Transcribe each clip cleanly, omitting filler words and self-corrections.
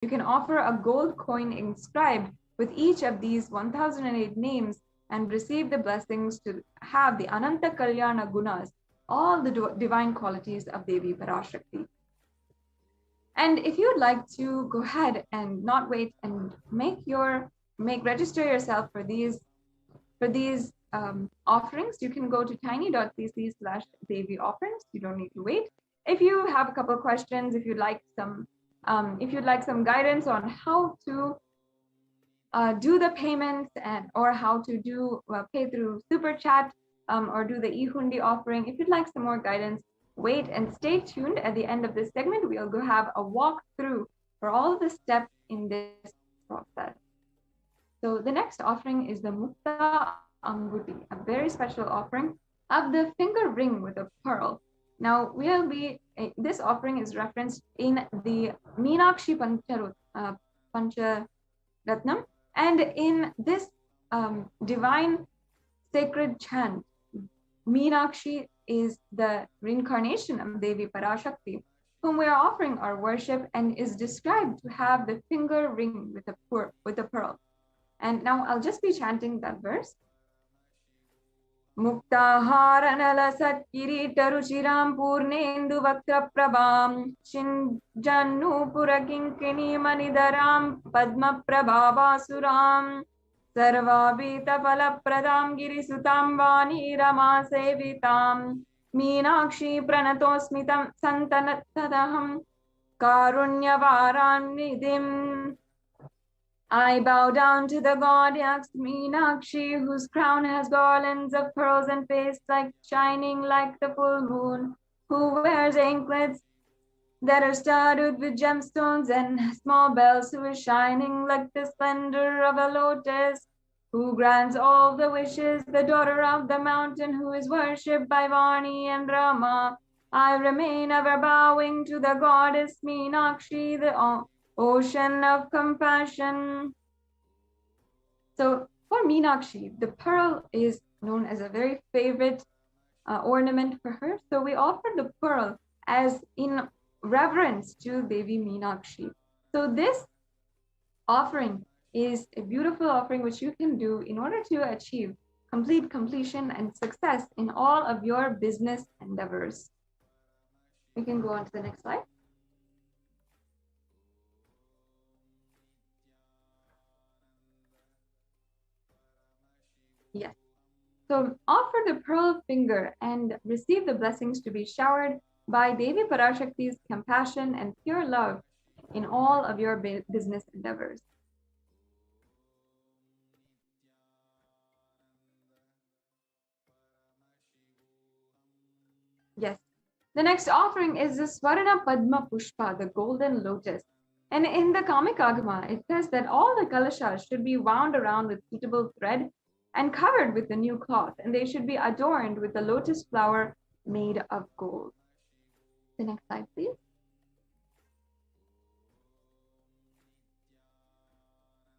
You can offer a gold coin inscribed with each of these 1008 names and receive the blessings to have the Ananta Kalyana Gunas, all the divine qualities of Devi Parashakti. And if you'd like to go ahead and not wait and register yourself for these offerings, you can go to tiny.cc/Devi offerings. You don't need to wait. If you have a couple of questions, if you'd like some guidance on how to do the payments or how to do pay through super chat or do the e-hundi offering, if you'd like some more guidance, wait and stay tuned. At the end of this segment, we'll go have a walkthrough for all the steps in this process. So the next offering is the Mukta Anguti, a very special offering of the finger ring with a pearl. Now this offering is referenced in the Meenakshi Pancharatnam, and in this divine sacred chant, Meenakshi is the reincarnation of Devi Parashakti, whom we are offering our worship, and is described to have the finger ring with a pearl. And now I'll just be chanting that verse. Muktaharanala satkiritaruchiram purnendu vaktra prabham shinjannu purakinkini manidaram padma prabhavasuram sarvabhita palapradam girisutam vani rama sevitam meenakshi pranatosmitam santanatadaham karunyavaram nidim. I bow down to the goddess Meenakshi, whose crown has garlands of pearls and face shining like the full moon, who wears anklets that are studded with gemstones and small bells, who is shining like the splendor of a lotus, who grants all the wishes, the daughter of the mountain, who is worshipped by Vani and Rama. I remain ever bowing to the goddess Meenakshi, the ocean of compassion. So for Meenakshi, the pearl is known as a very favorite ornament for her. So we offer the pearl as in reverence to Devi Meenakshi. So this offering is a beautiful offering which you can do in order to achieve complete completion and success in all of your business endeavors. We can go on to the next slide. Yes. So offer the pearl finger and receive the blessings to be showered by Devi Parashakti's compassion and pure love in all of your business endeavors. Yes. The next offering is the Swarna Padma Pushpa, the golden lotus. And in the Kamik Agama, it says that all the kalashas should be wound around with suitable thread and covered with the new cloth, and they should be adorned with the lotus flower made of gold. The next slide, please.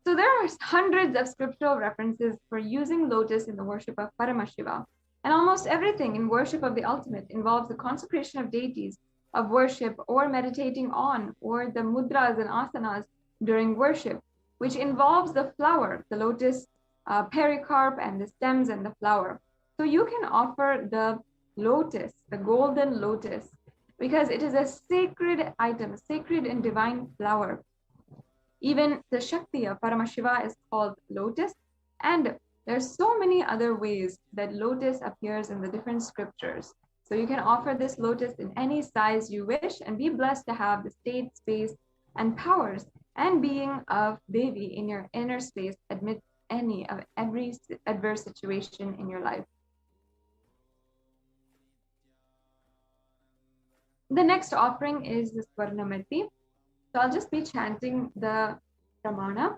So there are hundreds of scriptural references for using lotus in the worship of Paramashiva, and almost everything in worship of the ultimate involves the consecration of deities, of worship, or meditating on, or the mudras and asanas during worship, which involves the flower, the lotus pericarp, and the stems and the flower. So you can offer the lotus, the golden lotus, because it is a sacred item, sacred and divine flower. Even the Shakti of Paramashiva is called lotus, and there's so many other ways that lotus appears in the different scriptures. So you can offer this lotus in any size you wish and be blessed to have the state, space, and powers and being of Devi in your inner space amidst every adverse situation in your life. The next offering is the Swarnamati. So I'll just be chanting the Pramana.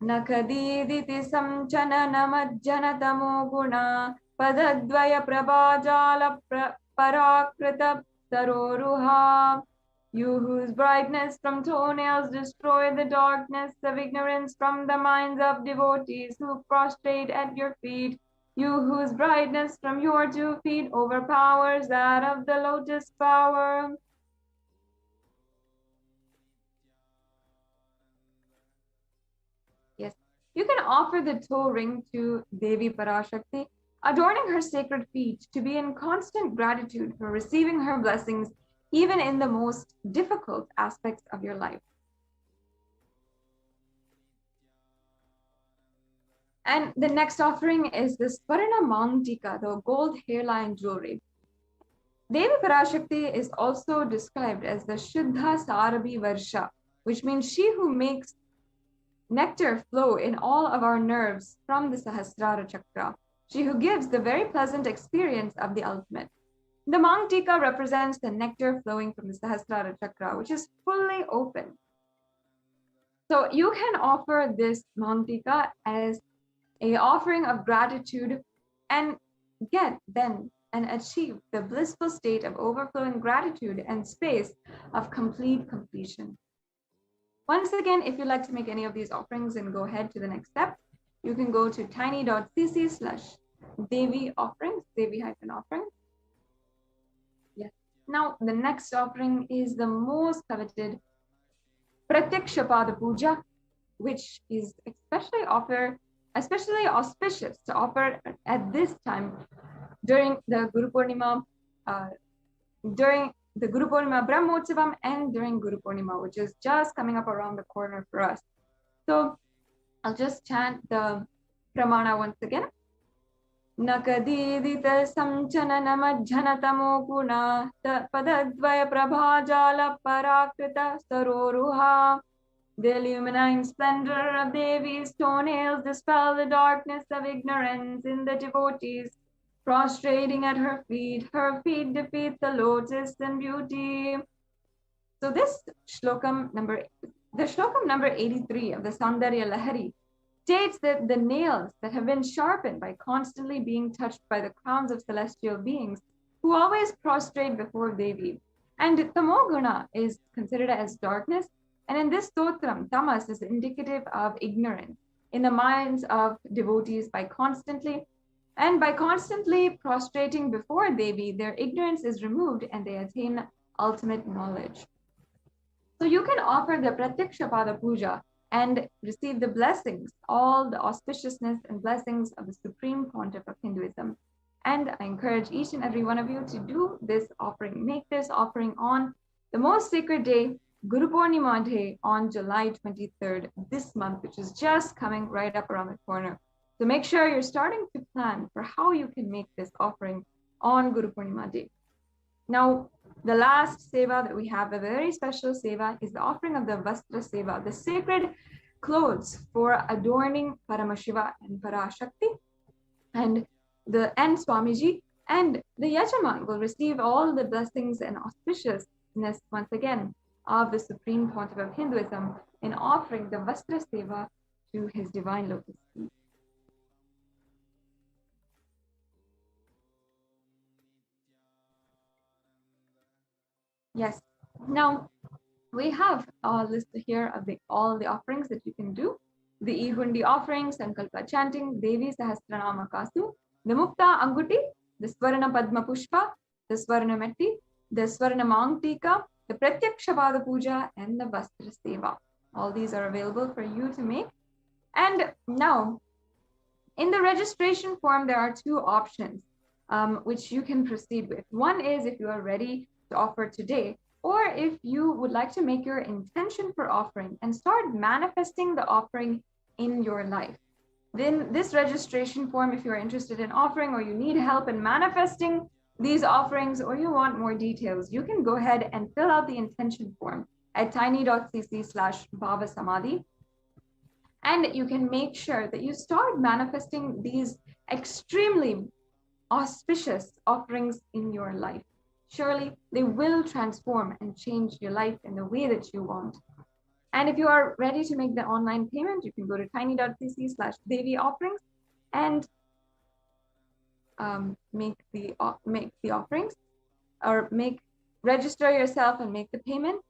Nakadiditi samchana namajjana tamo guna padadvaya prabhajala parakrita taroruha. You whose brightness from toenails destroy the darkness of ignorance from the minds of devotees who prostrate at your feet. You whose brightness from your 2 feet overpowers that of the lotus flower. offer the toe ring to Devi Parashakti, adorning her sacred feet to be in constant gratitude for receiving her blessings even in the most difficult aspects of your life. And the next offering is the Swarna Mangtika, the gold hairline jewelry. Devi Parashakti is also described as the Shuddha Sarabhi Varsha, which means she who makes nectar flow in all of our nerves from the Sahasrara Chakra, she who gives the very pleasant experience of the ultimate. The Mangtika represents the nectar flowing from the Sahasrara Chakra, which is fully open. So you can offer this Mangtika as an offering of gratitude and get then and achieve the blissful state of overflowing gratitude and space of complete completion. Once again, if you'd like to make any of these offerings and go ahead to the next step, you can go to tiny.cc/Devi offerings, Devi-offerings. Yes. Now, the next offering is the most coveted Pratyaksha Pada Puja, which is especially auspicious to offer at this time during the Guru Purnima, Brahmotsavam and during Guru Purnima, which is just coming up around the corner for us. So I'll just chant the Pramana once again. Nakadidita samchanana majhanatamo guna padadvaya prabhajala parakrita saroruha. The illuminating splendor of Devi's toenails dispel the darkness of ignorance in the devotees. Prostrating at her feet defeat the lotus in beauty. So this shlokam number 83 of the Saundarya Lahari states that the nails that have been sharpened by constantly being touched by the crowns of celestial beings who always prostrate before Devi. And tamoguna is considered as darkness. And in this stotram, tamas is indicative of ignorance in the minds of devotees by constantly prostrating before Devi, their ignorance is removed and they attain ultimate knowledge. So you can offer the Pratyaksha Pada Puja and receive the blessings, all the auspiciousness and blessings of the Supreme Pontiff of Hinduism. And I encourage each and every one of you to do this offering, make this offering on the most sacred day, Guru Purnima Day on July 23rd, this month, which is just coming right up around the corner. So make sure you're starting to plan for how you can make this offering on Guru Purnima Day. Now, the last seva that we have, a very special seva, is the offering of the Vastra Seva, the sacred clothes for adorning Paramashiva and Parashakti. And Swamiji and the Yajaman will receive all the blessings and auspiciousness once again of the Supreme Pontiff of Hinduism in offering the Vastra Seva to his divine lotus feet. Yes. Now, we have a list here of all the offerings that you can do. The Ihundi offerings, Sankalpa chanting, Devi Sahasranama Kasu, the Mukta Anguti, the Swarna Padma Pushpa, the Swarna Metti, the Swarna Mangtika, the Pratyaksha Pada Puja, and the Vastra Seva. All these are available for you to make. And now, in the registration form, there are two options which you can proceed with. One is if you are ready to offer today, or if you would like to make your intention for offering and start manifesting the offering in your life. Then this registration form, if you're interested in offering or you need help in manifesting these offerings or you want more details, you can go ahead and fill out the intention form at tiny.cc/BHAVASAMADHI. And you can make sure that you start manifesting these extremely auspicious offerings in your life. Surely they will transform and change your life in the way that you want. And if you are ready to make the online payment, you can go to tiny.cc/Devi offerings and make the offerings, or register yourself and make the payment.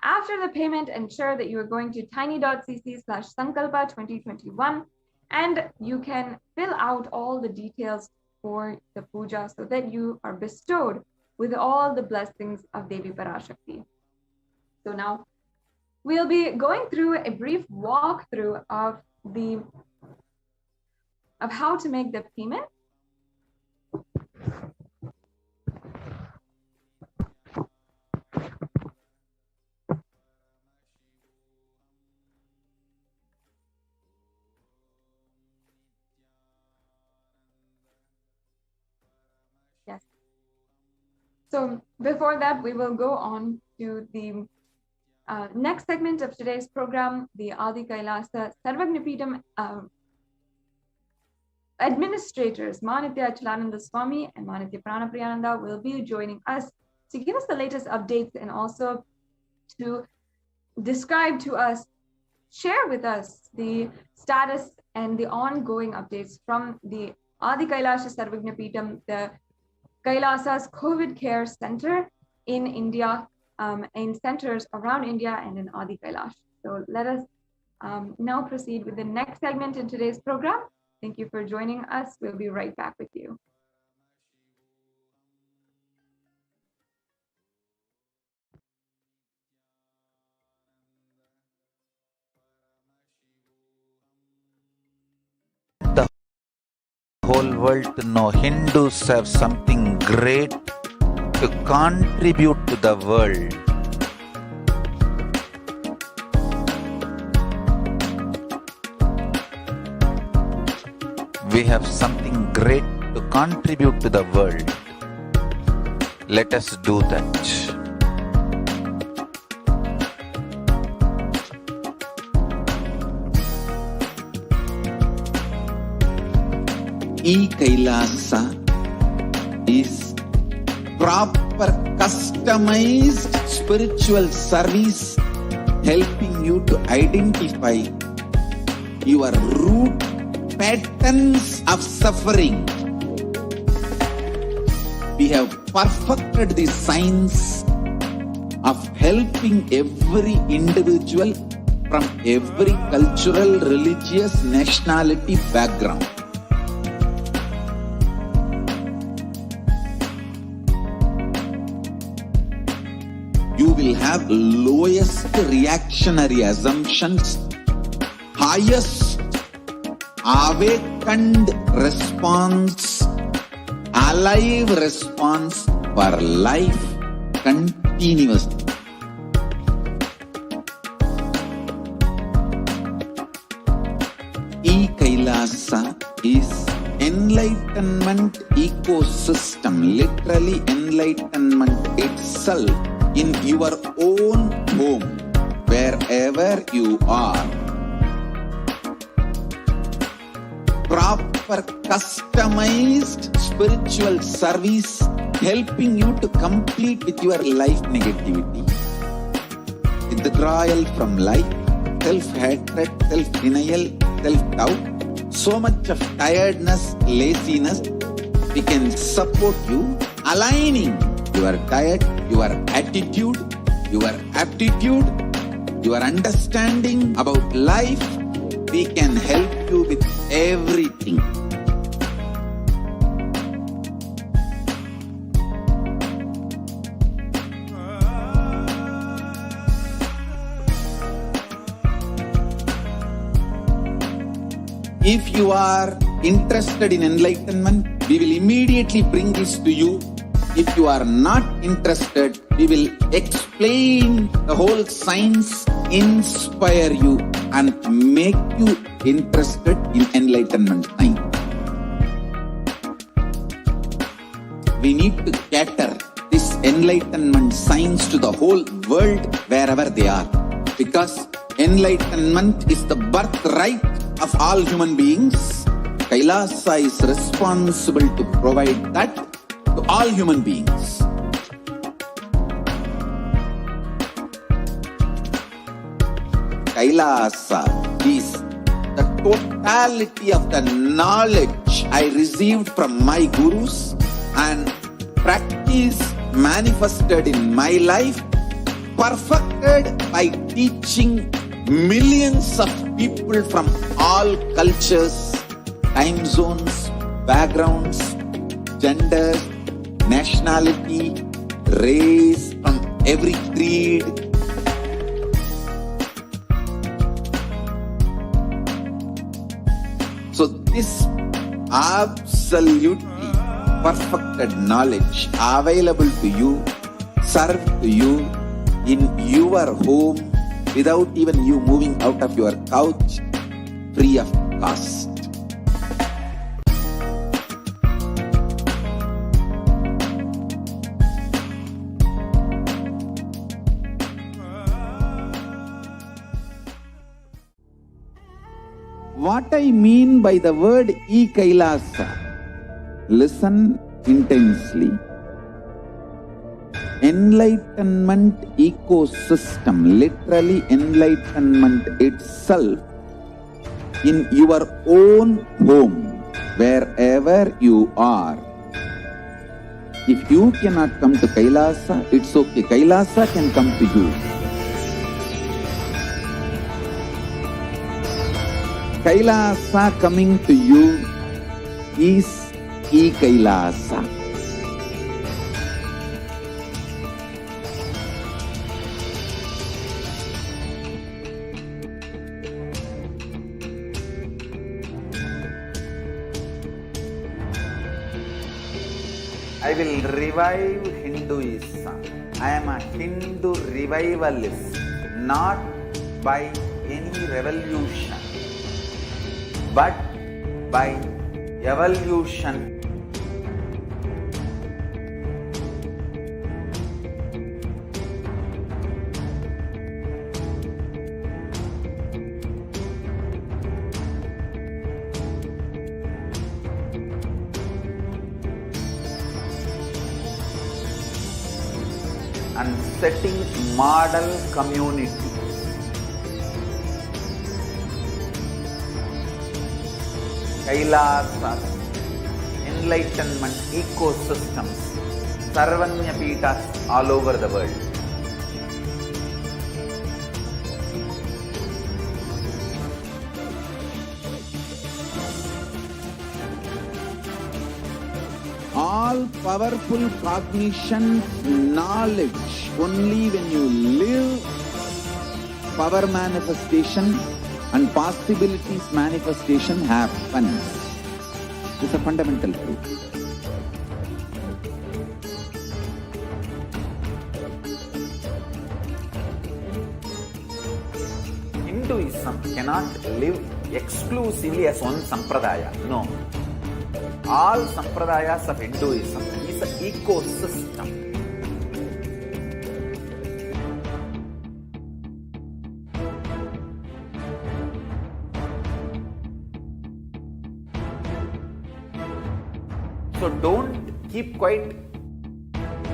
After the payment, ensure that you are going to tiny.cc/Sankalpa 2021, and you can fill out all the details for the puja so that you are bestowed with all the blessings of Devi Parashakti. So now we'll be going through a brief walkthrough of the of how to make the payment. Yes. So before that, we will go on to the next segment of today's program. The Adi Kailasa Sarvagnapeetham administrators, Manitya Achalananda Swami and Manitya Pranapriyananda, will be joining us to give us the latest updates and also to describe to us, share with us the status and the ongoing updates from the Adi Kailasa Sarvagnapeetham, the Kailasa's COVID Care Center in India, in centers around India and in Adi Kailash. So let us now proceed with the next segment in today's program. Thank you for joining us. We'll be right back with you. The whole world to know Hindus have something great to contribute to the world. We have something great to contribute to the world. Let us do that. Kailasa is proper customized spiritual service helping you to identify your root patterns of suffering. We have perfected the science of helping every individual from every cultural, religious, nationality background. You will have lowest reactionary assumptions, highest awakened response, alive response for life continuously. Kailasa is enlightenment ecosystem, literally enlightenment itself in your own home, wherever you are. Proper customized spiritual service helping you to complete with your life negativity, withdrawal from life, self-hatred, self-denial, self-doubt, so much of tiredness, laziness. We can support you aligning your diet, your attitude, your aptitude, your understanding about life. We can help you with everything. If you are interested in enlightenment, we will immediately bring this to you. If you are not interested, we will explain the whole science, inspire you and make you interested in enlightenment science. We need to cater this enlightenment science to the whole world wherever they are, because enlightenment is the birthright of all human beings. Kailasa is responsible to provide that to all human beings. Kailasa is the totality of the knowledge I received from my gurus and practice manifested in my life, perfected by teaching millions of people from all cultures, time zones, backgrounds, genders, nationality, race, from every creed. So this absolutely perfected knowledge available to you, served to you in your home without even you moving out of your couch, free of cost. What I mean by the word Kailasa, listen intensely. Enlightenment ecosystem, literally enlightenment itself in your own home, wherever you are. If you cannot come to Kailasa, it's okay. Kailasa can come to you. Kailasa coming to you is Kailasa. I will revive Hinduism. I am a Hindu revivalist, not by any revolution, but by evolution. And setting model community. Kailasa, enlightenment ecosystems, Sarvanya Peethas all over the world. All powerful cognition, knowledge, only when you live power manifestation and possibilities manifestation happens. It's a fundamental truth. Hinduism cannot live exclusively as one sampradaya. No. All sampradayas of Hinduism is an ecosystem. So don't keep quiet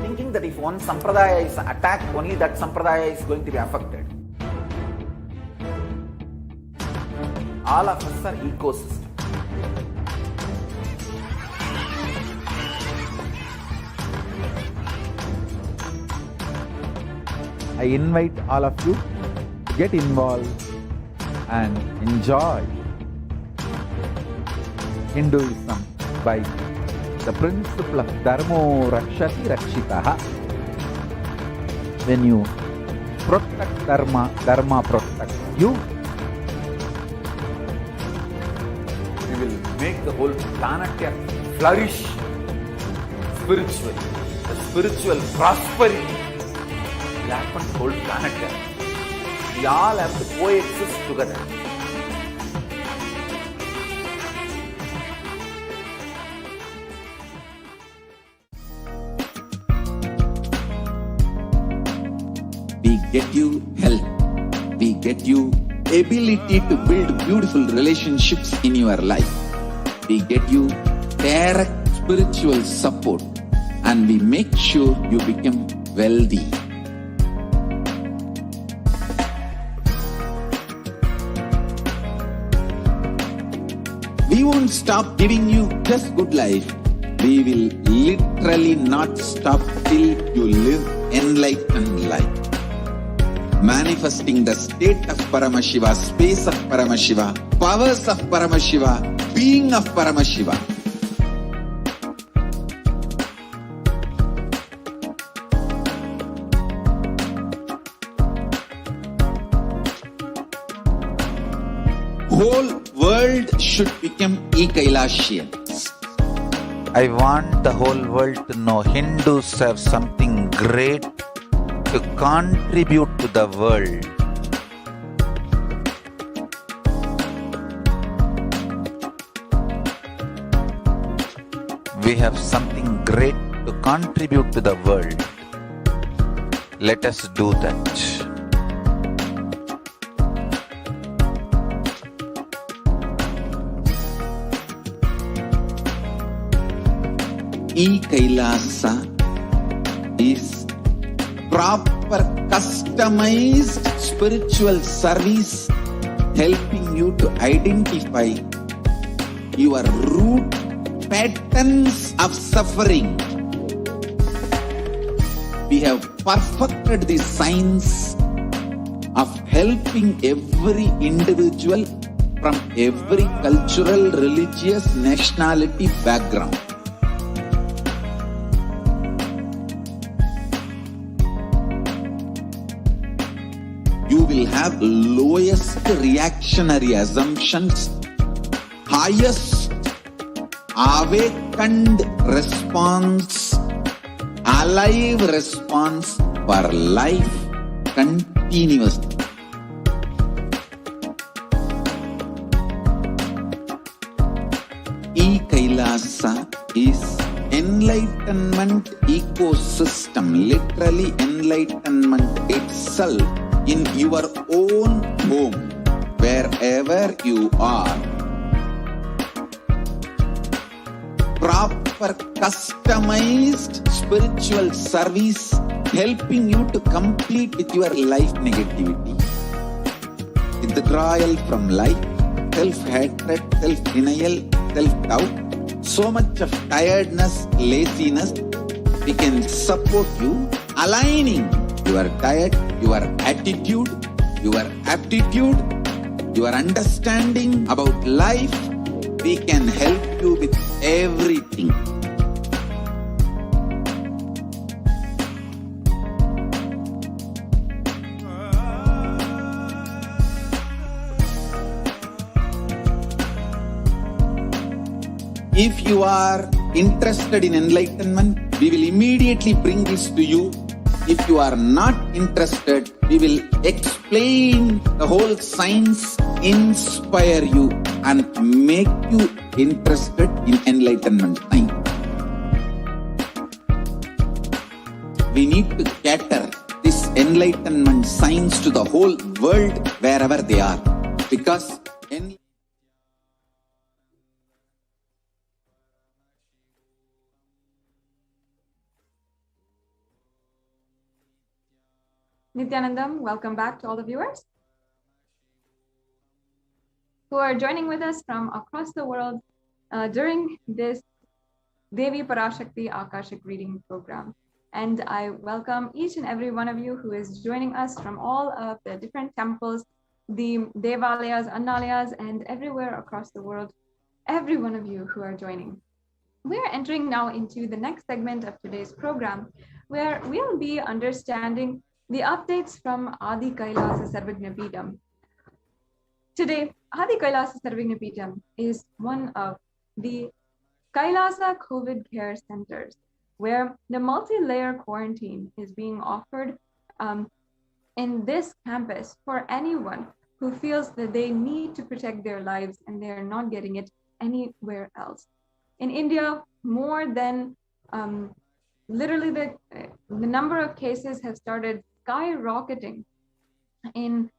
thinking that if one sampradaya is attacked, only that sampradaya is going to be affected. All of us are ecosystem. I invite all of you to get involved and enjoy Hinduism by the principle of Dharmo Rakshati Rakshitaha. When you protect Dharma, Dharma protects you. We will make the whole planet flourish spiritually. The spiritual prosperity will happen to the whole planet. We all have to coexist together. We get you health. We get you ability to build beautiful relationships in your life. We get you direct spiritual support, and we make sure you become wealthy. We won't stop giving you just good life. We will literally not stop till you live enlightened life. Manifesting the state of Paramashiva, space of Paramashiva, powers of Paramashiva, being of Paramashiva. Whole world should become Kailasian. I want the whole world to know Hindus have something great to contribute to the world. We have something great to contribute to the world. Let us do that. Kailasa is proper customized spiritual service helping you to identify your root patterns of suffering. We have perfected the science of helping every individual from every cultural, religious, nationality background. You will have lowest reactionary assumptions, highest awakened response, alive response for life continuously. Kailasa is enlightenment ecosystem, literally enlightenment itself in your own home, wherever you are. Proper customized spiritual service helping you to complete with your life negativity. Withdrawal from life, self-hatred, self-denial, self-doubt, so much of tiredness, laziness. We can support you aligning your diet, your attitude, your aptitude, your understanding about life. We can help you with everything. If you are interested in enlightenment, we will immediately bring this to you. If you are not interested, we will explain the whole science, inspire you and make you interested in enlightenment time. We need to cater this enlightenment science to the whole world wherever they are, because Nithyanandam, welcome back to all the viewers who are joining with us from across the world during this Devi Parashakti Akashic reading program. And I welcome each and every one of you who is joining us from all of the different temples, the Devalayas, Annalayas, and everywhere across the world, every one of you who are joining. We are entering now into the next segment of today's program, where we'll be understanding the updates from Adi Kailasa Sarvagnapeetham. Today, Adi Kailasa Sarvagnapeetham is one of the Kailasa COVID care centers, where the multi-layer quarantine is being offered in this campus for anyone who feels that they need to protect their lives and they are not getting it anywhere else. In India, more than literally the number of cases have started skyrocketing and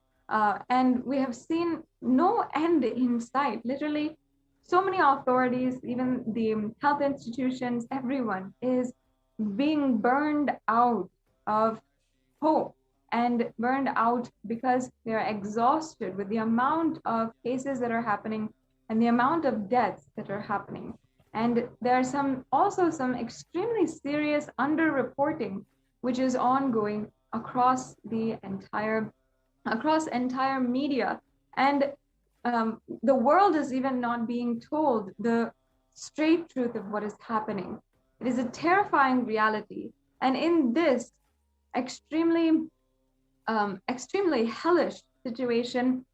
we have seen no end in sight. Literally, so many authorities, even the health institutions, everyone is being burned out of hope and burned out because they are exhausted with the amount of cases that are happening and the amount of deaths that are happening. And there are also some extremely serious underreporting, which is ongoing across entire media. And the world is even not being told the straight truth of what is happening. It is a terrifying reality. And in this extremely hellish situation,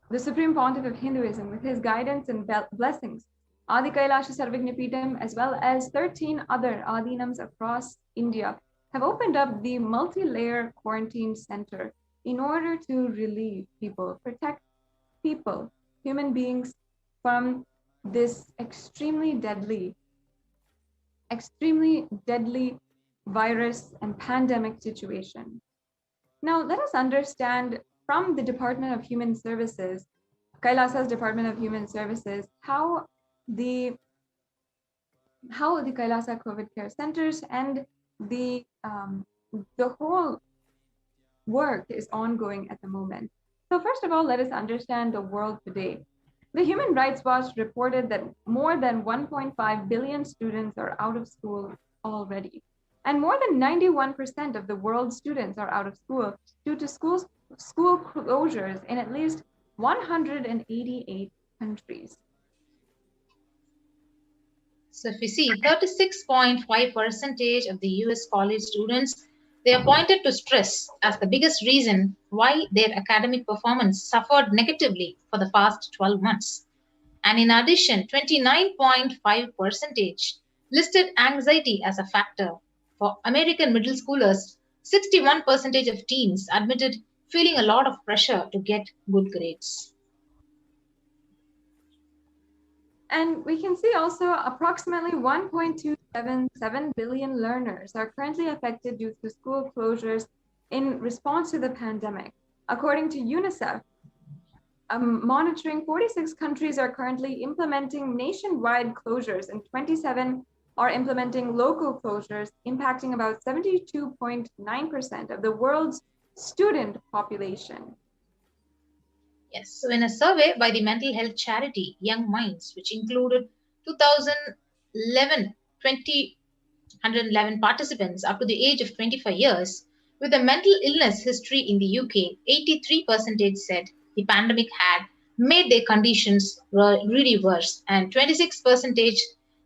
the Supreme Pontiff of Hinduism, with his guidance and blessings, Adi Kailasa Sarvagnapeetham, as well as 13 other Adinams across India, have opened up the multi-layer quarantine center in order to relieve people, protect people, human beings, from this extremely deadly virus and pandemic situation. Now, let us understand from the Department of Human Services, Kailasa's Department of Human Services, how the Kailasa COVID care centers and the whole work is ongoing at the moment. So first of all, let us understand the world today. The Human Rights Watch reported that more than 1.5 billion students are out of school already. And more than 91% of the world's students are out of school due to school closures in at least 188 countries. So if we see 36.5% of the US college students, they are pointed to stress as the biggest reason why their academic performance suffered negatively for the past 12 months. And in addition, 29.5% listed anxiety as a factor. For American middle schoolers, 61% of teens admitted feeling a lot of pressure to get good grades. And we can see also approximately 1.277 billion learners are currently affected due to school closures in response to the pandemic. According to UNICEF, monitoring 46 countries are currently implementing nationwide closures and 27 are implementing local closures, impacting about 72.9% of the world's student population. Yes, so in a survey by the mental health charity Young Minds, which included 2,111 participants up to the age of 25 years, with a mental illness history in the UK, 83% said the pandemic had made their conditions really worse, and 26%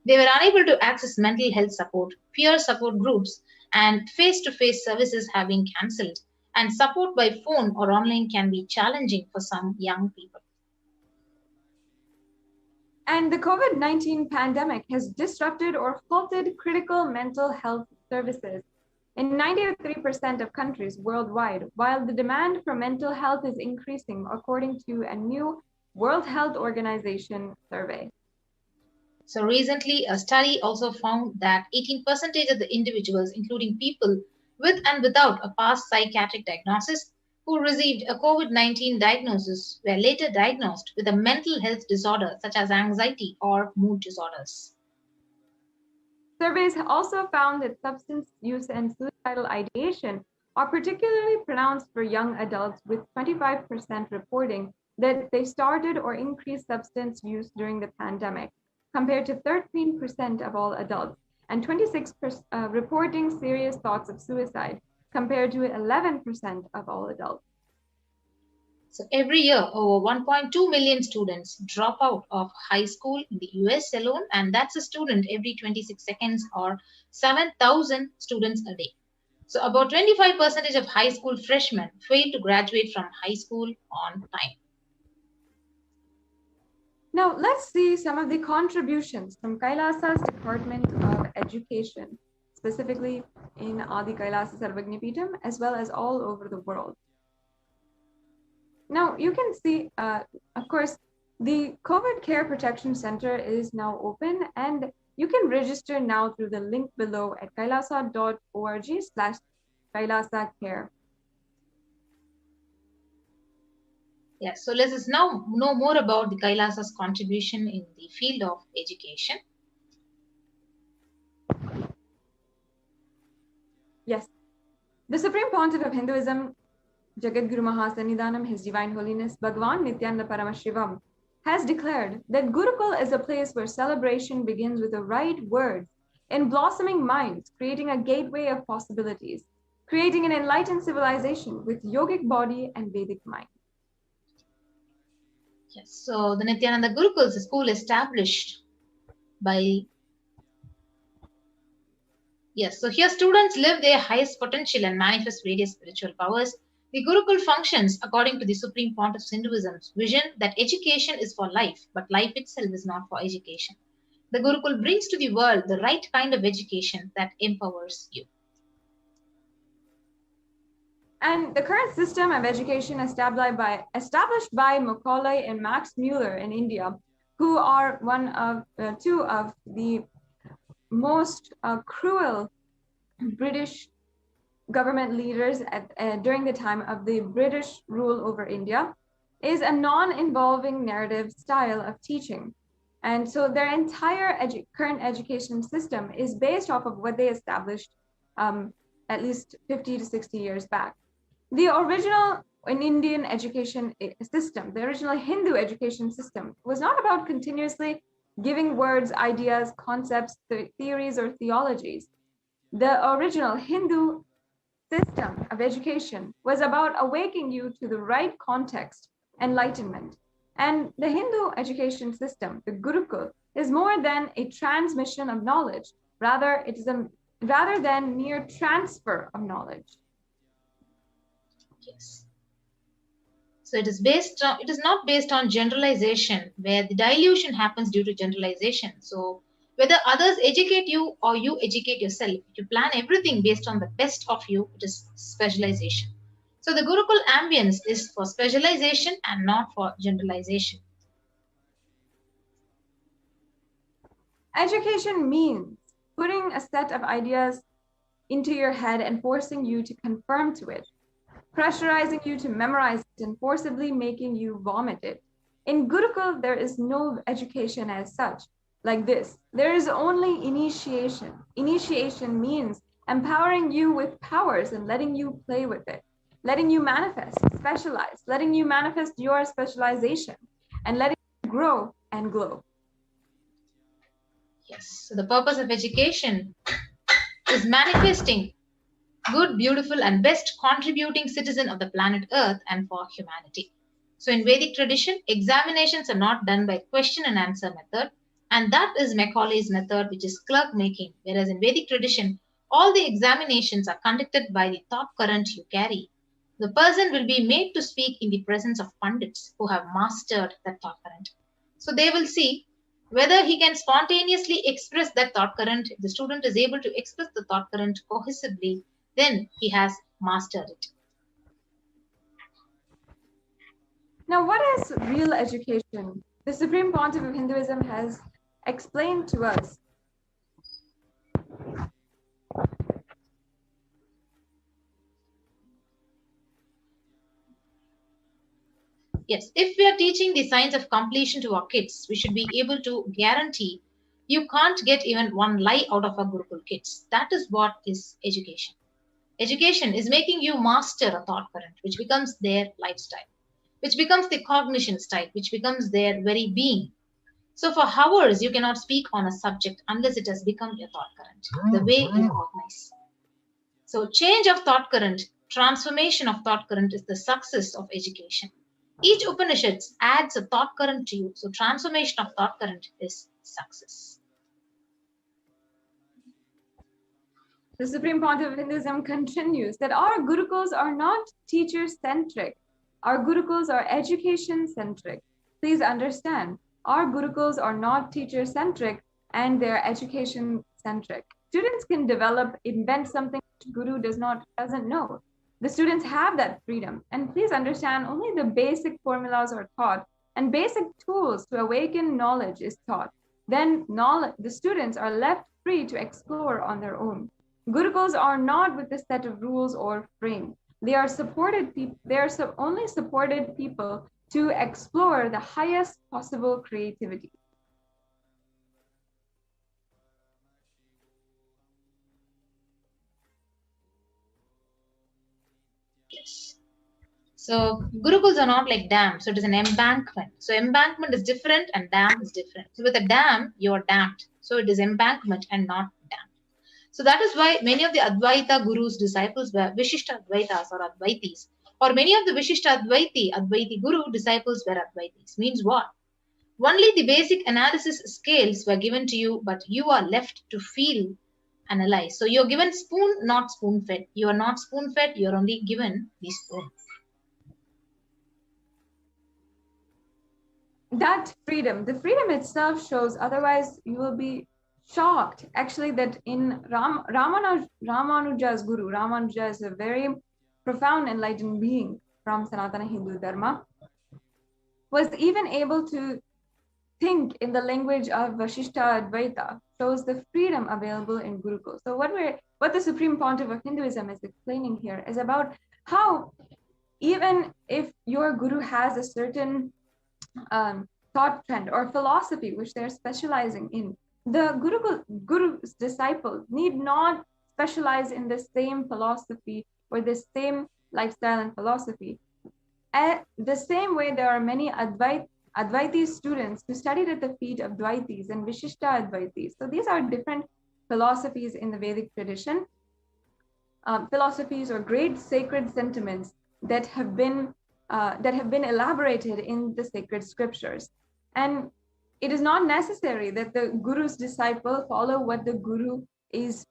they were unable to access mental health support, peer support groups, and face-to-face services have been cancelled. And support by phone or online can be challenging for some young people. And the COVID-19 pandemic has disrupted or halted critical mental health services in 93% of countries worldwide, while the demand for mental health is increasing, according to a new World Health Organization survey. So recently, a study also found that 18% of the individuals, including people with and without a past psychiatric diagnosis, who received a COVID-19 diagnosis were later diagnosed with a mental health disorder such as anxiety or mood disorders. Surveys also found that substance use and suicidal ideation are particularly pronounced for young adults, with 25% reporting that they started or increased substance use during the pandemic, compared to 13% of all adults, and 26% reporting serious thoughts of suicide, compared to 11% of all adults. So every year, over 1.2 million students drop out of high school in the US alone, and that's a student every 26 seconds or 7,000 students a day. So about 25% of high school freshmen fail to graduate from high school on time. Now, let's see some of the contributions from Kailasa's Department of Education, specifically in Adi Kailasa Sarvagnapeetham, as well as all over the world. Now, you can see, of course, the COVID Care Protection Center is now open, and you can register now through the link below at kailasa.org/KailasaCare. Yes, so let us now know more about the Kailasa's contribution in the field of education. Yes, the Supreme Pontiff of Hinduism, Jagadguru Mahasannidhanam, His Divine Holiness Bhagavan Nithyananda Paramashivam, has declared that Gurukul is a place where celebration begins with the right words in blossoming minds, creating a gateway of possibilities, creating an enlightened civilization with yogic body and Vedic mind. Yes, so the Nithyananda Gurukul is a school established by... Yes, so here students live their highest potential and manifest various spiritual powers. The Gurukul functions according to the Supreme Pontiff's Hinduism's vision that education is for life, but life itself is not for education. The Gurukul brings to the world the right kind of education that empowers you. And the current system of education established by Macaulay and Max Muller in India, who are two of the most cruel British government leaders during the time of the British rule over India, is a non-involving narrative style of teaching. And so their entire current education system is based off of what they established at least 50 to 60 years back. The original Indian education system, the original Hindu education system, was not about continuously giving words, ideas, concepts, theories, or theologies. The original Hindu system of education was about awakening you to the right context, enlightenment. And the Hindu education system, the Gurukul, is more than a transmission of knowledge. Rather than mere transfer of knowledge. Yes. So it is not based on generalization, where the dilution happens due to generalization. So whether others educate you or you educate yourself, if you plan everything based on the best of you, it is specialization. So the Gurukul ambience is for specialization and not for generalization. Education means putting a set of ideas into your head and forcing you to conform to it, pressurizing you to memorize it and forcibly making you vomit it. In Gurukul, there is no education as such. Like this, there is only initiation. Initiation means empowering you with powers and letting you play with it, letting you manifest, specialize, letting you manifest your specialization, and letting you grow and glow. Yes, so the purpose of education is manifesting good, beautiful, and best contributing citizen of the planet Earth and for humanity. So in Vedic tradition, examinations are not done by question and answer method, and that is Macaulay's method, which is clerk making, whereas in Vedic tradition, all the examinations are conducted by the thought current you carry. The person will be made to speak in the presence of Pandits who have mastered that thought current. So they will see whether he can spontaneously express that thought current. If the student is able to express the thought current cohesively, then he has mastered it. Now, what is real education? The Supreme Pontiff of Hinduism has explained to us. Yes, if we are teaching the science of completion to our kids, we should be able to guarantee you can't get even one lie out of our Gurukul kids. That is what is education. Education is making you master a thought current, which becomes their lifestyle, which becomes the cognition style, which becomes their very being. So for hours, you cannot speak on a subject unless it has become your thought current, the way you cognize. So change of thought current, transformation of thought current is the success of education. Each Upanishad adds a thought current to you. So transformation of thought current is success. The Supreme Pontiff of Hinduism continues that our Gurukuls are not teacher-centric. Our Gurukuls are education-centric. Please understand, our Gurukuls are not teacher-centric and they're education-centric. Students can invent something Guru doesn't know. The students have that freedom. And please understand, only the basic formulas are taught and basic tools to awaken knowledge is taught. Then the students are left free to explore on their own. Gurukuls are not with a set of rules or frame. They are only supported people to explore the highest possible creativity. Yes. So Gurukuls are not like dams. So it is an embankment. So embankment is different and dam is different. So with a dam, you are dammed. So it is embankment and not dam. So that is why many of the Advaita Guru's disciples were Vishishta Advaitas or Advaitis. Or many of the Vishishta Advaiti Guru disciples were Advaitis. Means what? Only the basic analysis scales were given to you, but you are left to feel, analyze. So you're given spoon, not spoon-fed. You are not spoon-fed, you're only given the spoon. that freedom, the freedom itself shows, otherwise you will be shocked actually that in Ramanuja's guru, Ramanuja is a very profound enlightened being from Sanatana Hindu Dharma, was even able to think in the language of Vashishta Advaita, shows the freedom available in Gurukul. So what the Supreme Pontiff of Hinduism is explaining here is about how even if your guru has a certain thought trend or philosophy which they're specializing in, the guru's disciple need not specialize in the same philosophy or the same lifestyle and philosophy. At the same way, there are many Advaiti students who studied at the feet of Dvaitis and Vishishta Advaitis. So these are different philosophies in the Vedic tradition, philosophies or great sacred sentiments that have been elaborated in the sacred scriptures. And it is not necessary that the guru's disciple follow what the guru is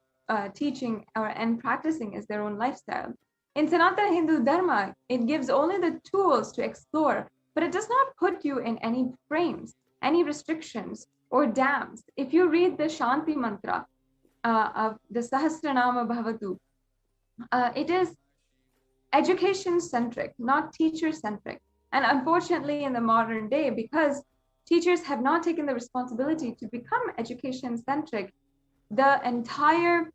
teaching and practicing as their own lifestyle. In Sanatana Hindu Dharma, it gives only the tools to explore, but it does not put you in any frames, any restrictions or dams. If you read the Shanti mantra of the Sahasranama Bhavatu, it is education-centric, not teacher-centric. And unfortunately, in the modern day, because teachers have not taken the responsibility to become education-centric, the entire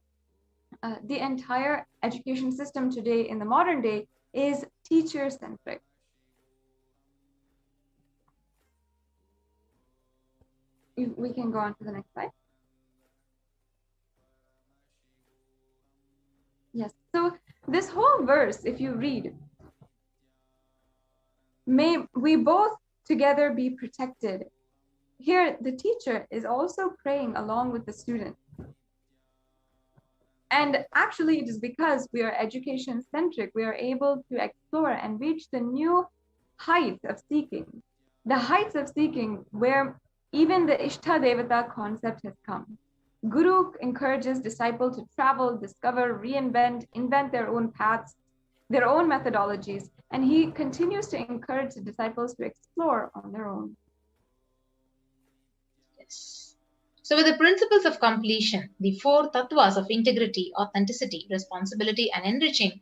education system today in the modern day is teacher-centric. We can go on to the next slide. Yes, so this whole verse, if you read, may we both together be protected. Here, the teacher is also praying along with the student. And actually, it is because we are education-centric, we are able to explore and reach the new heights of seeking. The heights of seeking where even the Ishta Devata concept has come. Guru encourages disciples to travel, discover, reinvent, invent their own paths, their own methodologies, and he continues to encourage the disciples to explore on their own. Yes. So with the principles of completion, the four tattvas of integrity, authenticity, responsibility, and enriching,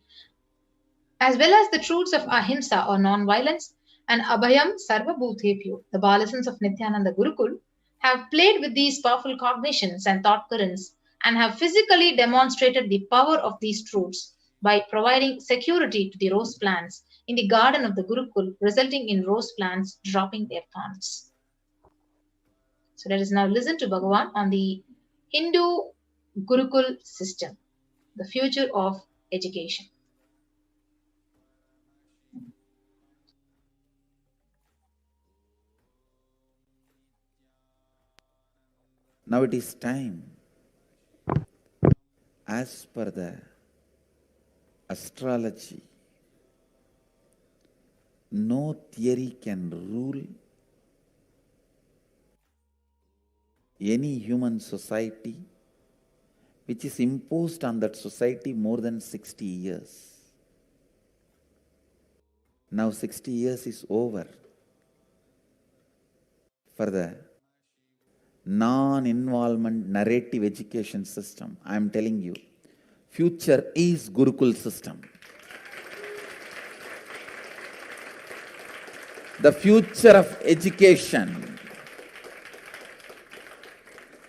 as well as the truths of ahimsa or non-violence, and abhayam sarvabhutebhyo, the Balasons of Nithyananda Gurukul, have played with these powerful cognitions and thought currents and have physically demonstrated the power of these truths by providing security to the rose plants in the garden of the Gurukul, resulting in rose plants dropping their thorns. So let us now listen to Bhagavan on the Hindu Gurukul system, the future of education. Now it is time, as per the astrology, no theory can rule any human society which is imposed on that society more than 60 years. Now 60 years is over for the non-involvement narrative education system. I am telling you, future is Gurukul system. The future of education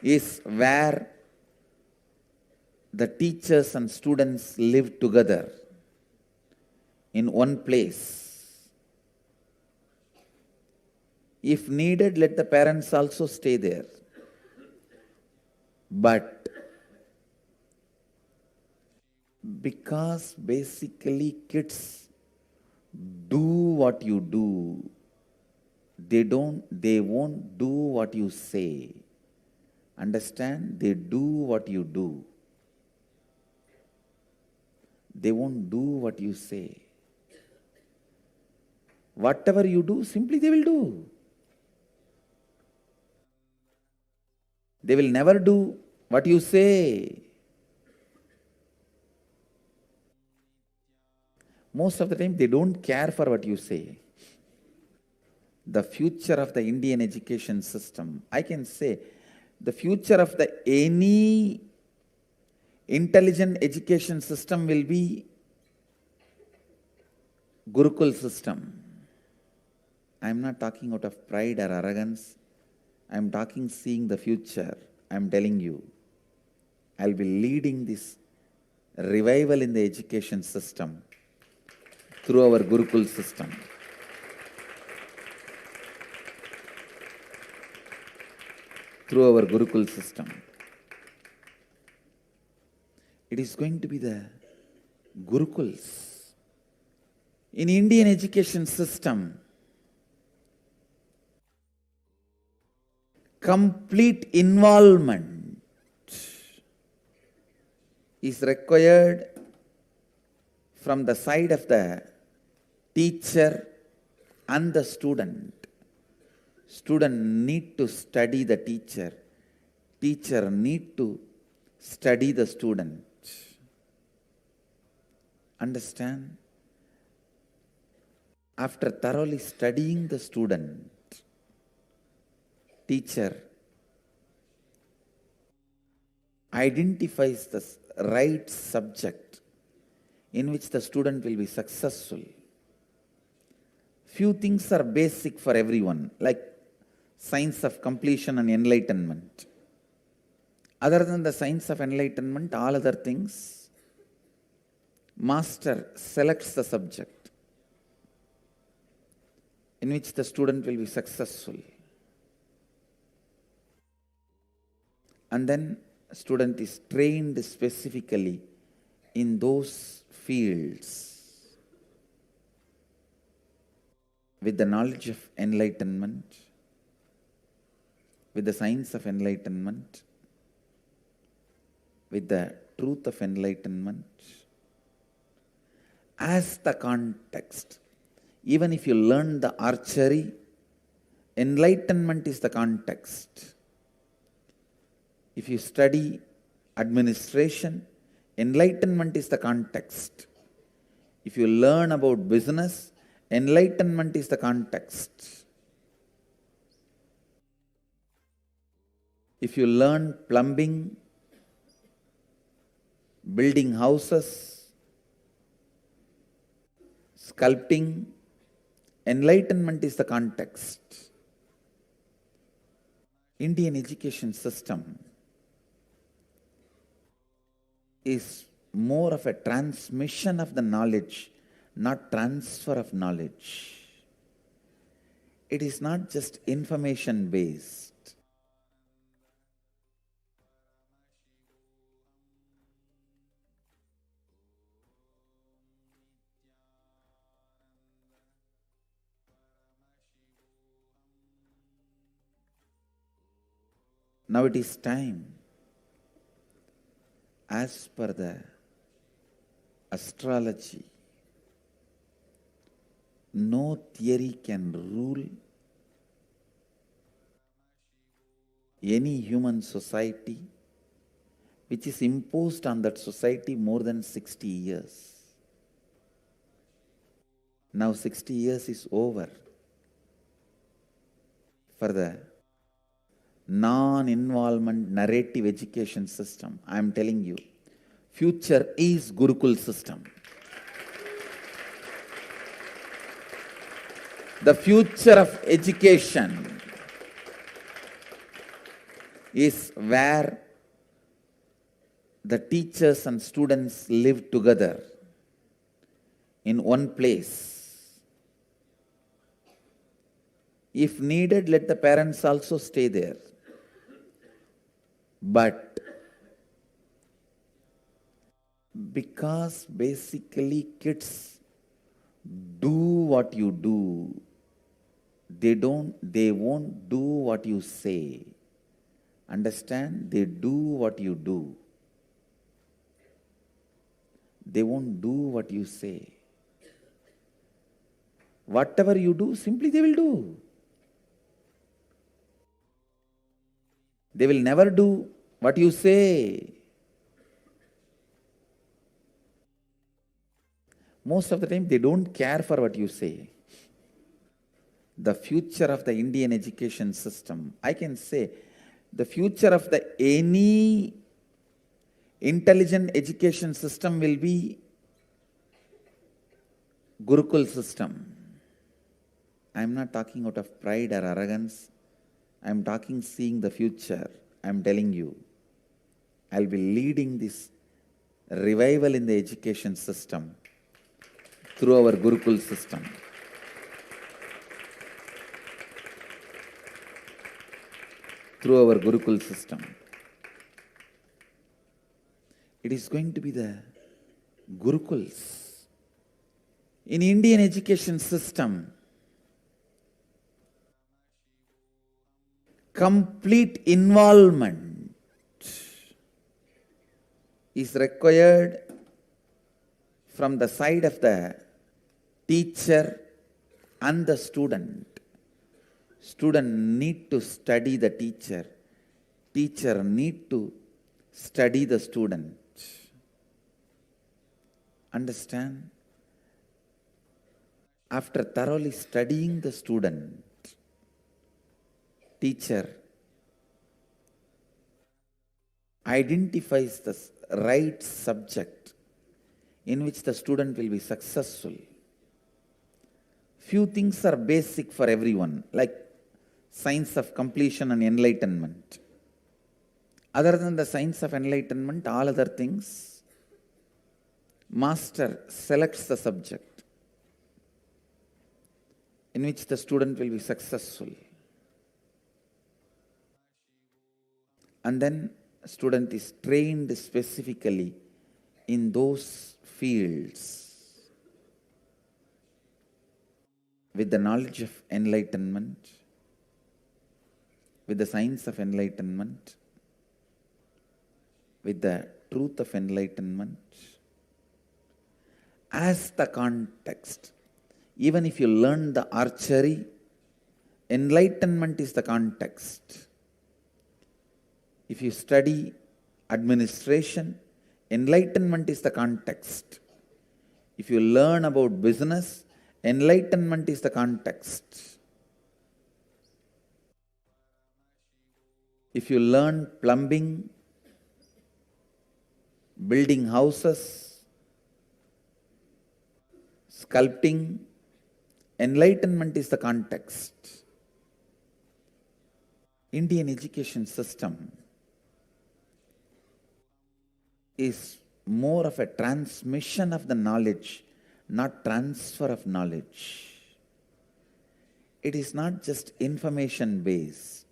is where the teachers and students live together in one place. If needed, let the parents also stay there. But because basically kids do what you do, they won't do what you say. Understand? They do what you do. They won't do what you say. Whatever you do, simply they will do. They will never do what you say. Most of the time, they don't care for what you say. the future of the Indian education system, I can say the future of the any intelligent education system will be Gurukul system. I am not talking out of pride or arrogance. I am talking seeing the future. I am telling you, I will be leading this revival in the education system through our Gurukul system. Through our Gurukul system. It is going to be the Gurukuls. In Indian education system, complete involvement is required from the side of the teacher and the student. Student need to study the teacher. Teacher need to study the student. Understand? After thoroughly studying the student, teacher identifies the right subject in which the student will be successful. Few things are basic for everyone, like science of completion and enlightenment. Other than the science of enlightenment, all other things, master selects the subject in which the student will be successful. And then student is trained specifically in those fields with the knowledge of enlightenment, with the science of enlightenment, with the truth of enlightenment as the context. Even if you learn the archery, enlightenment is the context. If you study administration, enlightenment is the context. If you learn about business, enlightenment is the context. If you learn plumbing, building houses, sculpting, enlightenment is the context. Indian education system is more of a transmission of the knowledge, not transfer of knowledge. It is not just information based. Now it is time, as per the astrology, no theory can rule any human society which is imposed on that society more than 60 years. Now 60 years is over for the non-involvement narrative education system. I am telling you, future is Gurukul system. The future of education is where the teachers and students live together in one place. If needed, let the parents also stay there. But because basically kids do what you do, they won't do what you say. Understand? They do what you do. They won't do what you say. Whatever you do, simply they will do. They will never do what you say. Most of the time, they don't care for what you say. the future of the Indian education system, I can say the future of the any intelligent education system will be Gurukul system. I am not talking out of pride or arrogance. I am talking seeing the future. I am telling you, I will be leading this revival in the education system through our Gurukul system. Through our Gurukul system. It is going to be the Gurukuls. In Indian education system, complete involvement is required from the side of the teacher and the student. Student need to study the teacher. Teacher need to study the student. Understand? After thoroughly studying the student, teacher identifies the right subject in which the student will be successful. Few things are basic for everyone, like science of completion and enlightenment. Other than the science of enlightenment, all other things, master selects the subject in which the student will be successful. And then student is trained specifically in those fields with the knowledge of enlightenment, with the science of enlightenment, with the truth of enlightenment as the context. Even if you learn the archery, enlightenment is the context. If you study administration, enlightenment is the context. If you learn about business, enlightenment is the context. If you learn plumbing, building houses, sculpting, enlightenment is the context. Indian education system is more of a transmission of the knowledge, not transfer of knowledge. It is not just information based.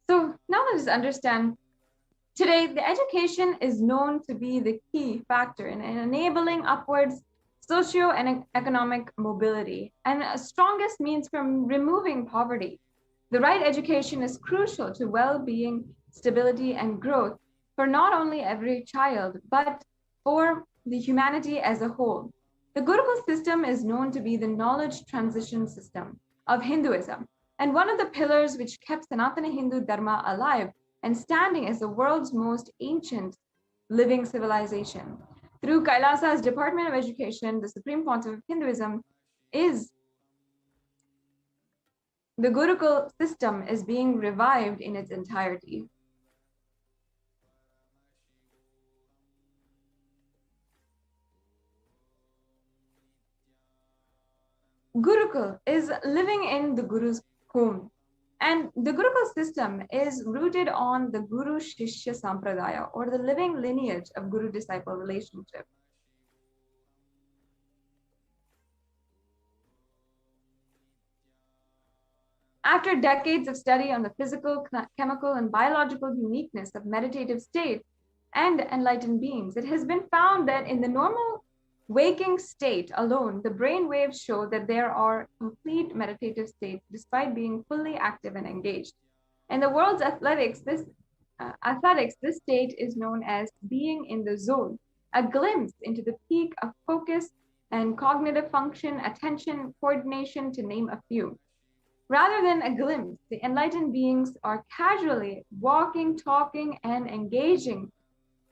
So now let us understand. Today, the education is known to be the key factor in enabling upwards socio and economic mobility and strongest means from removing poverty. The right education is crucial to well-being, stability, and growth for not only every child, but for the humanity as a whole. The Gurukul system is known to be the knowledge transition system of Hinduism and one of the pillars which kept Sanatana Hindu Dharma alive and standing as the world's most ancient living civilization. Through Kailasa's Department of Education, the Supreme Pontiff of Hinduism is the Gurukul system is being revived in its entirety. Gurukul is living in the Guru's home And the Gurukul system is rooted on the Guru Shishya Sampradaya, or the living lineage of Guru-disciple relationship. After decades of study on the physical, chemical, and biological uniqueness of meditative state and enlightened beings, it has been found that in the normal waking state alone, the brain waves show that there are complete meditative states despite being fully active and engaged. In the world's athletics, this state is known as being in the zone, a glimpse into the peak of focus and cognitive function, attention, coordination, to name a few. Rather than a glimpse, the enlightened beings are casually walking, talking, and engaging,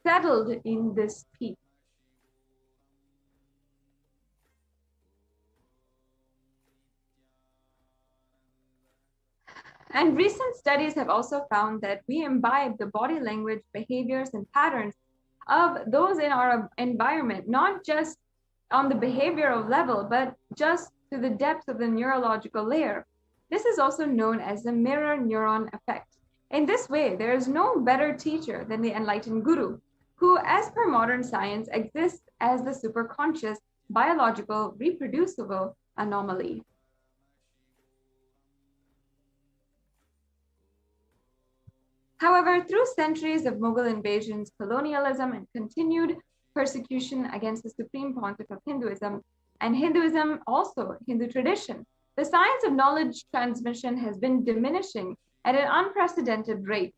settled in this peak. And recent studies have also found that we imbibe the body language, behaviors, and patterns of those in our environment, not just on the behavioral level, but just to the depth of the neurological layer. This is also known as the mirror neuron effect. In this way, there is no better teacher than the enlightened guru, who, as per modern science, exists as the superconscious, biological, reproducible anomaly. However, through centuries of Mughal invasions, colonialism, and continued persecution against the supreme pontiff of Hinduism, and Hinduism also Hindu tradition, the science of knowledge transmission has been diminishing at an unprecedented rate.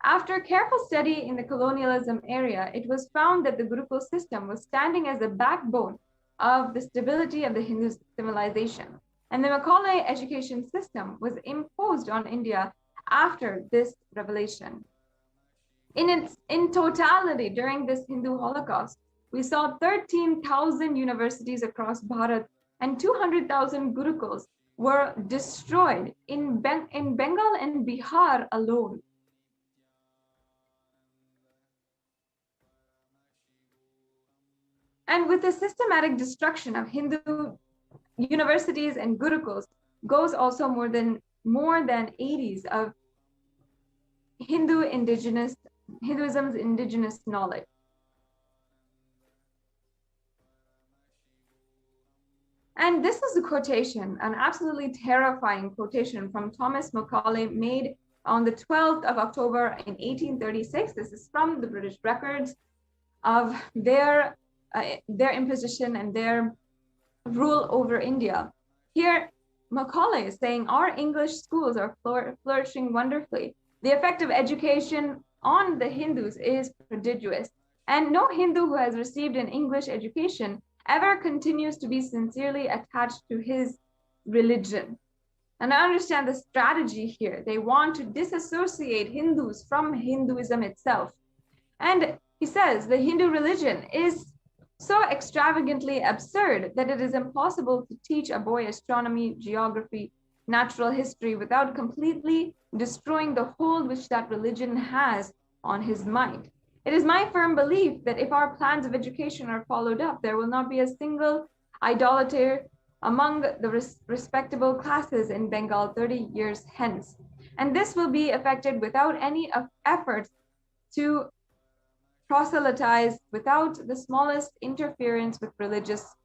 After careful study in the colonialism area, it was found that the Gurukul system was standing as a backbone of the stability of the Hindu civilization. And the Macaulay education system was imposed on India after this revelation. In totality, during this Hindu Holocaust, we saw 13,000 universities across Bharat and 200,000 Gurukuls were destroyed in Bengal and Bihar alone. And with the systematic destruction of Hindu universities and Gurukuls goes also more than 80s of Hinduism's indigenous knowledge. And this is a quotation, an absolutely terrifying quotation from Thomas Macaulay, made on the 12th of October in 1836. This is from the British records of their imposition and their rule over India. Here, Macaulay is saying, our English schools are flourishing wonderfully. The effect of education on the Hindus is prodigious, and no Hindu who has received an English education ever continues to be sincerely attached to his religion. And I understand the strategy here. They want to disassociate Hindus from Hinduism itself. And he says the Hindu religion is so extravagantly absurd that it is impossible to teach a boy astronomy, geography, natural history without completely destroying the hold which that religion has on his mind. It is my firm belief that if our plans of education are followed up, there will not be a single idolater among the respectable classes in Bengal 30 years hence. And this will be effected without any efforts to proselytize, without the smallest interference with religious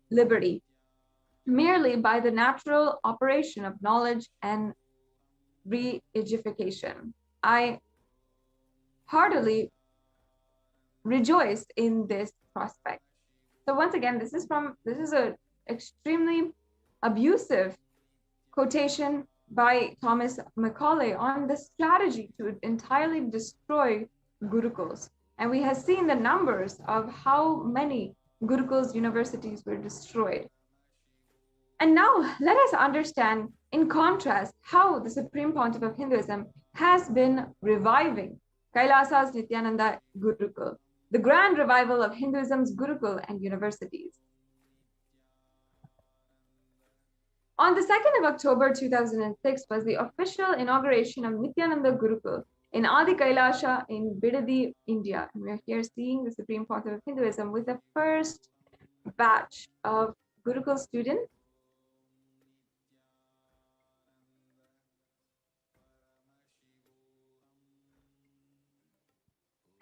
liberty, merely by the natural operation of knowledge and re-edification. I heartily rejoice in this prospect. So once again, this is an extremely abusive quotation by Thomas Macaulay on the strategy to entirely destroy Gurukuls. And we have seen the numbers of how many Gurukuls universities were destroyed. And now let us understand, in contrast, how the Supreme Pontiff of Hinduism has been reviving Kailasa's Nithyananda Gurukul, the grand revival of Hinduism's Gurukul and universities. On the 2nd of October 2006 was the official inauguration of Nithyananda Gurukul in Adi Kailasa in Bidadi, India. And we're here seeing the Supreme Pontiff of Hinduism with the first batch of Gurukul students.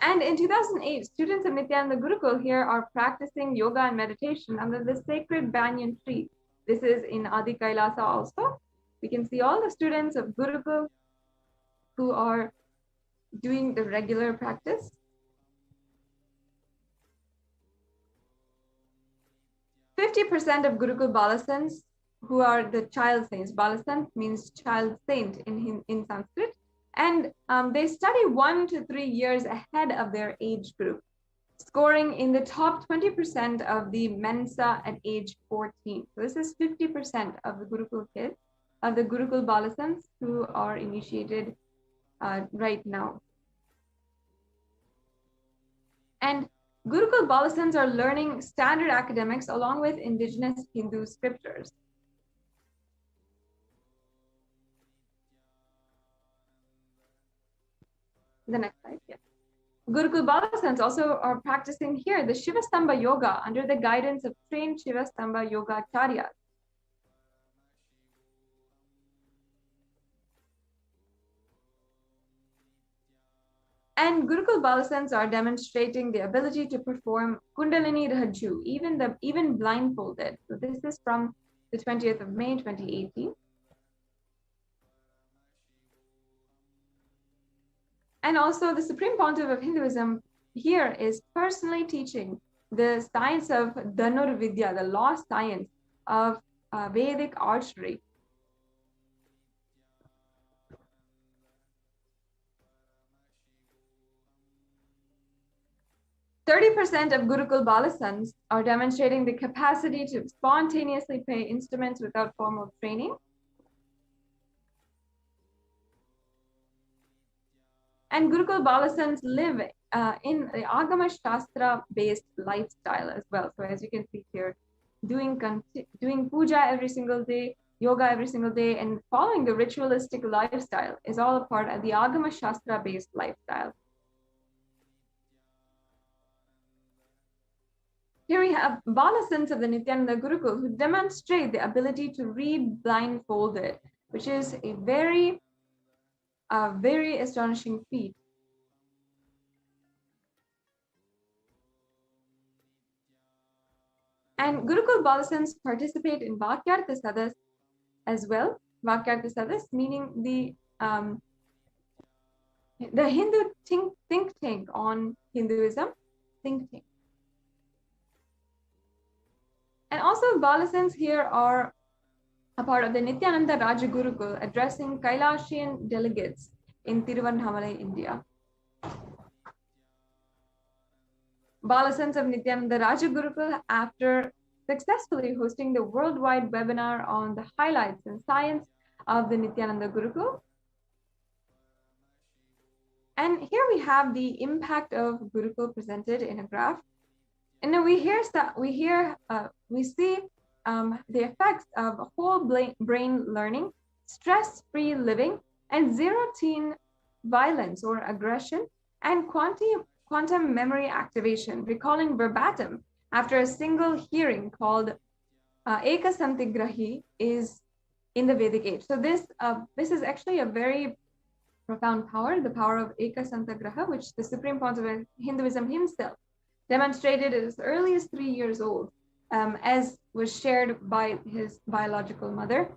And in 2008, students of Nithyananda Gurukul here are practicing yoga and meditation under the sacred banyan tree. This is in Adi Kailasa also. We can see all the students of Gurukul who are doing the regular practice. %50 of Gurukul Balasants who are the child saints. Balasant means child saint in Sanskrit. And they study 1 to 3 years ahead of their age group, scoring in the top 20% of the Mensa at age 14. So this is 50% of the Gurukul kids, of the Gurukul Balasants who are initiated right now. And Gurukul Balasants are learning standard academics along with indigenous Hindu scriptures. The next slide, yes. Gurukul Balasants also are practicing here the Shivastamba Yoga under the guidance of trained Shivastamba Yoga Acharyas. And Gurukul Balasants are demonstrating the ability to perform Kundalini Raju, even blindfolded. So this is from the 20th of May, 2018. And also the Supreme Pontiff of Hinduism here is personally teaching the science of Dhanur Vidya, the lost science of Vedic archery. %30 of Gurukul Balasants are demonstrating the capacity to spontaneously play instruments without formal training. And Gurukul Balasants live in the Agama Shastra based lifestyle as well. So as you can see here, doing puja every single day, yoga every single day, and following the ritualistic lifestyle is all a part of the Agama Shastra based lifestyle. Here we have Balasants of the Nithyananda Gurukul who demonstrate the ability to read blindfolded, which is a very astonishing feat. And Gurukul Balasants participate in Vakyartha Sadas as well. Vakyartha Sadas meaning the Hindu think tank on Hinduism, think tank. And also Balasants here are a part of the Nithyananda Raja Gurukul addressing Kailasian delegates in Tiruvannamalai, India. Balasants of Nithyananda Raja Gurukul, after successfully hosting the worldwide webinar on the highlights and science of the Nithyananda Gurukul. And here we have the impact of Gurukul presented in a graph. And then we see the effects of whole brain learning, stress-free living, and zero-teen violence or aggression, and quantum memory activation, recalling verbatim after a single hearing called Eka Santigrahi is in the Vedic age. So this is actually a very profound power, the power of Eka Santigraha, which the Supreme Pontiff of Hinduism himself demonstrated as early as 3 years old, as was shared by his biological mother.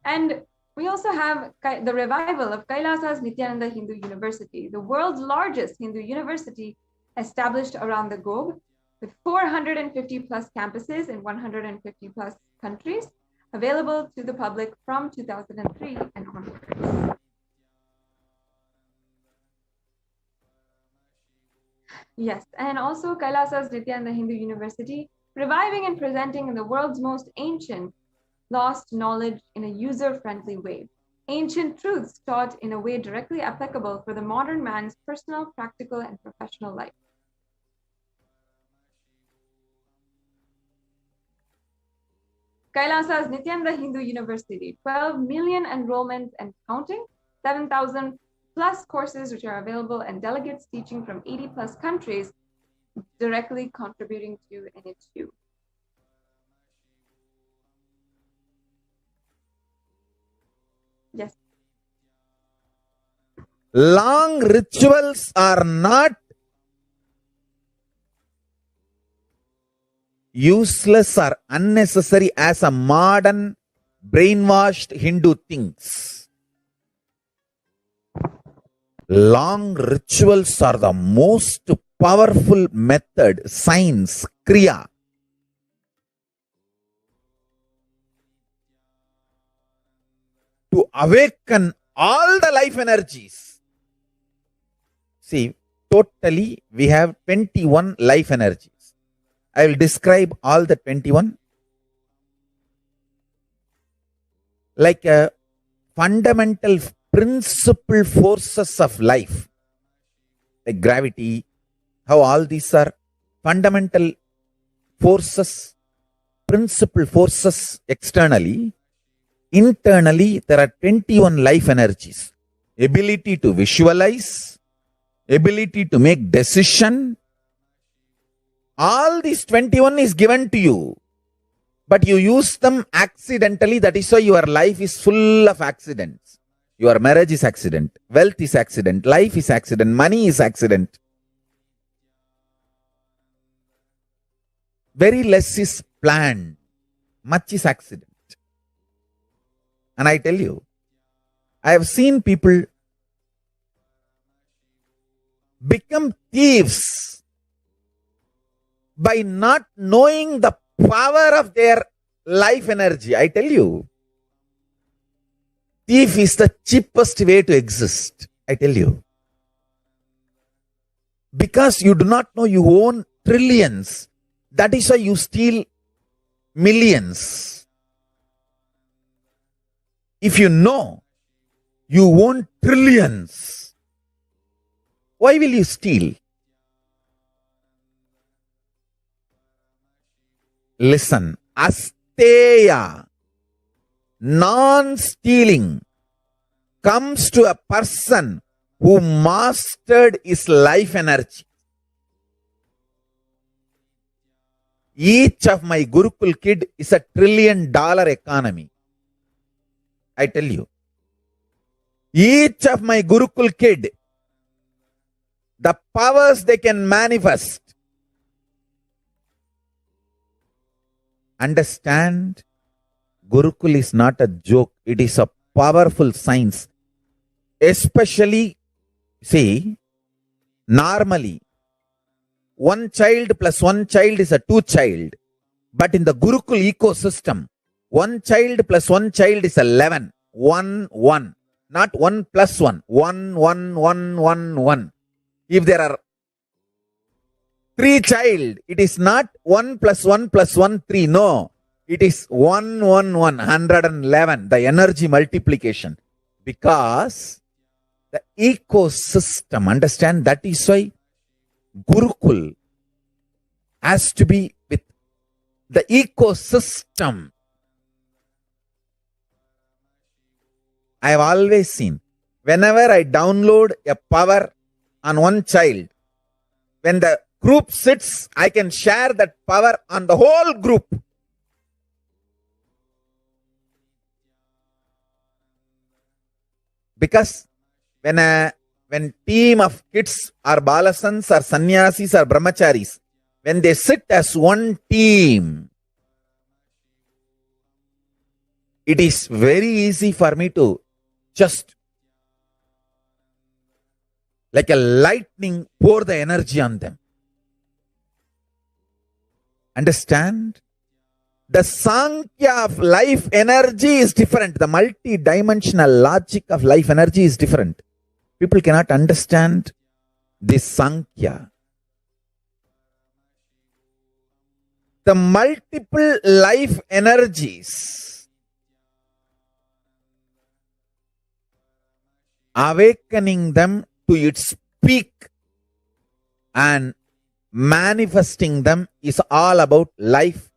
And we also have the revival of Kailasa's Nithyananda Hindu University, the world's largest Hindu university established around the globe, with 450 plus campuses in 150 plus countries, available to the public from 2003 and onwards. Yes, and also Kailasa's Nithyananda Hindu University, reviving and presenting in the world's most ancient lost knowledge in a user-friendly way. Ancient truths taught in a way directly applicable for the modern man's personal, practical, and professional life. Kailasa's Nithyananda Hindu University, 12 million enrollments and counting, 7,000 plus courses which are available, and delegates teaching from 80 plus countries directly contributing to NHU. Yes. Long rituals are not useless or unnecessary as a modern brainwashed Hindu thinks. Long rituals are the most powerful method, science, kriya, to awaken all the life energies. See, totally we have 21 life energies. I will describe all the 21 like a fundamental principal forces of life, like gravity, how all these are fundamental forces, principal forces externally. Internally, there are 21 life energies. Ability to visualize, ability to make decision. All these 21 is given to you, but you use them accidentally. That is why your life is full of accidents. Your marriage is accident, wealth is accident, life is accident, money is accident. Very less is planned, much is accident. And I tell you, I have seen people become thieves by not knowing the power of their life energy. I tell you, thief is the cheapest way to exist. I tell you. Because you do not know you own trillions. That is why you steal millions. If you know you own trillions, why will you steal? Listen, asteya, non-stealing, comes to a person who mastered his life energy. Each of my Gurukul kid is $1 trillion economy. I tell you. Each of my Gurukul kid, the powers they can manifest. Understand, Gurukul is not a joke. It is a powerful science. Especially, see, normally, one child plus one child is a two child. But in the Gurukul ecosystem, one child plus one child is 11. 1, 1. Not 1 plus 1. 1, 1, 1, 1, 1. If there are 3 child, it is not 1 plus 1 plus 1, 3. No. It is 1, 1, 1. 111. The energy multiplication. Because the ecosystem, understand, that is why Gurukul has to be with the ecosystem. I have always seen, whenever I download a power on one child, when the group sits, I can share that power on the whole group. Because when team of kids or balasans or sannyasis or brahmacharis, when they sit as one team, it is very easy for me to just like a lightning pour the energy on them. Understand? The Sankhya of life energy is different. The multi-dimensional logic of life energy is different. People cannot understand this Sankhya. The multiple life energies, awakening them to its peak and manifesting them is all about life.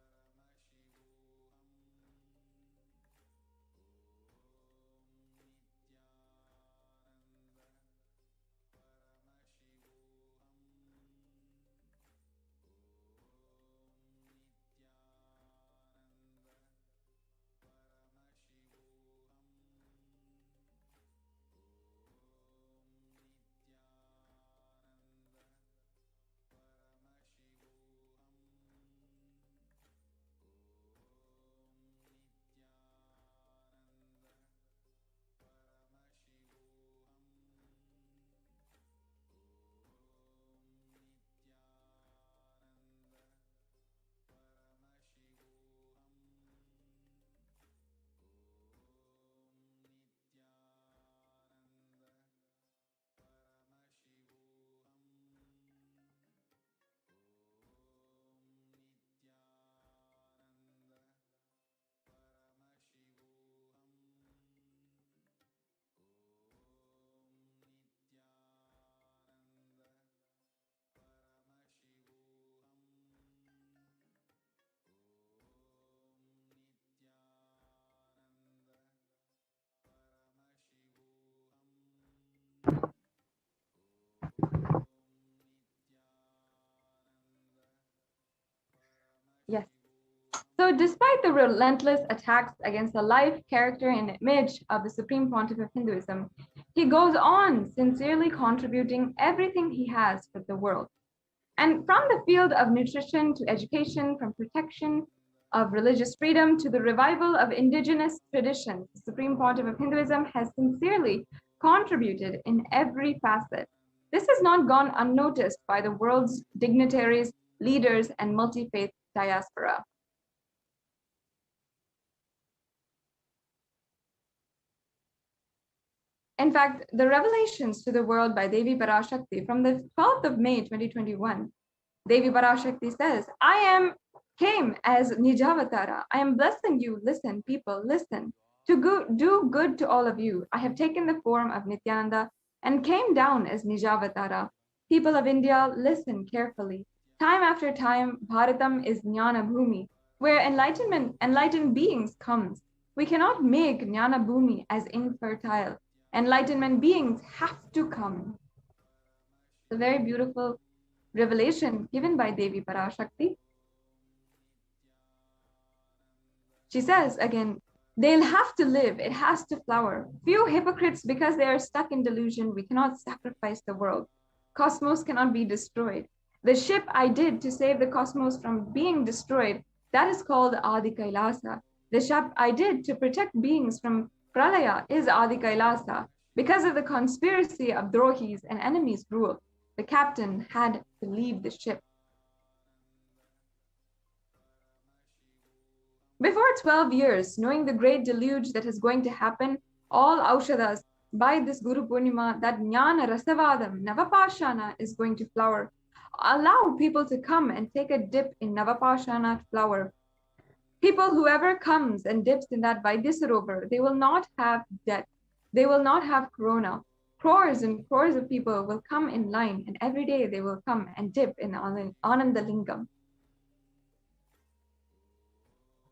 Yes. So, despite the relentless attacks against the life, character, and image of the Supreme Pontiff of Hinduism, he goes on sincerely contributing everything he has for the world. And from the field of nutrition to education, from protection of religious freedom to the revival of indigenous traditions, the Supreme Pontiff of Hinduism has sincerely contributed in every facet. This has not gone unnoticed by the world's dignitaries, leaders, and multi-faith diaspora. In fact, the revelations to the world by Devi Parashakti from the 12th of May 2021, Devi Parashakti says, came as Nijavatara. I am blessing you. Listen, people, listen. To do good to all of you. I have taken the form of Nithyananda and came down as Nijavatara. People of India, listen carefully. Time after time, Bharatam is Jnana Bhumi, where enlightened beings comes. We cannot make Jnana Bhumi as infertile. Enlightenment beings have to come. It's a very beautiful revelation given by Devi Parashakti. She says again, they'll have to live, it has to flower. Few hypocrites, because they are stuck in delusion, we cannot sacrifice the world. Cosmos cannot be destroyed. The ship I did to save the cosmos from being destroyed, that is called Adi Kailasa. The ship I did to protect beings from Pralaya is Adi Kailasa. Because of the conspiracy of Drohis and enemies' rule, the captain had to leave the ship. Before 12 years, knowing the great deluge that is going to happen, all Aushadas, by this Guru Purnima, that Jnana Rasavadam, Navapashana is going to flower. Allow people to come and take a dip in Navapashana flower. People, whoever comes and dips in that Vaidyasarovar, they will not have death. They will not have corona. Crores and crores of people will come in line, and every day they will come and dip in Anandalingam.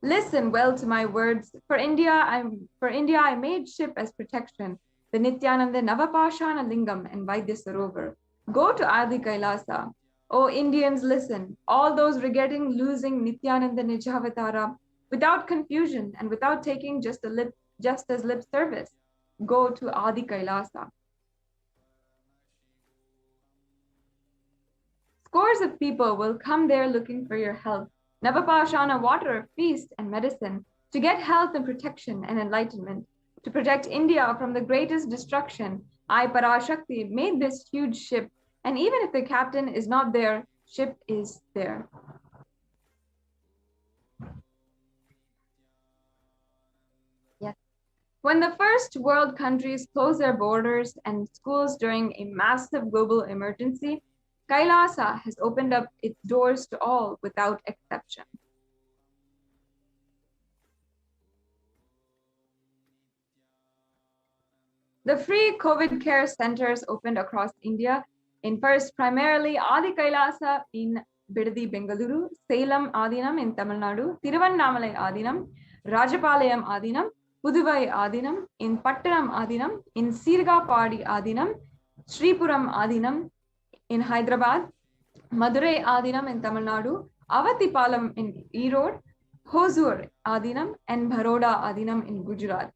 Listen well to my words. For India, I made ship as protection, the Nithyananda Navapashana Lingam and Vaidyasarovar. Go to Adi Kailasa. O Indians, listen. All those regretting losing Nithyananda Nijavatara, without confusion and without taking just as lip service, go to Adi Kailasa. Scores of people will come there looking for your help. Navapashana water, feast, and medicine, to get health and protection and enlightenment, to protect India from the greatest destruction. I, Parashakti, made this huge ship, and even if the captain is not there, ship is there. Yes. When the first world countries closed their borders and schools during a massive global emergency, Kailasa has opened up its doors to all without exception. The free COVID care centers opened across India, in first primarily Adi Kailasa in Bidadi, Bengaluru, Salem Adinam in Tamil Nadu, Tiruvannamalai Adinam, Rajapalayam Adinam, Puduvai Adinam, in Pattanam Adinam, in Sirgapadi Adinam, Sripuram Adinam, in Hyderabad, Madurai Adinam in Tamil Nadu, Avatipalam in Erode, Hosur Adinam, and Baroda Adinam in Gujarat.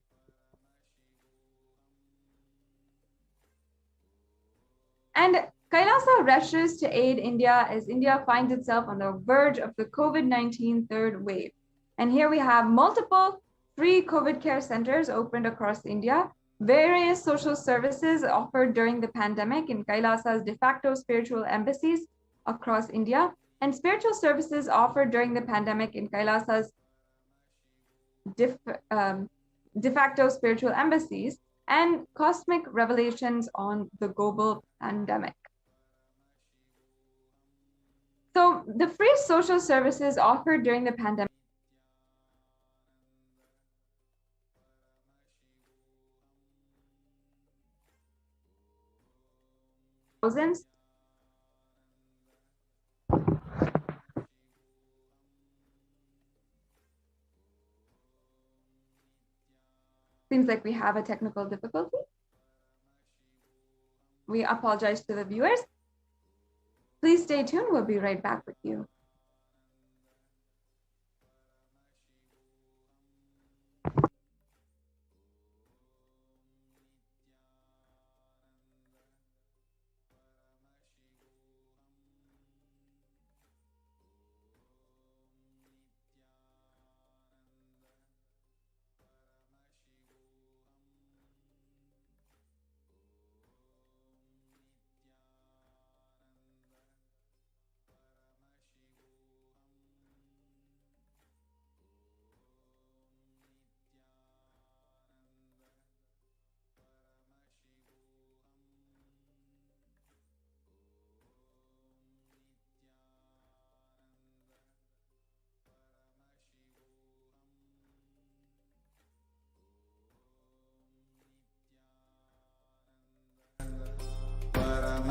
And Kailasa rushes to aid India as India finds itself on the verge of the COVID-19 third wave. And here we have multiple free COVID care centers opened across India, various social services offered during the pandemic in Kailasa's de facto spiritual embassies across India, and spiritual services offered during the pandemic in Kailasa's de facto spiritual embassies, and cosmic revelations on the global pandemic. So the free social services offered during the pandemic thousands. Seems like we have a technical difficulty. We apologize to the viewers. Please stay tuned. We'll be right back with you.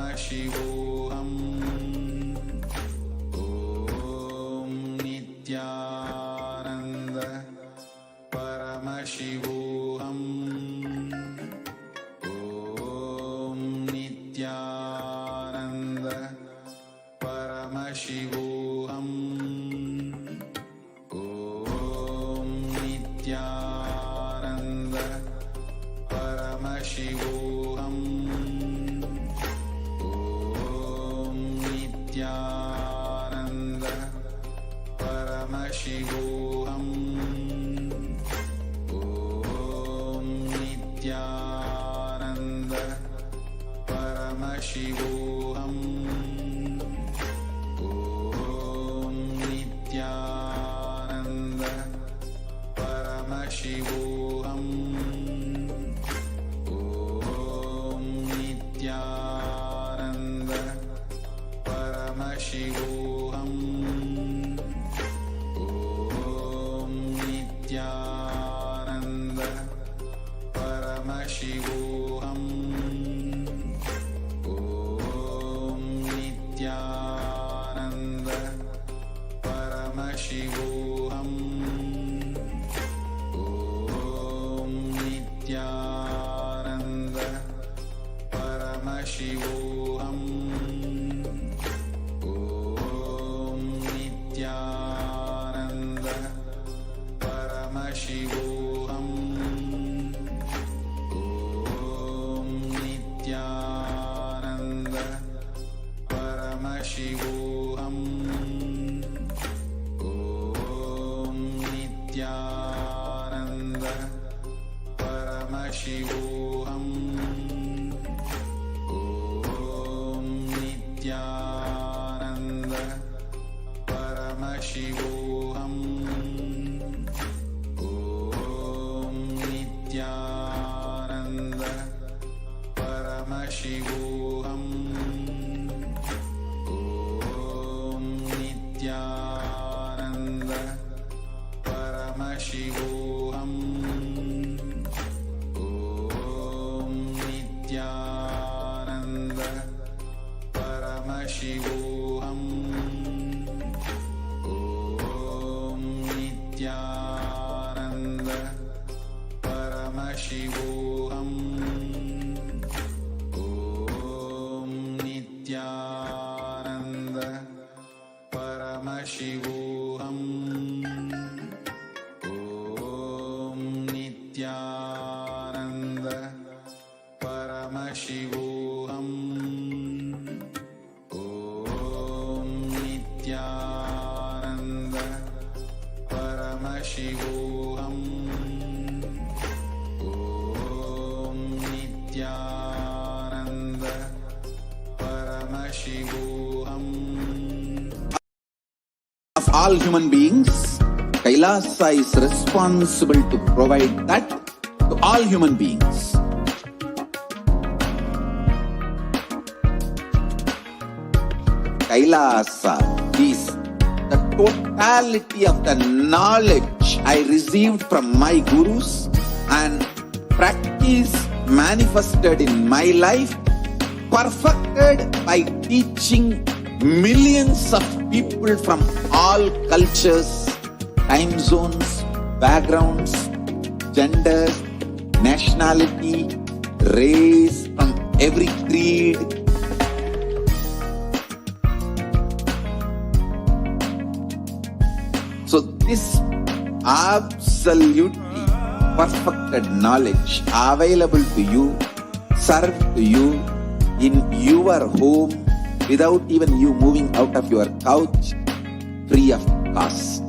Paramashivoham. Om Nithyananda Paramashivoham. Om Nithyananda Paramashivoham. Om Nithyananda Paramashivoham. Nithyananda Paramashivoham. Om Nithyananda Paramashivoham. Om Nithyananda Paramashivoham. Om Nithyananda Paramashivoham. Om Nithyananda Paramashivoham. Om Nithyananda Paramashivoham. Om Nithyananda Paramashivoham. Om Nithyananda Paramashivoham. Om Nithyananda Paramashivoham. Om Nithyananda Paramashivoham. Om Nithyananda Paramashivoham. Om Nithyananda Paramashivoham. Om Nithyananda Paramashivoham. Om Nithyananda Paramashivoham. Om Nithyananda Paramashivoham. Om Nithyananda Paramashivoham. Om Nithyananda Paramashivoham. Om Nithyananda Paramashivoham. Om Nithyananda Paramashivoham. Of all human beings, Kailasa is responsible to provide that to all human beings. Kailasa is the totality of the knowledge I received from my gurus and practice manifested in my life, perfected by teaching millions of people from all cultures, time zones, backgrounds, genders, nationality, race, from every creed. So this absolutely perfected knowledge available to you, served to you in your home without even you moving out of your couch, free of cost.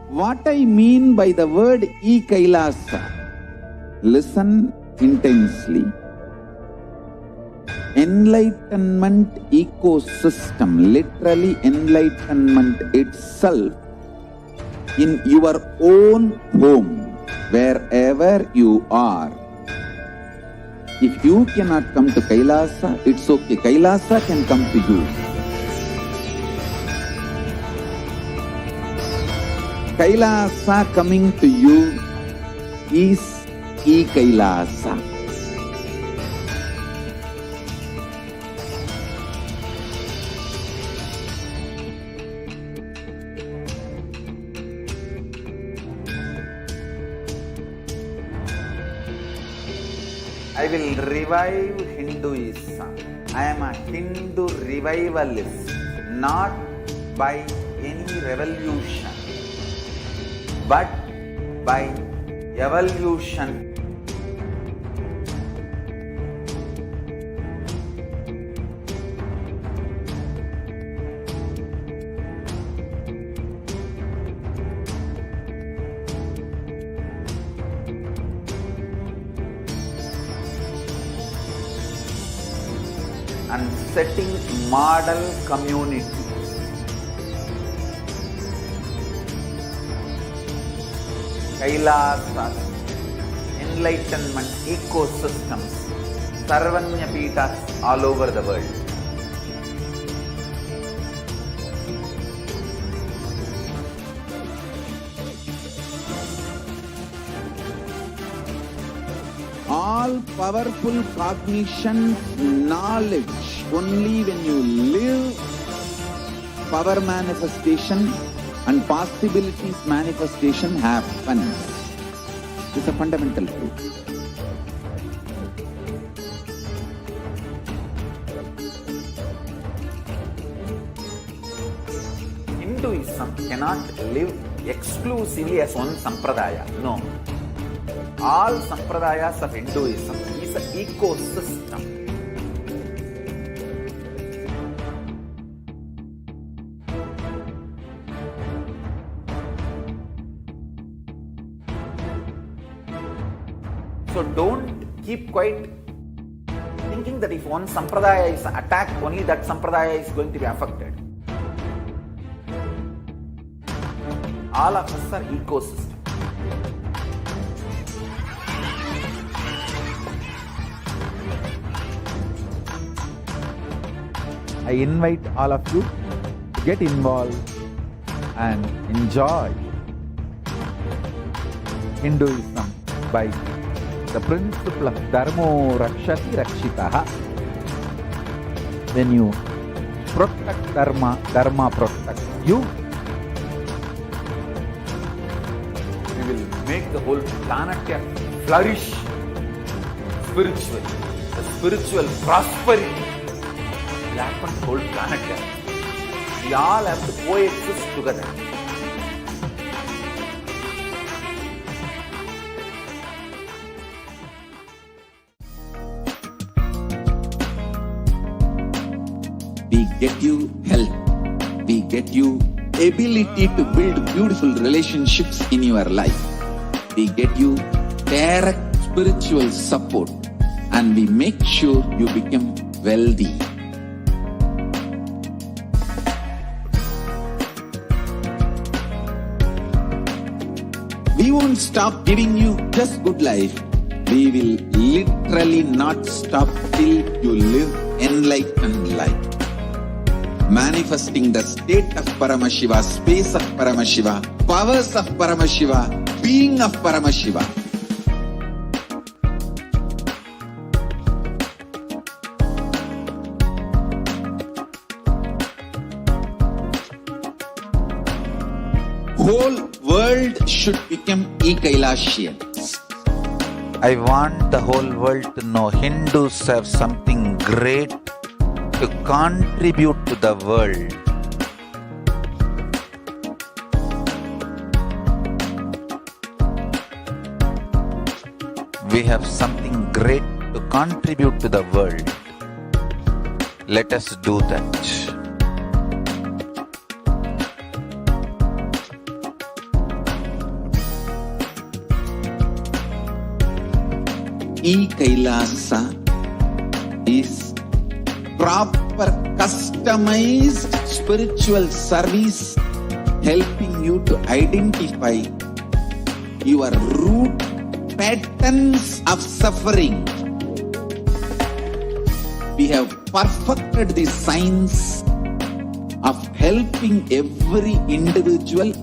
What I mean by the word Kailasa, listen intensely. Enlightenment ecosystem, literally enlightenment itself, in your own home, wherever you are. If you cannot come to Kailasa, it's okay. Kailasa can come to you. Kailasa coming to you is Kailasa. I will revive Hinduism. I am a Hindu revivalist, not by any revolution, but by evolution. And setting model community. Kailasa, enlightenment ecosystems, Sarvanya Peethas all over the world. All powerful cognition, knowledge, only when you live, power manifestation and possibilities manifestation happens. It's a fundamental truth. Hinduism cannot live exclusively as one sampradaya. No. All sampradayas of Hinduism is an ecosystem. So don't keep quiet thinking that if one sampradaya is attacked, only that sampradaya is going to be affected. All of us are ecosystem. I invite all of you to get involved and enjoy Hinduism by the principle of Dharmo Rakshati Rakshitaha. When you protect Dharma, Dharma protects you. We will make the whole planet flourish spiritually. The spiritual prosperity will happen to the whole planet. We all have to coexist together. We get you health. We get you ability to build beautiful relationships in your life. We get you direct spiritual support, and we make sure you become wealthy. We won't stop giving you just good life. We will literally not stop till you live enlightened life. Manifesting the state of Paramashiva, space of Paramashiva, powers of Paramashiva, being of Paramashiva. whole world should become e-Kailasian. I want the whole world to know Hindus have something great to contribute to the world. We have something great to contribute to the world. Let us do that. E-Kailasa is proper customized spiritual service helping you to identify your root patterns of suffering. We have perfected the science of helping every individual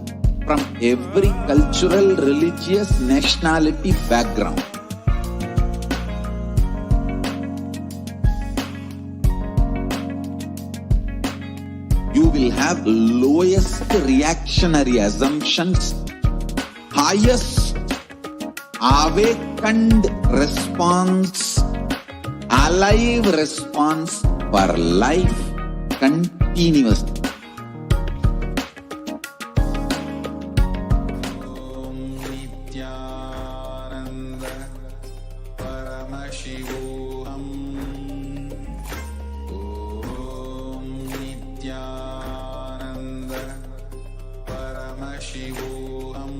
from every cultural, religious, nationality background. You will have lowest reactionary assumptions, highest awakened response, alive response for life continuously. Om Nithyananda Paramashivoham. Om Nithyananda Paramashivoham.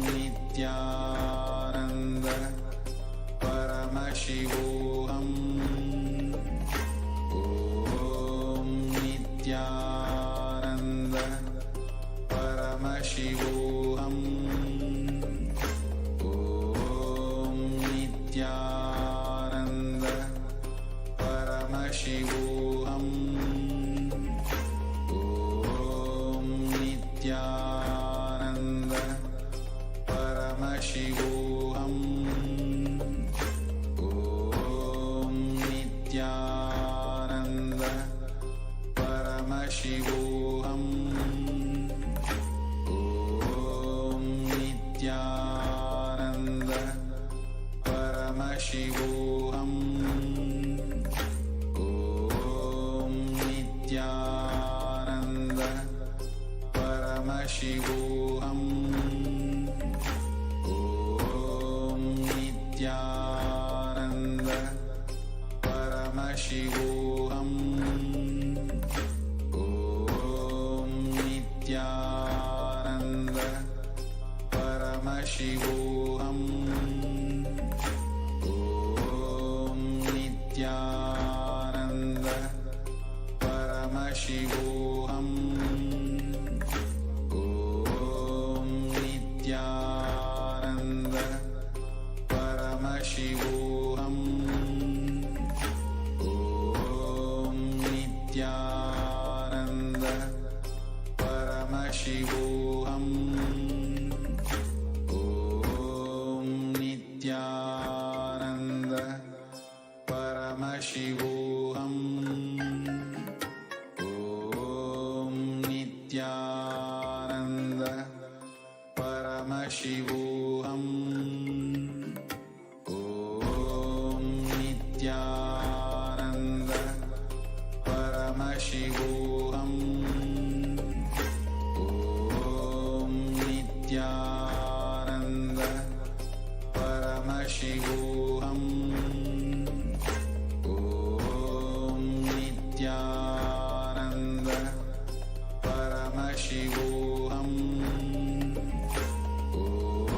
Nithyananda Paramashivoham. Om Nithyananda Paramashivoham. Om Nithyananda Paramashivoham. Om Nithyananda Paramashivoham. Om Nithyananda Paramashivoham. Om Nithyananda Paramashivoham. Om Nithyananda Paramashivoham. Om Nithyananda Paramashivoham. Om Nithyananda Paramashivoham. Om Nithyananda Paramashivoham. Om Nithyananda Paramashivoham. Om Nithyananda Paramashivoham. Om Nithyananda Paramashivoham. Om Nithyananda Paramashivoham. Om Nithyananda Paramashivoham. Om Nithyananda Paramashivoham. Om Nithyananda Paramashivoham. Om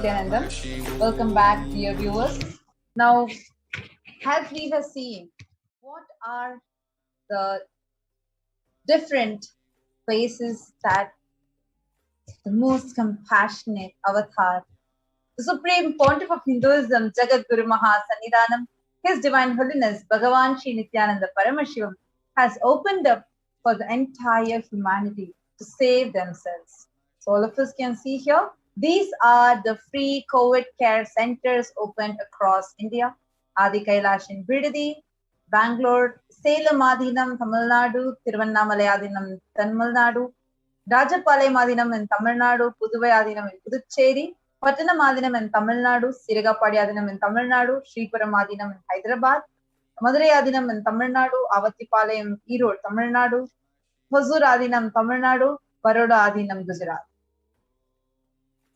Nithyanandam. Welcome back, dear viewers. Now, as we have seen, what are the different places that the most compassionate avatar, the Supreme Pontiff of Hinduism, Jagat Guru Mahasannidhanam, His Divine Holiness Bhagavan Sri Nithyananda Paramashivam, has opened up for the entire humanity to save themselves. So all of us can see here, these are the free COVID care centers opened across India. Adi Kailash in Bidadi, Bangalore, Salem Adinam, Tamil Nadu, Tiruvannamalai Adinam, Tamil Nadu, Rajapalayam Adinam in Tamil Nadu, Puduvai Adinam in Puducherry, Pattanam Adinam in Tamil Nadu, Sirigapadi Adinam in Tamil Nadu, Sripuram Adinam in Hyderabad, Madurai Adinam in Tamil Nadu, Avattipalayam, Erode, Tamil Nadu, Hosur Adinam, Tamil Nadu, Baroda Adinam, Gujarat.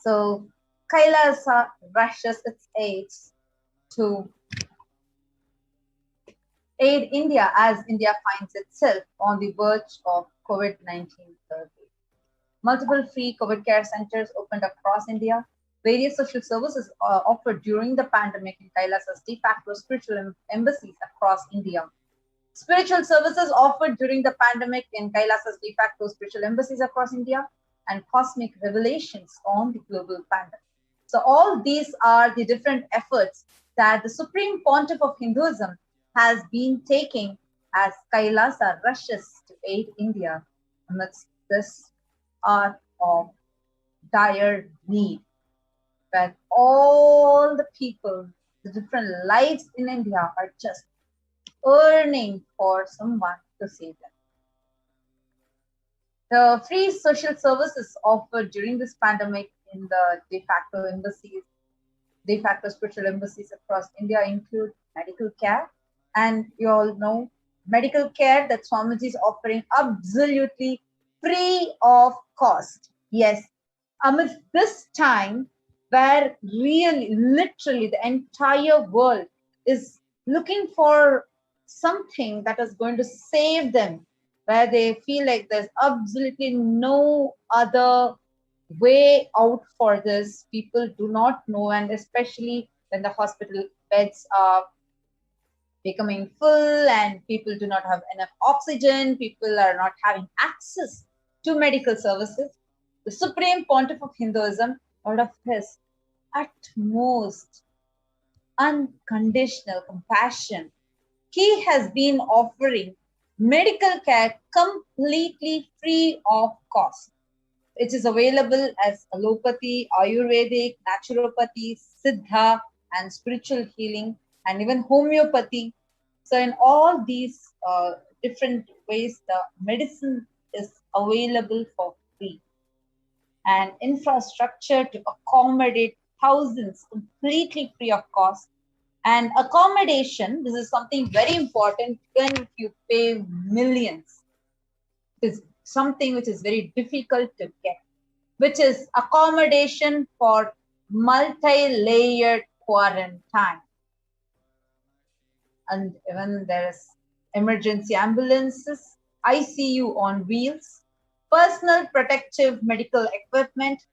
So, Kailasa rushes its aids to aid India as India finds itself on the verge of COVID-19 third wave. Multiple free COVID care centers opened across India. Various social services offered during the pandemic in Kailasa's de facto spiritual embassies across India. Spiritual services offered during the pandemic in Kailasa's de facto spiritual embassies across India, and cosmic revelations on the global pandemic. So all these are the different efforts that the Supreme Pontiff of Hinduism has been taking as Kailasa rushes to aid India amidst this hour of dire need, where all the people, the different lives in India are just yearning for someone to save them. The free social services offered during this pandemic in the de facto embassies, de facto spiritual embassies across India include medical care. And you all know medical care that Swamiji is offering absolutely free of cost. Yes, amidst this time where really, literally the entire world is looking for something that is going to save them, where they feel like there's absolutely no other way out for this. People do not know, and especially when the hospital beds are becoming full and people do not have enough oxygen, people are not having access to medical services. The Supreme Pontiff of Hinduism, out of his utmost unconditional compassion, he has been offering medical care completely free of cost. It is available as allopathy, Ayurvedic, naturopathy, Siddha, and spiritual healing, and even homeopathy. So in all these different ways, the medicine is available for free. And infrastructure to accommodate thousands completely free of cost. And accommodation, this is something very important, even if you pay millions. It is something which is very difficult to get, which is accommodation for multi-layered quarantine. And even there's emergency ambulances, ICU on wheels, personal protective medical equipment,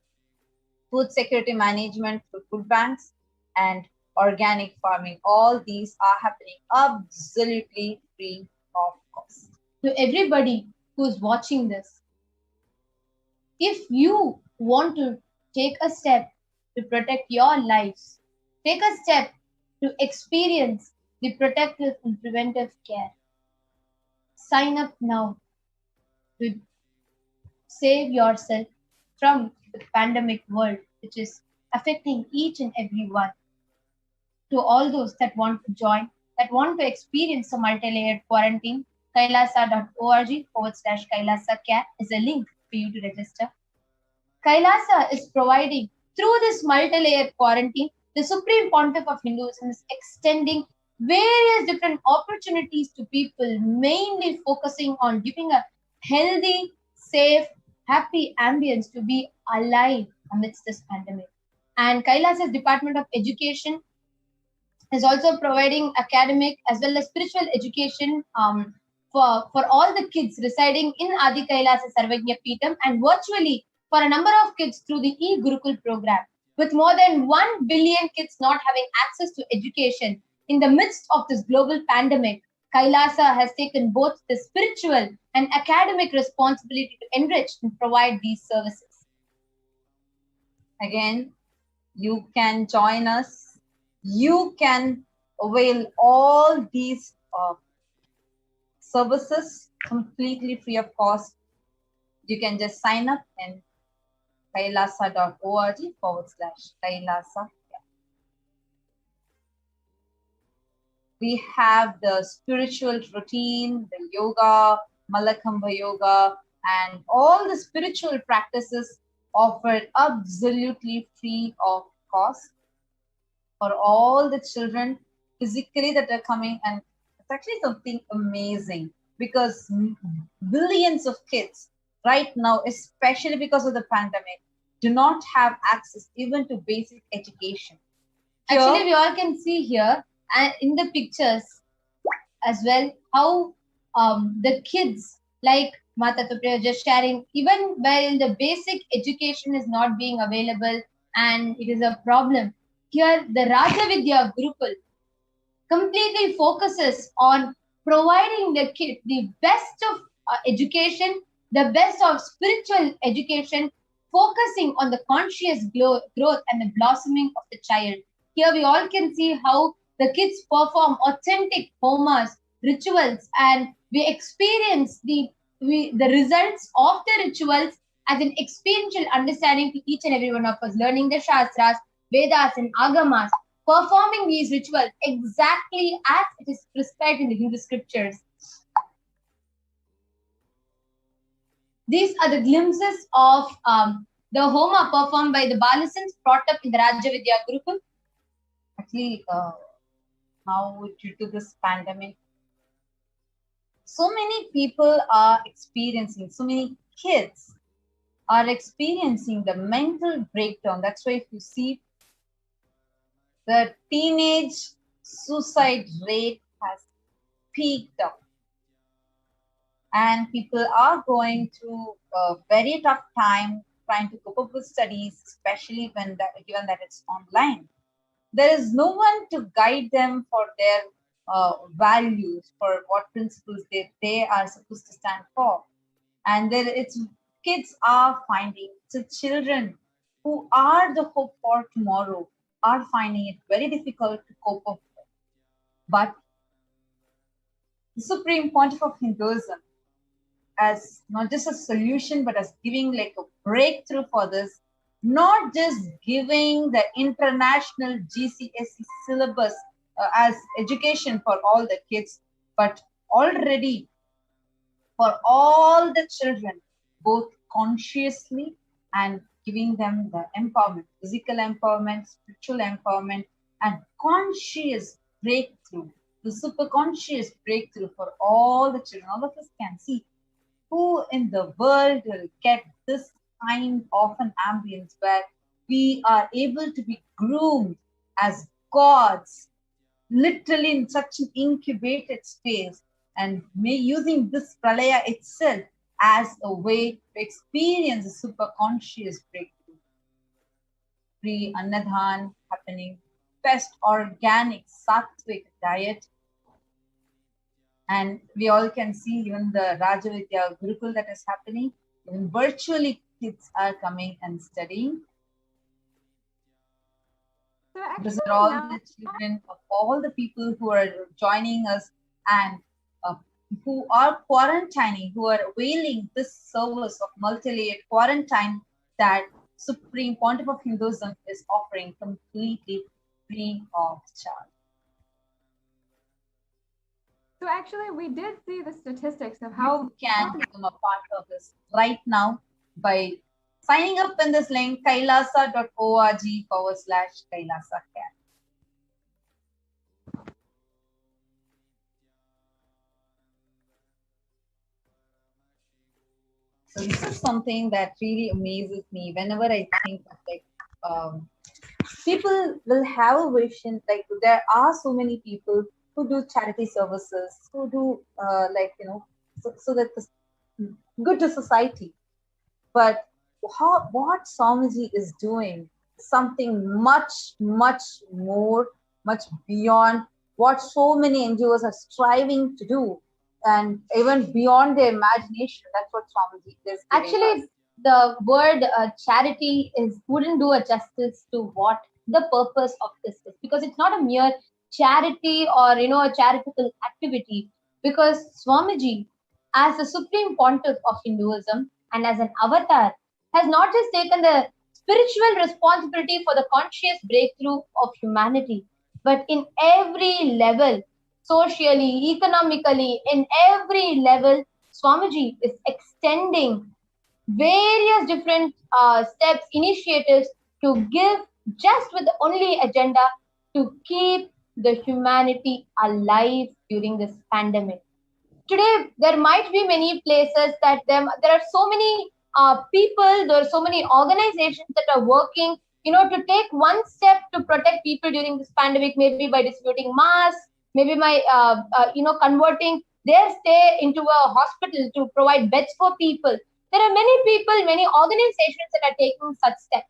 food security management through food banks, and organic farming. All these are happening absolutely free of cost. To everybody who's watching this, if you want to take a step to protect your lives, take a step to experience the protective and preventive care. Sign up now to save yourself from the pandemic world, which is affecting each and every one. To all those that want to join, that want to experience a multi-layered quarantine, kailasa.org/Kailasa Care is a link for you to register. Kailasa is providing, through this multi-layered quarantine, the Supreme Pontiff of Hinduism is extending various different opportunities to people, mainly focusing on giving a healthy, safe, happy ambience to be alive amidst this pandemic. And Kailasa's Department of Education is also providing academic as well as spiritual education for all the kids residing in Adi Kailasa Sarvajna Peetham, and virtually for a number of kids through the e-Gurukul program, With more than 1 billion kids not having access to education in the midst of this global pandemic, Kailasa has taken both the spiritual and academic responsibility to enrich and provide these services. Again, you can join us. You can avail all these services completely free of cost. You can just sign up in kailasa.org/Kailasa. We have the spiritual routine, the yoga, Malakamba yoga, and all the spiritual practices offered absolutely free of cost for all the children physically that are coming. And it's actually something amazing because billions of kids right now, especially because of the pandemic, do not have access even to basic education. Actually, we all can see here and in the pictures as well how the kids, like Mata Tupriya was just sharing, even while the basic education is not being available and it is a problem, here the Raja Vidya Gurukul completely focuses on providing the kid the best of education, the best of spiritual education, focusing on the conscious growth and the blossoming of the child. Here we all can see how the kids perform authentic homas, rituals, and we experience the results of the rituals as an experiential understanding to each and every one of us, learning the Shastras, Vedas, and Agamas, performing these rituals exactly as it is prescribed in the Hindu scriptures. These are the glimpses of the Homa performed by the Balasans brought up in the Raja Vidya Gurukul. Actually, now due to this pandemic, so many people are experiencing, so many kids are experiencing the mental breakdown. That's why if you see the teenage suicide rate has peaked up. And people are going through a very tough time trying to cope up with studies, especially when given that it's online. There is no one to guide them for their values, for what principles they are supposed to stand for. And kids are finding, so children who are the hope for tomorrow are finding it very difficult to cope up with. But the Supreme Pontiff of Hinduism, as not just a solution, but as giving like a breakthrough for this, not just giving the international GCSE syllabus as education for all the kids, but already for all the children, both consciously and giving them the empowerment, physical empowerment, spiritual empowerment, and conscious breakthrough, the super conscious breakthrough for all the children. All of us can see who in the world will get this kind of an ambience where we are able to be groomed as gods, literally in such an incubated space, and using this pralaya itself as a way to experience a super conscious breakthrough. Free Annadhan happening, best organic sattvic diet. And we all can see even the Raja Vidya Gurukul that is happening. Even virtually kids are coming and studying. So these are all the children of all the people who are joining us and who are quarantining, who are availing this service of multi-layered quarantine that Supreme Pontiff of Hinduism is offering completely free of charge. So actually, we did see the statistics of how you can become a part of this right now by signing up in this link, kailasa.org/Kailasa. So this is something that really amazes me whenever I think of like people will have a vision, like there are so many people who do charity services, who do so that it's good to society. But what Swamiji is doing something much, much more, much beyond what so many NGOs are striving to do, and even beyond their imagination. That's what Swamiji is giving Actually, us. the word charity wouldn't do a justice to what the purpose of this is, because it's not a mere charity or a charitable activity. Because Swamiji, as the supreme pontiff of Hinduism and as an avatar, has not just taken the spiritual responsibility for the conscious breakthrough of humanity, but in every level, socially, economically, in every level, Swamiji is extending various different steps, initiatives to give, just with the only agenda to keep the humanity alive during this pandemic. Today, there might be many places that there are so many people, there are so many organizations that are working, to take one step to protect people during this pandemic, maybe by distributing masks, maybe by, converting their stay into a hospital to provide beds for people. There are many people, many organizations that are taking such steps.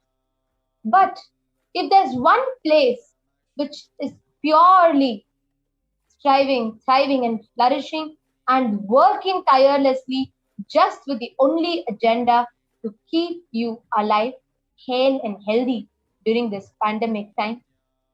But if there's one place which is purely thriving and flourishing and working tirelessly just with the only agenda to keep you alive, hale and healthy during this pandemic time,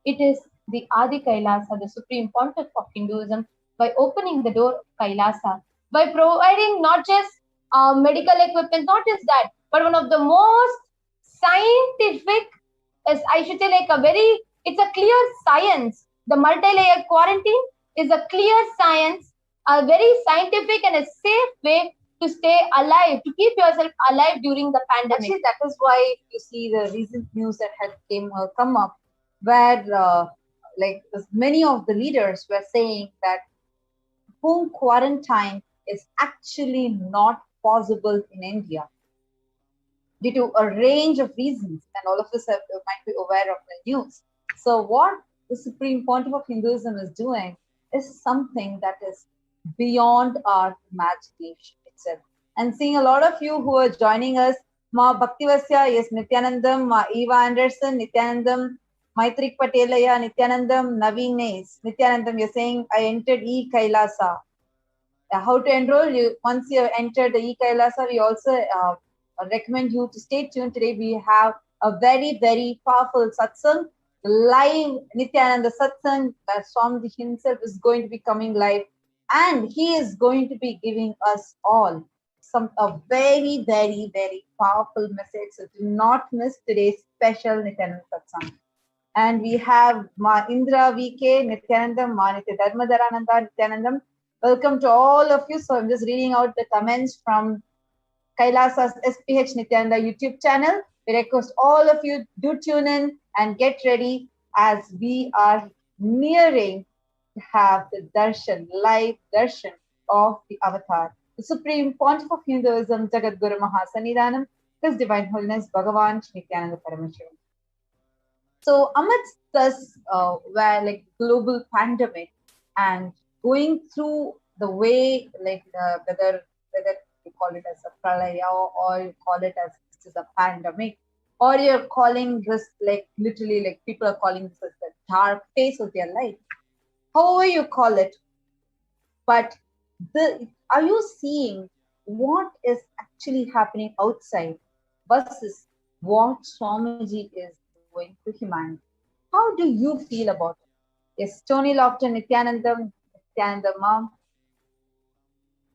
it is the Adi Kailasa, the supreme pontiff of Hinduism, by opening the door of Kailasa, by providing not just medical equipment, not just that, but one of the most scientific, as I should say, it's a clear science. The multi-layer quarantine is a clear science, a very scientific and a safe way to stay alive, to keep yourself alive during the pandemic. Actually, that is why you see the recent news that had come up, where many of the leaders were saying that home quarantine is actually not possible in India due to a range of reasons, and all of us might be aware of the news. So what the Supreme Pontiff of Hinduism is doing is something that is beyond our imagination itself. And seeing a lot of you who are joining us, Ma Bhaktivasya, yes, Nithyanandam, Ma Eva Anderson, Nithyanandam, Maitrik Patelaya, Nithyanandam, Naveen Nays, Nithyanandam, you're saying, I entered E-Kailasa. How to enroll you? Once you enter the E-Kailasa, we also recommend you to stay tuned. Today we have a very, very powerful satsang, live Nithyananda satsang, where Swamiji himself is going to be coming live, and he is going to be giving us all a very, very, very powerful message. So do not miss today's special Nithyananda satsang. And we have Ma Indra VK, Nithyanandam, Ma Nitya Dharmadarananda, Nithyanandam. Welcome to all of you. So I'm just reading out the comments from Kailasa's HDH Nithyananda YouTube channel. We request all of you do tune in and get ready, as we are nearing to have the darshan, live darshan of the avatar, the Supreme Pontiff of Hinduism, Jagat Guru Mahasannidhanam, His Divine Holiness Bhagavan Nithyananda Paramashivam. So amidst this global pandemic and going through the way, whether you call it as a pralaya or you call it as this is a pandemic, or you're calling this literally people are calling this as the dark phase of their life, however you call it. But are you seeing what is actually happening outside versus what Swamiji is doing to humanity? How do you feel about it? Yes, Tony Lofton, Nithyanandam, Mom.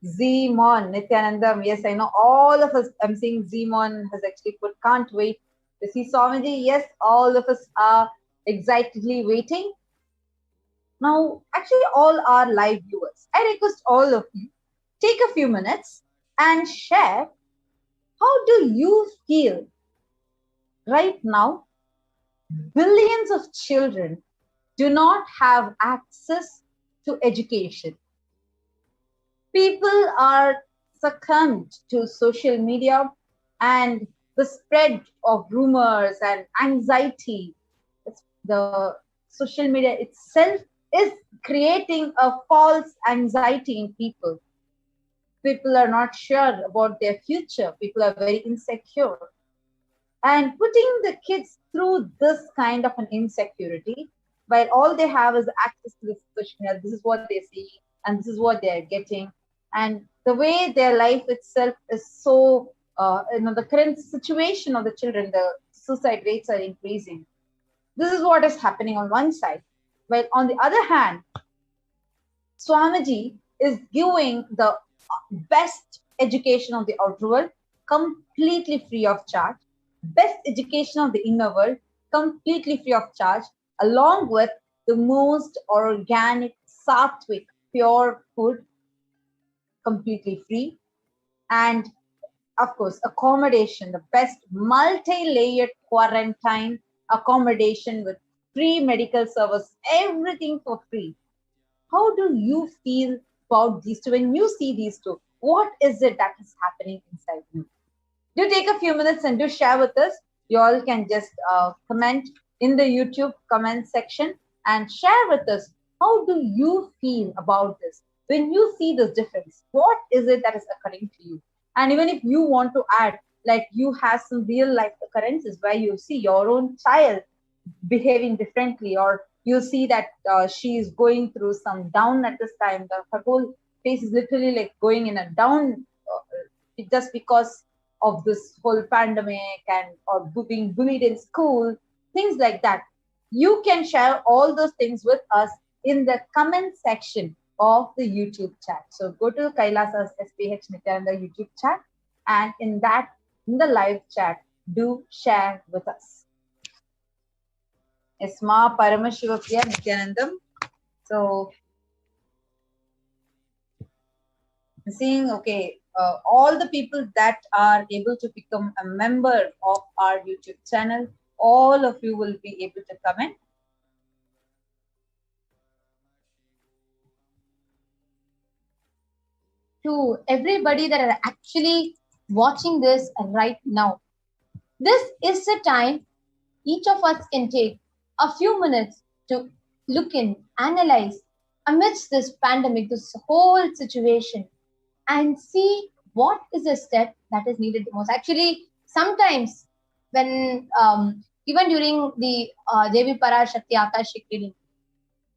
Zmon, Nithyanandam. Yes, I know all of us. I'm seeing Zmon has actually put, can't wait to see Swamiji. Yes, all of us are excitedly waiting. Now, actually, all our live viewers, I request all of you, take a few minutes and share, how do you feel right now? Billions of children do not have access to education. People are succumbed to social media and the spread of rumors and anxiety. The social media itself is creating a false anxiety in people. People are not sure about their future. People are very insecure. and putting the kids through this kind of an insecurity, while all they have is access to the social media. This is what they see and this is what they are getting, and the way their life itself is so the current situation of the children, the suicide rates are increasing. This is what is happening on one side, while on the other hand, Swamiji is giving the best education of the outer world completely free of charge, best education of the inner world completely free of charge, along with the most organic, sattvic, pure food completely free, and of course, accommodation, the best multi-layered quarantine accommodation with free medical service, everything for free. How do you feel about these two? When you see these two, what is it that is happening inside you? Do take a few minutes and do share with us. You all can just comment in the YouTube comment section and share with us. How do you feel about this? When you see this difference, what is it that is occurring to you? And even if you want to add, like you have some real life occurrences where you see your own child behaving differently, or you see that she is going through some down at this time, her whole face is literally like going in a down just because of this whole pandemic and or being bullied in school, things like that. You can share all those things with us in the comment section of the YouTube chat. So go to Kailasa's HDH Nithyananda YouTube chat, and in the live chat, do share with us. Esma Paramashivoham Nithyanandam. So seeing, okay, all the people that are able to become a member of our YouTube channel, all of you will be able to comment. To everybody that are actually watching this right now, this is the time each of us can take a few minutes to look in, analyze amidst this pandemic, this whole situation, and see what is the step that is needed the most. Actually, sometimes when even during the Devi Parashakti Akashik reading,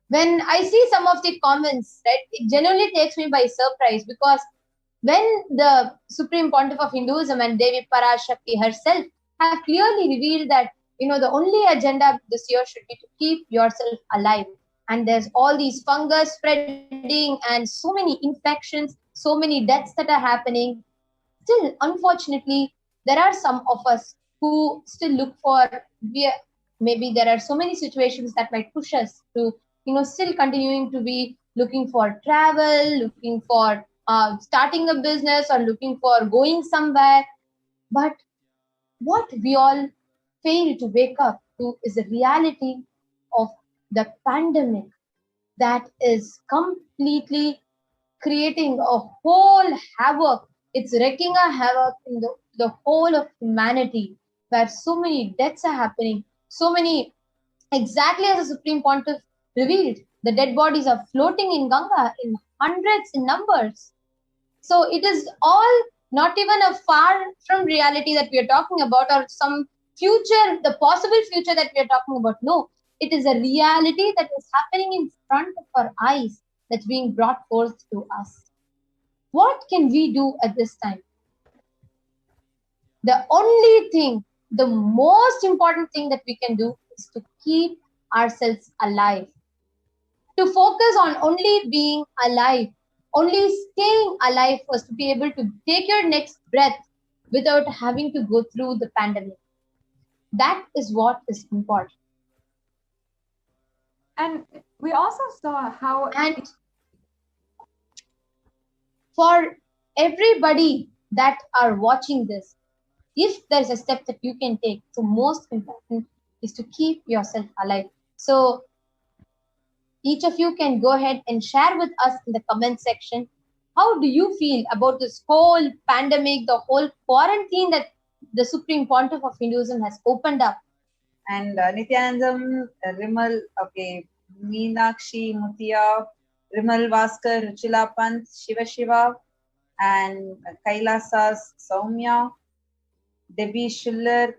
when I see some of the comments, right, it genuinely takes me by surprise, because when the Supreme Pontiff of Hinduism and Devi Parashakti herself have clearly revealed that, the only agenda this year should be to keep yourself alive. And there's all these fungus spreading and so many infections, so many deaths that are happening. Still, unfortunately, there are some of us who still look for, maybe there are so many situations that might push us to, still continuing to be looking for travel, looking for starting a business, or looking for going somewhere. But what we all fail to wake up to is the reality of the pandemic that is completely creating a whole havoc. It's wreaking a havoc in the whole of humanity, where so many deaths are happening, so many, exactly as the Supreme Pontiff revealed, the dead bodies are floating in Ganga in hundreds in numbers. So it is all not even a far from reality that we are talking about, or some future, the possible future that we are talking about. No, it is a reality that is happening in front of our eyes, that's being brought forth to us. What can we do at this time? The only thing, the most important thing that we can do is to keep ourselves alive. To focus on only being alive, only staying alive first, to be able to take your next breath without having to go through the pandemic. That is what is important. And we also saw how... And for everybody that are watching this, if there's a step that you can take, the most important is to keep yourself alive. So each of you can go ahead and share with us in the comment section. How do you feel about this whole pandemic, the whole quarantine that the Supreme Pontiff of Hinduism has opened up? And Nithyanandam, Rimal, okay, Meenakshi, Muthiya, Rimal Vaskar, Ruchila Pant, Shiva, and Kailasa's Soumya, Debbie Schuller,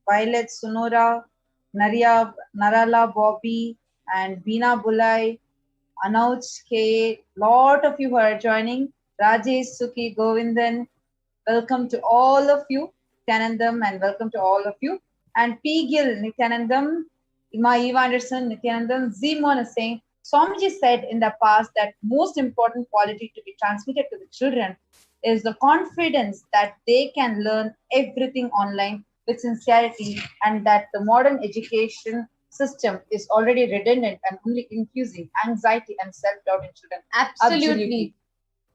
Violet Sunora, Narala Bobby, and Beena Bulai, Anouch K. Lot of you who are joining. Rajesh, Suki, Govindan. Welcome to all of you. Nithyanandam, and welcome to all of you. And P. Gill, Nithyanandam, Eva Anderson, Nithyanandam, Zimon is saying, Swamiji said in the past that most important quality to be transmitted to the children is the confidence that they can learn everything online with sincerity, and that the modern education system is already redundant and only infusing anxiety and self-doubt in children. Absolutely.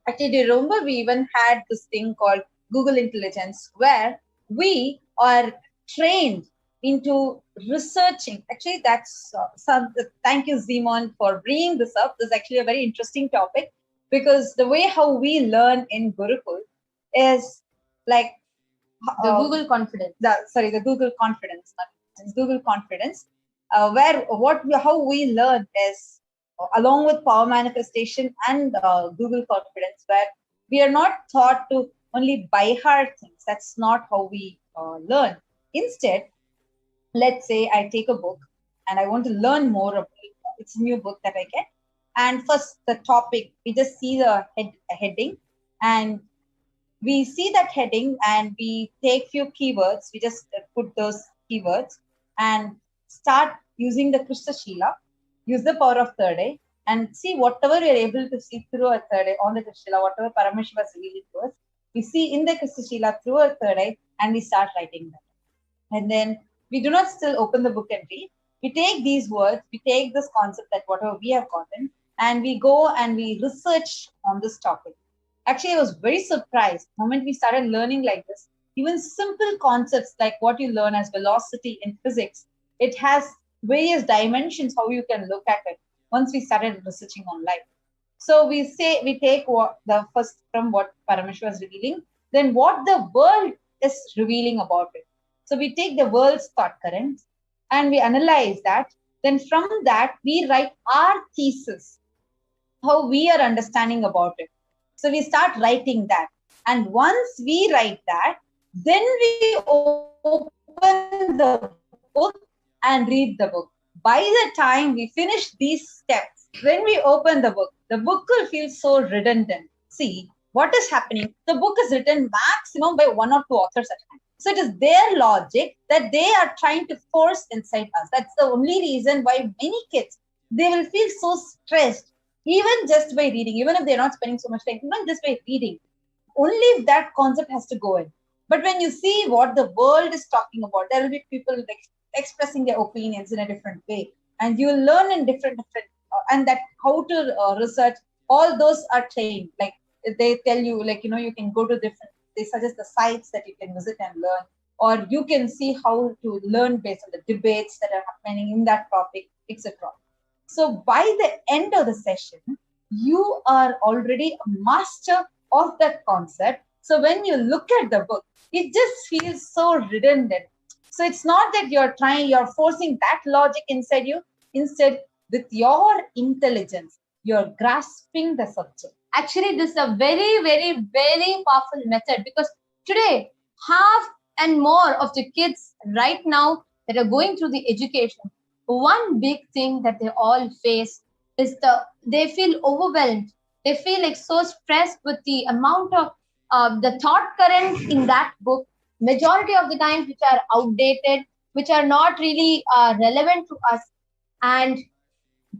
Actually, do you remember we even had this thing called Google Intelligence, where we are trained into researching. Actually, that's thank you, Zimon, for bringing this up. This is actually a very interesting topic, because the way how we learn in Gurukul is like The Google confidence. the Google confidence. It's Google confidence, how we learn is along with power manifestation and Google confidence, where we are not taught to only by heart things. That's not how we learn. Instead, let's say I take a book and I want to learn more about it. It's a new book that I get. And first, the topic, we just see the heading, and we see that heading and we take few keywords. We just put those keywords and start using the Krishna Shila, use the power of third eye, and see whatever we are able to see through a third eye on the Krishna Shila, whatever Paramashiva is revealing to us, we see in the Krishna Shila through a third eye, and we start writing that. And then we do not still open the book and read. We take these words, we take this concept that whatever we have gotten, and we go and we research on this topic. Actually, I was very surprised the moment we started learning like this. Even simple concepts like what you learn as velocity in physics, it has various dimensions how you can look at it once we started researching online. So we take the first from what Paramashiva is revealing, then what the world is revealing about it. So we take the world's thought currents and we analyze that. Then from that, we write our thesis, how we are understanding about it. So we start writing that. And once we write that, then we open the book and read the book. By the time we finish these steps, when we open the book will feel so redundant. See, what is happening? The book is written maximum by 1 or 2 authors at a time. So it is their logic that they are trying to force inside us. That's the only reason why many kids, they will feel so stressed, even just by reading, even if they're not spending so much time, even just by reading. Only if that concept has to go in. But when you see what the world is talking about, there will be people expressing their opinions in a different way. And you will learn in different and that how to research, all those are trained. Like they tell you, you can go to they suggest the sites that you can visit and learn, or you can see how to learn based on the debates that are happening in that topic, etc. So by the end of the session, you are already a master of that concept. So when you look at the book, it just feels so redundant. So it's not that you're forcing that logic inside you. Instead, with your intelligence, you're grasping the subject. Actually, this is a very, very, very powerful method, because today, half and more of the kids right now that are going through the education, one big thing that they all face is they feel overwhelmed. They feel like so stressed with the amount of the thought current in that book, majority of the times which are outdated, which are not really relevant to us. And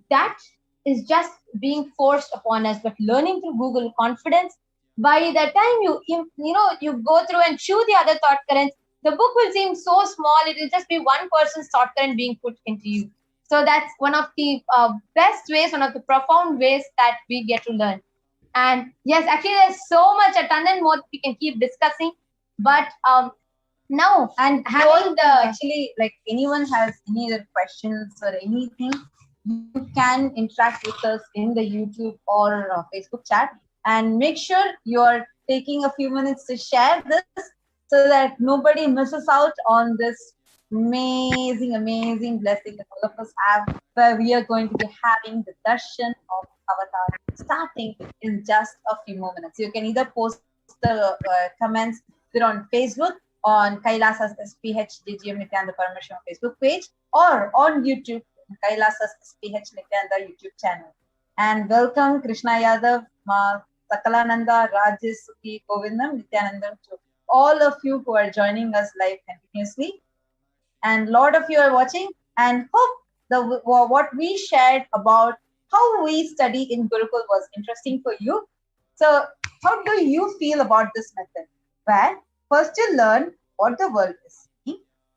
that is just being forced upon us. But learning through Google Confidence, by the time you go through and chew the other thought currents, the book will seem so small. It will just be one person's thought current being put into you. So that's one of the best ways, one of the profound ways that we get to learn. And yes, actually, there's so much, a ton and more that we can keep discussing. But now, and having actually, like anyone has any other questions or anything, you can interact with us in the YouTube or Facebook chat, and make sure you're taking a few minutes to share this so that nobody misses out on this amazing blessing that all of us have, where we are going to be having the darshan of Avatar starting in just a few more minutes. You can either post the comments either on Facebook on Kailasa's SPH Nithyananda Paramashivam Facebook page or on YouTube, Kailasa's SPH Nithyananda YouTube channel. And welcome Krishna Yadav, Sakalananda, Rajesh, Suki, Govindam, Nithyanandam, to all of you who are joining us live continuously. And a lot of you are watching, and hope what we shared about how we study in Gurukul was interesting for you. So how do you feel about this method? Where first you learn what the world is.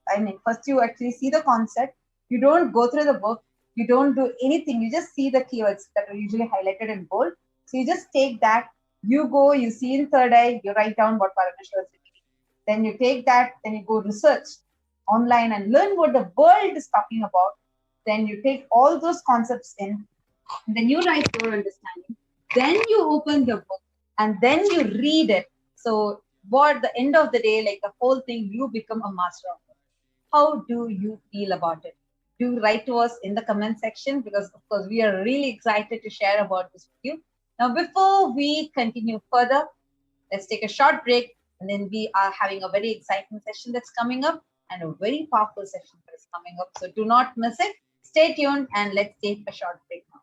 I mean, first you actually see the concept. You don't go through the book. You don't do anything. You just see the keywords that are usually highlighted in bold. So you just take that. You go, you see in third eye, you write down what Paramashivoham is reading. Then you take that, then you go research online and learn what the world is talking about. Then you take all those concepts in, and then you write your understanding. Then you open the book and then you read it. So what the end of the day, like the whole thing, you become a master of it. How do you feel about it? Do write to us in the comment section, because of course we are really excited to share about this with you. Now, before we continue further, let's take a short break, and then we are having a very exciting session that's coming up and a very powerful session that is coming up. So do not miss it. Stay tuned and let's take a short break now.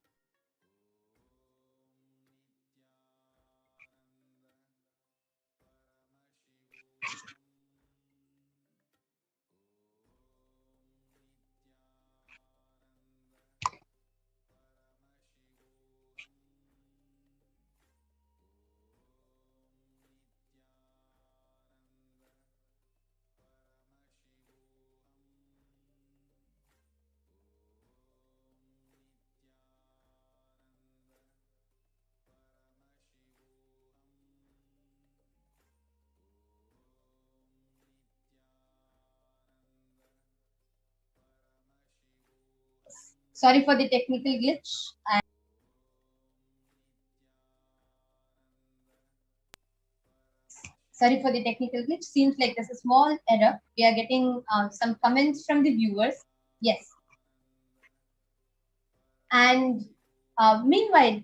Sorry for the technical glitch. Sorry for the technical glitch. Seems like there's a small error. We are getting some comments from the viewers. Yes. And meanwhile,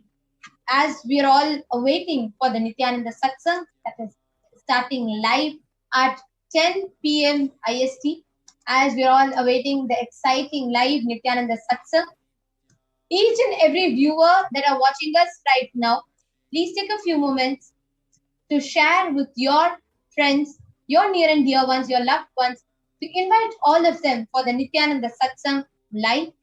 as we are all awaiting for the Nithyananda Satsang that is starting live at 10 p.m. IST, as we are all awaiting the exciting live Nithyananda Satsang, each and every viewer that are watching us right now, please take a few moments to share with your friends, your near and dear ones, your loved ones, to invite all of them for the Nithyananda Satsang live,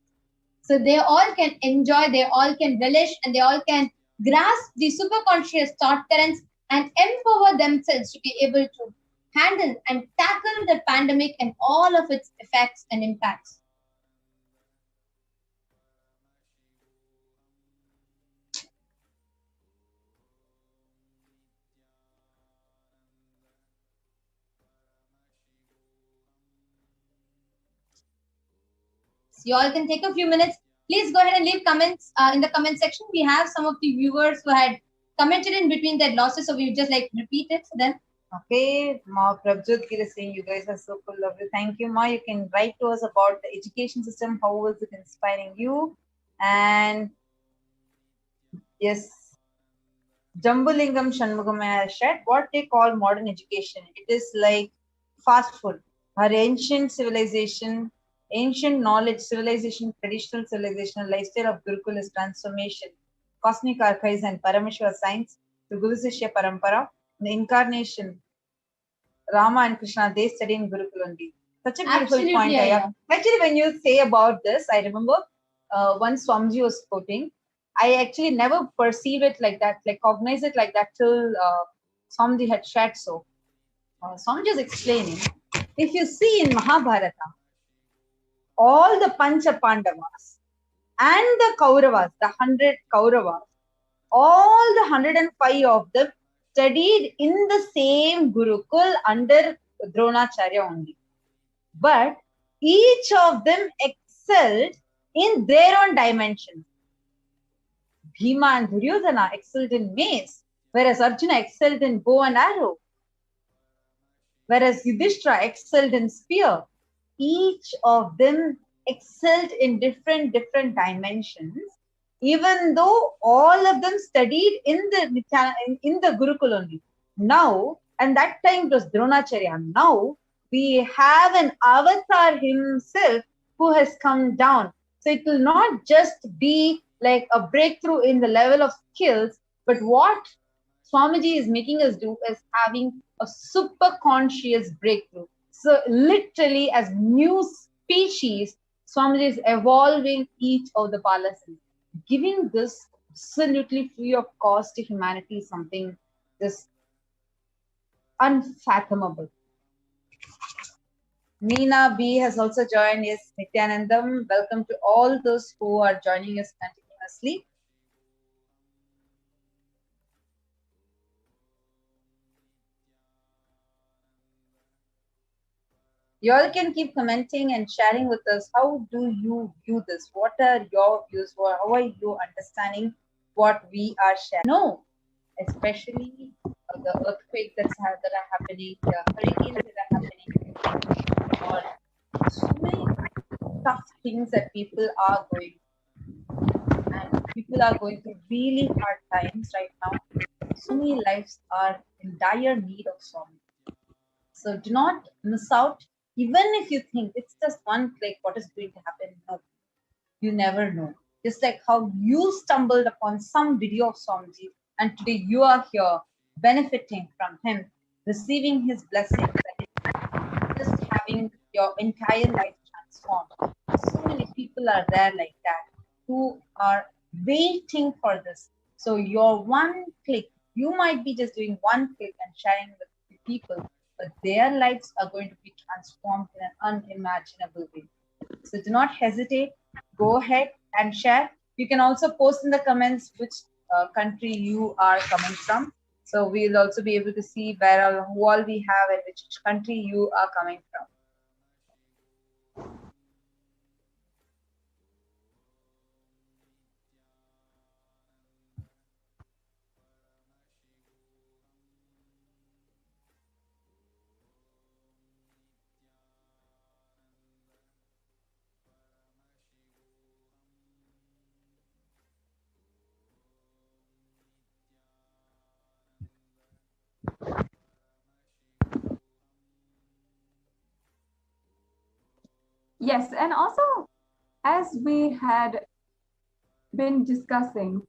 so they all can enjoy, they all can relish, and they all can grasp the superconscious thought currents and empower themselves to be able to handle and tackle the pandemic and all of its effects and impacts. You all can take a few minutes. Please go ahead and leave comments in the comment section. We have some of the viewers who had commented in between their losses, so we just like repeat it for them. Okay, Ma Prabjot is saying you guys are so cool, lovely. Thank you, Ma. You can write to us about the education system. How was it inspiring you? And yes, Jambulingam Shanmugam has shared what they call modern education. It is like fast food. Our ancient civilization, ancient knowledge, civilization, traditional civilization, lifestyle of Gurukul is transformation, cosmic archives and Paramashiva science to Guru Sishya Parampara, the incarnation, Rama and Krishna, they study in Gurukul only. Such a beautiful point. Yeah. Actually, when you say about this, I remember once Swamiji was quoting, I actually never perceive it like that, like cognize it like that till Swamiji had shared so. Swamiji is explaining, if you see in Mahabharata, all the Pancha Pandavas and the Kauravas, the 100 Kauravas, all the 105 of them studied in the same Gurukul under Dronacharya only. But each of them excelled in their own dimension. Bhima and Duryodhana excelled in mace, whereas Arjuna excelled in bow and arrow, whereas Yudhishthira excelled in spear. Each of them excelled in different dimensions, even though all of them studied in the Gurukul only. Now, and that time it was Dronacharya. Now, we have an avatar himself who has come down. So it will not just be like a breakthrough in the level of skills, but what Swamiji is making us do is having a super conscious breakthrough. So literally as new species, Swamiji is evolving each of the palasas. Giving this absolutely free of cost to humanity is something just unfathomable. Meena B has also joined. Yes, Nithyanandam. Welcome to all those who are joining us continuously. You all can keep commenting and sharing with us. How do you view this? What are your views? How are you understanding what we are sharing? No, especially the earthquake that are happening, the hurricanes that are happening, or so many tough things that people are going through. And people are going through really hard times right now. So many lives are in dire need of something. So do not miss out. Even if you think it's just one click, what is going to happen? No, you never know. Just like how you stumbled upon some video of Swamiji, and today you are here benefiting from him, receiving his blessings, and just having your entire life transformed. So many people are there like that who are waiting for this. So your one click, you might be just doing one click and sharing with the people, but their lives are going to be transformed in an unimaginable way. So do not hesitate. Go ahead and share. You can also post in the comments which country you are coming from. So we'll also be able to see who all we have and which country you are coming from. Yes, and also, as we had been discussing,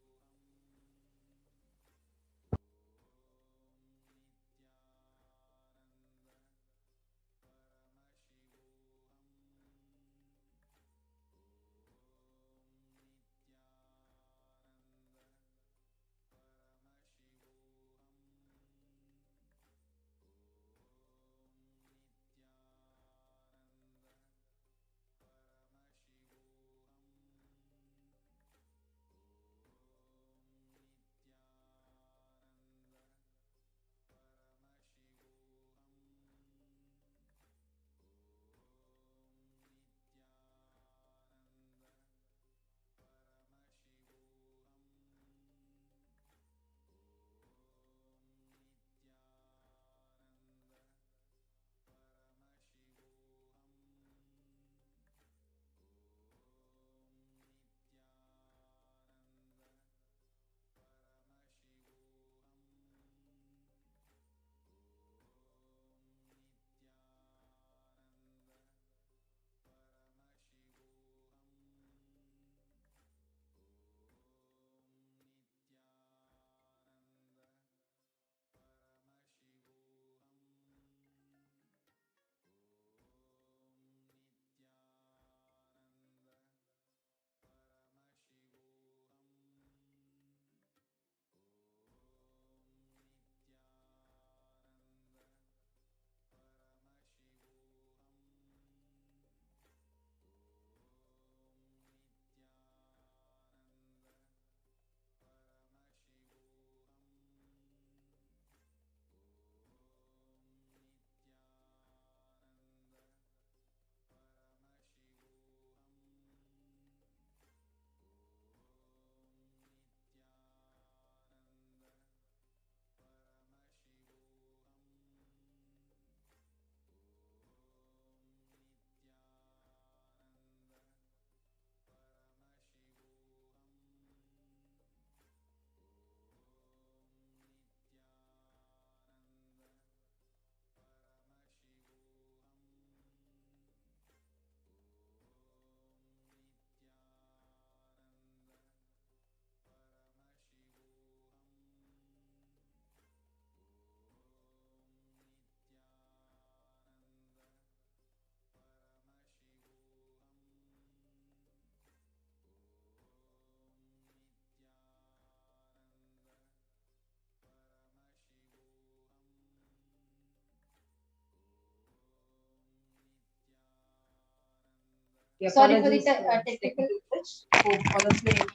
Yeah, Sorry for the apologies technical. glitch. Hope all of you can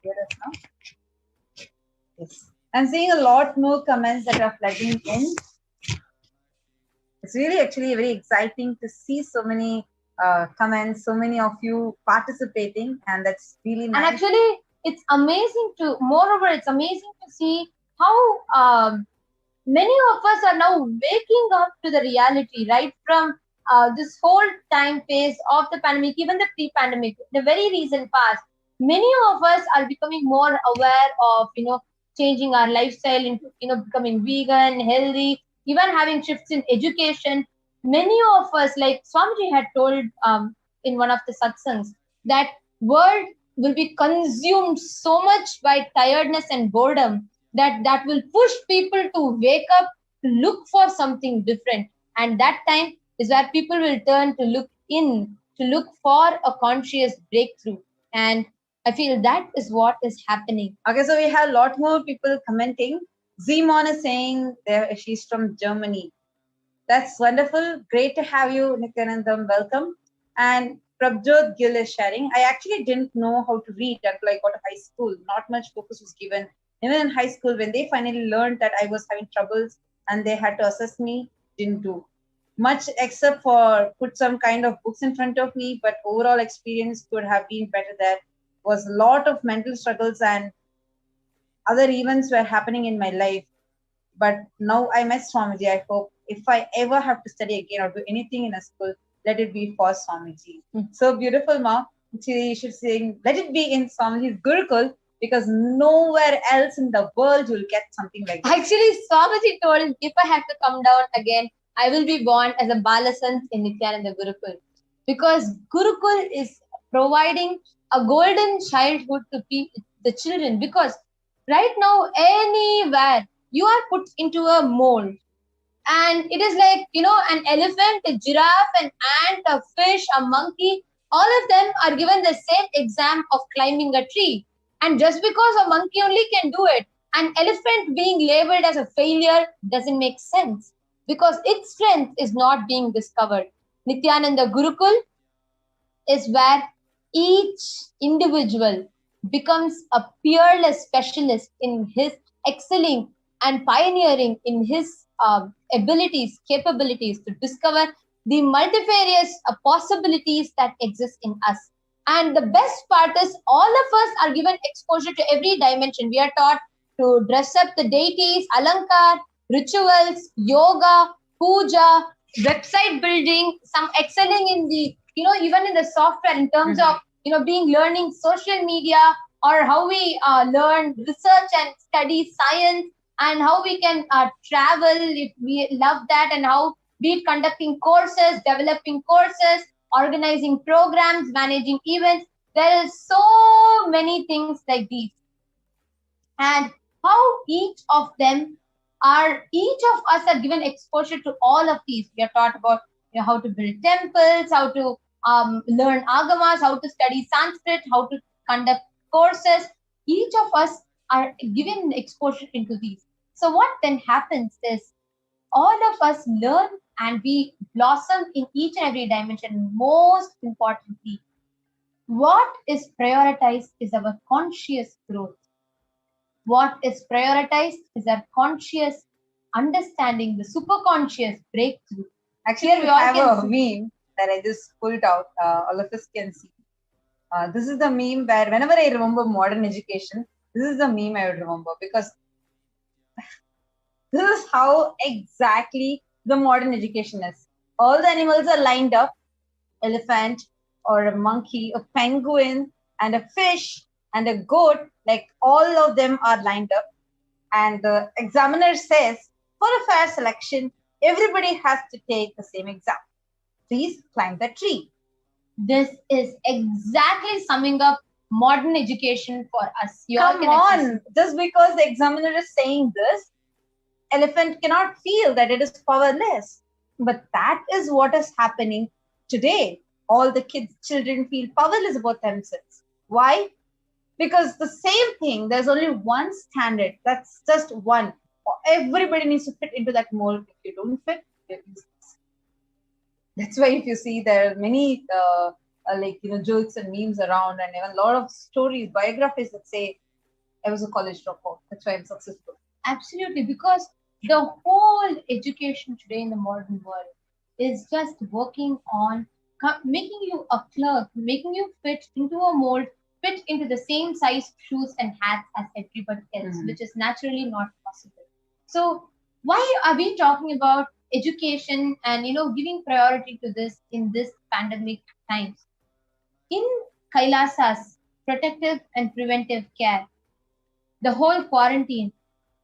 hear us now. Yes. I'm seeing a lot more comments that are flooding in. It's really actually very exciting to see so many comments, so many of you participating, and that's really nice. And actually, it's amazing to, moreover, it's amazing to see how many of us are now waking up to the reality, right from this whole time phase of the pandemic, even the pre-pandemic, the very recent past. Many of us are becoming more aware of, changing our lifestyle into, becoming vegan, healthy, even having shifts in education. Many of us, like Swamiji had told in one of the satsangs, that world will be consumed so much by tiredness and boredom that will push people to wake up, to look for something different. And that time is where people will turn to look in, to look for a conscious breakthrough. And I feel that is what is happening. Okay, so we have a lot more people commenting. Zimon is saying she's from Germany. That's wonderful. Great to have you, Nithyanandam. Welcome. And Prabjot Gill is sharing. I actually didn't know how to read until I got to high school. Not much focus was given. Even in high school, when they finally learned that I was having troubles and they had to assess me, didn't do much except for put some kind of books in front of me. But overall experience could have been better. There was a lot of mental struggles and other events were happening in my life. But now I met Swamiji. I hope if I ever have to study again or do anything in a school, let it be for Swamiji. So beautiful, Ma. She should sing, let it be in Swamiji's Gurukul, because nowhere else in the world you'll get something like that. Actually, Swamiji told him, if I have to come down again, I will be born as a Balasant in Nithyananda Gurukul. Because Gurukul is providing a golden childhood to the children. Because right now, anywhere, you are put into a mold. And it is like, an elephant, a giraffe, an ant, a fish, a monkey, all of them are given the same exam of climbing a tree. And just because a monkey only can do it, an elephant being labeled as a failure doesn't make sense, because its strength is not being discovered. Nithyananda Gurukul is where each individual becomes a peerless specialist in his excelling and pioneering in his abilities, capabilities to discover the multifarious possibilities that exist in us. And the best part is all of us are given exposure to every dimension. We are taught to dress up the deities, alankar, rituals, yoga, puja, website building, some excelling in the, even in the software in terms of, learning social media, or how we learn research and study science, and how we can travel if we love that, and how be it conducting courses, developing courses, organizing programs, managing events. There is so many things like these. And how each of us are given exposure to all of these. We are taught about how to build temples, how to learn agamas, how to study Sanskrit, how to conduct courses. Each of us are given exposure into these. So what then happens is all of us learn and we blossom in each and every dimension. Most importantly, what is prioritized is our conscious growth. What is prioritized is our conscious understanding, the superconscious breakthrough. Actually, we have a meme that I just pulled out. All of us can see. This is the meme where whenever I remember modern education, this is the meme I would remember, because this is how exactly the modern education is. All the animals are lined up, elephant or a monkey, a penguin and a fish and a goat, like all of them are lined up. And the examiner says, for a fair selection, everybody has to take the same exam. Please climb the tree. This is exactly summing up modern education for us. Come on, just because the examiner is saying this, elephant cannot feel that it is powerless. But that is what is happening today. All the children feel powerless about themselves. Why? Because the same thing, there's only one standard. That's just one. Everybody needs to fit into that mold. If you don't fit, you're useless. That's why if you see there are many jokes and memes around, and even a lot of stories, biographies that say I was a college dropout. That's why I'm successful. Absolutely, because the whole education today in the modern world is just working on making you a clerk, making you fit into a mold, fit into the same size shoes and hats as everybody else, which is naturally not possible. So, why are we talking about education and giving priority to this in this pandemic times? In Kailasa's protective and preventive care, the whole quarantine,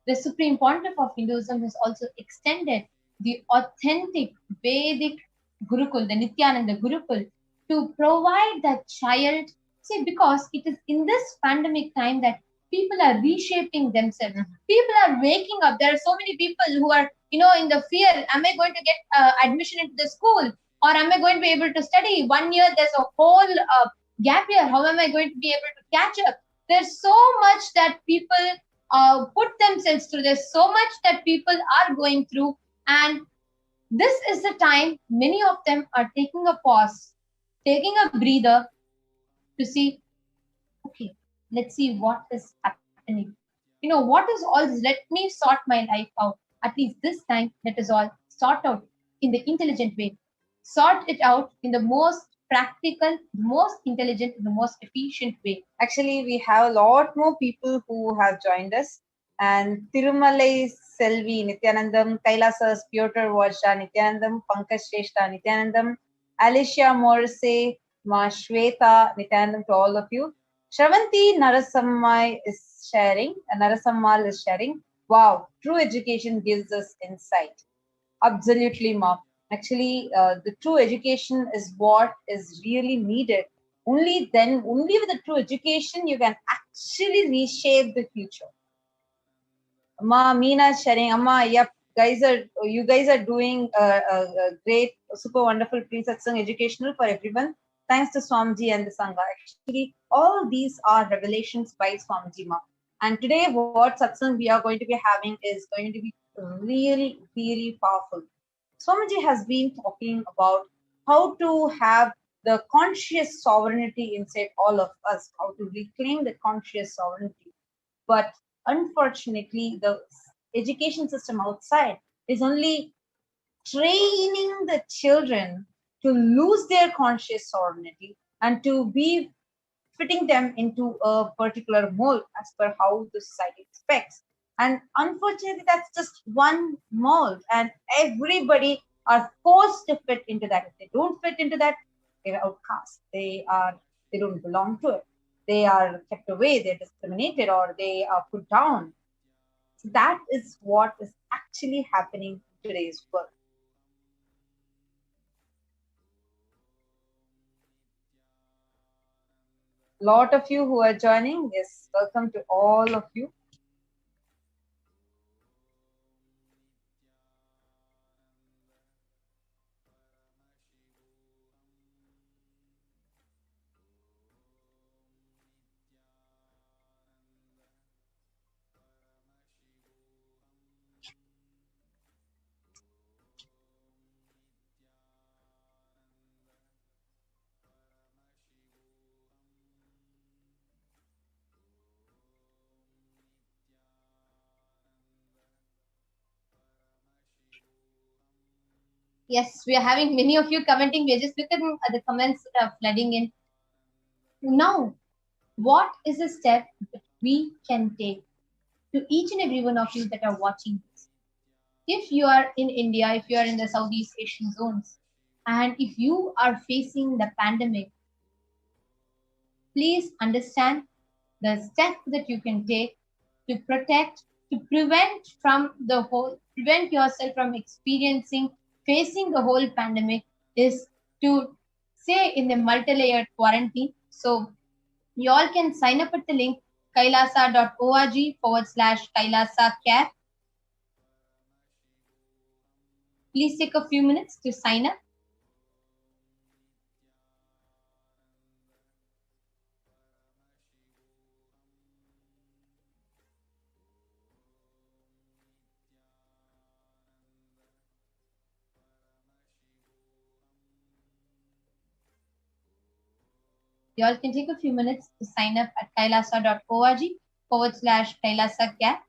the Supreme Pontiff of Hinduism has also extended the authentic Vedic Gurukul, the Nithyananda Gurukul, to provide that child. See, because it is in this pandemic time that people are reshaping themselves. People are waking up. There are so many people who are, in the fear. Am I going to get admission into the school? Or am I going to be able to study? 1 year, there's a whole gap year. How am I going to be able to catch up? There's so much that people put themselves through. There's so much that people are going through, and this is the time many of them are taking a pause, taking a breather to see, okay, let's see what is happening. What is all this? Let me sort my life out. At least this time, let us all sort out in the intelligent way. Sort it out in the most practical, the most intelligent, the most efficient way. Actually, we have a lot more people who have joined us. And Tirumalai Selvi, Nithyanandam, Kailasa's Piotr Varsha, Nithyanandam, Pankaj Shrestha, Nithyanandam, Alicia Morrissey, Ma Shweta, Nithyanandam to all of you. Shravanti Narasammal is sharing, wow, true education gives us insight. Absolutely, Ma. Actually, the true education is what is really needed. Only with the true education, you can actually reshape the future. Amma, Meena sharing, Amma, yep, you guys are doing a great, super wonderful pre-satsang educational for everyone. Thanks to Swamiji and the Sangha. Actually, all these are revelations by Swamiji Ma. And today, what satsang we are going to be having is going to be really, really powerful. Swamiji has been talking about how to have the conscious sovereignty inside all of us, how to reclaim the conscious sovereignty. But unfortunately, the education system outside is only training the children to lose their conscious sovereignty and to be fitting them into a particular mold as per how the society expects. And unfortunately, that's just one mold, and everybody are forced to fit into that. If they don't fit into that, they're outcast. They don't belong to it. They are kept away, they're discriminated, or they are put down. So that is what is actually happening in today's world. Lot of you who are joining, yes, welcome to all of you. Yes, we are having many of you commenting. We are just looking at the comments that are flooding in. Now, what is a step that we can take to each and every one of you that are watching this? If you are in India, if you are in the Southeast Asian zones, and if you are facing the pandemic, please understand the step that you can take to protect, to prevent yourself from facing the whole pandemic is to stay in the multi-layered quarantine. So you all can sign up at the link kailasa.org/Kailasa care. Please take a few minutes to sign up. You all can take a few minutes to sign up at kailasa.org/Kailasa Camp.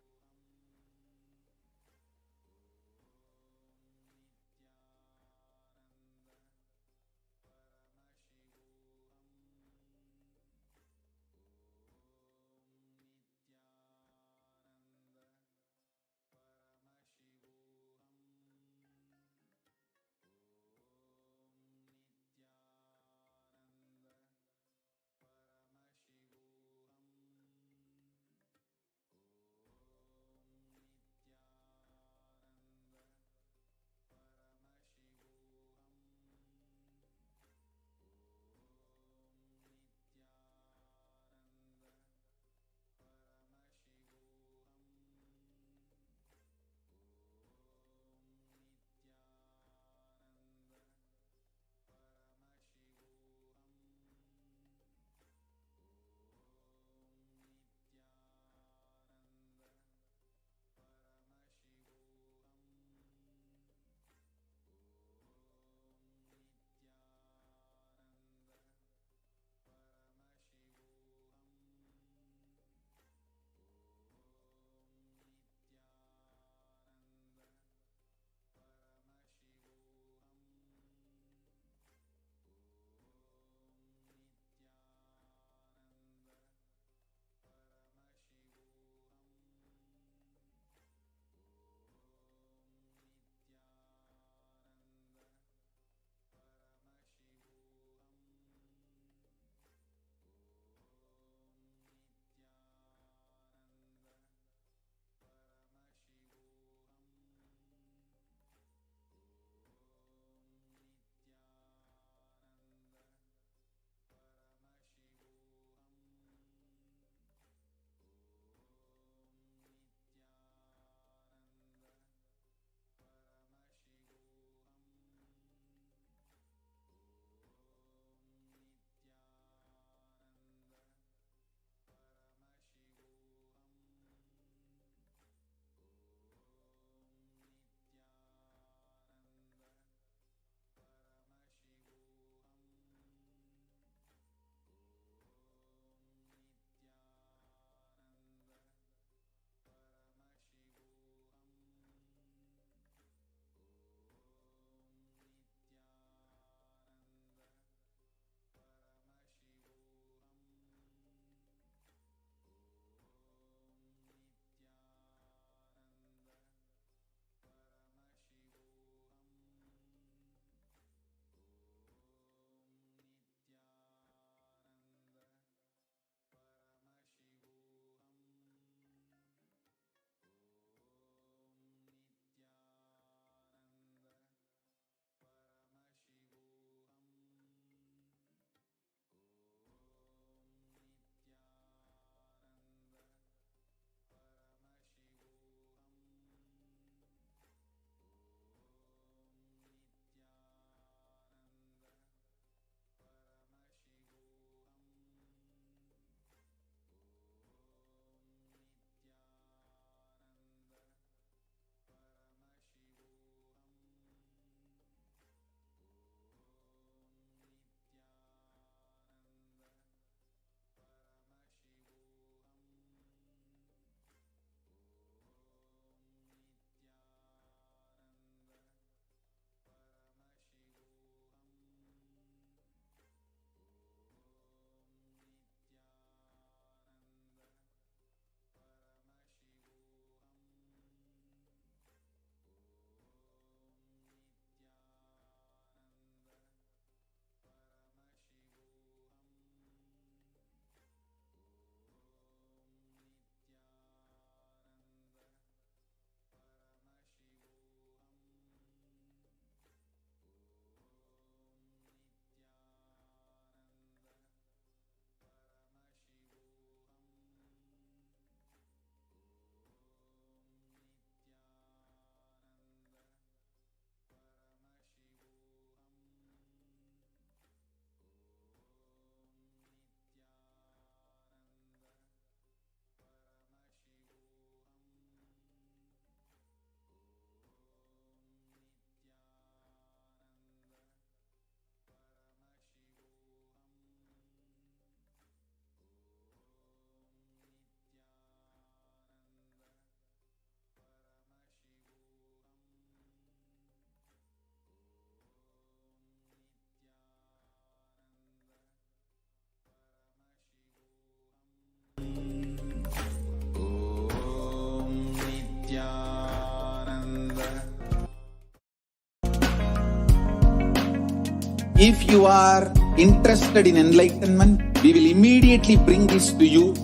If you are interested in enlightenment, we will immediately bring this to you.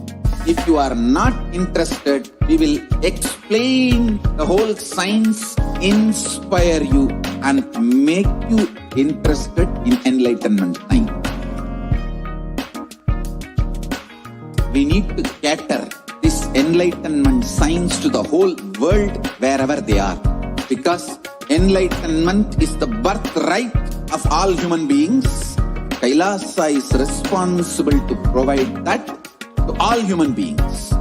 If you are not interested, we will explain the whole science, inspire you and make you interested in enlightenment time. We need to cater this enlightenment science to the whole world wherever they are. Because enlightenment is the birthright of all human beings. Kailasa is responsible to provide that to all human beings.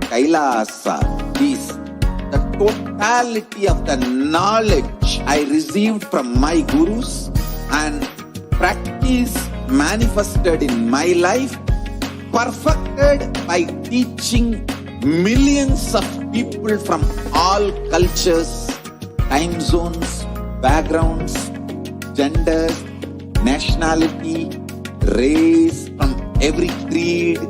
Kailasa is the totality of the knowledge I received from my gurus and practice manifested in my life, perfected by teaching millions of people from all cultures, time zones, backgrounds, genders, nationality, race, from every creed.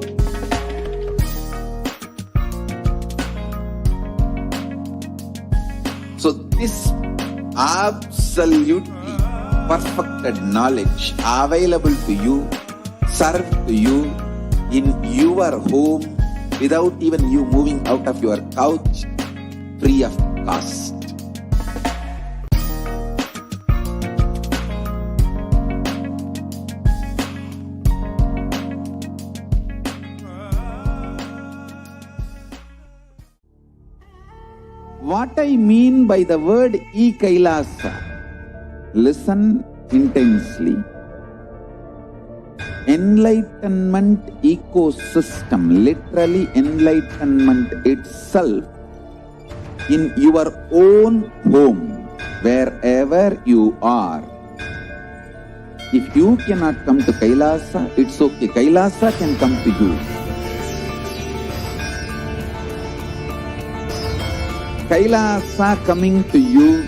So this absolutely perfected knowledge available to you, served to you in your home without even you moving out of your couch, free of cost. What I mean by the word Kailasa, listen intensely. Enlightenment ecosystem, literally enlightenment itself, in your own home, wherever you are. If you cannot come to Kailasa, it's okay. Kailasa can come to you. Kailasa coming to you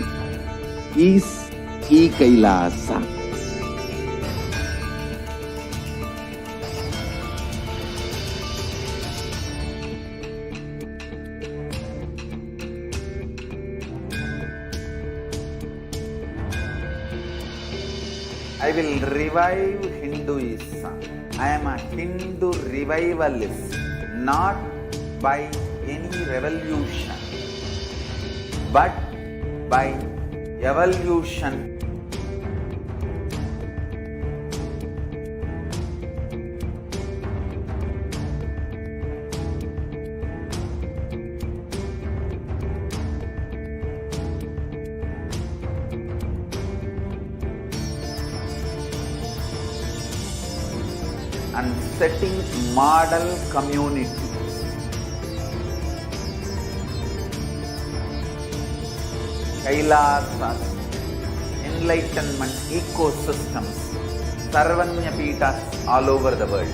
is Kailasa. I will revive Hinduism. I am a Hindu revivalist, not by any revolution, but by evolution. And setting model community. Kailasas, enlightenment ecosystems, Sarvanya Pitas all over the world.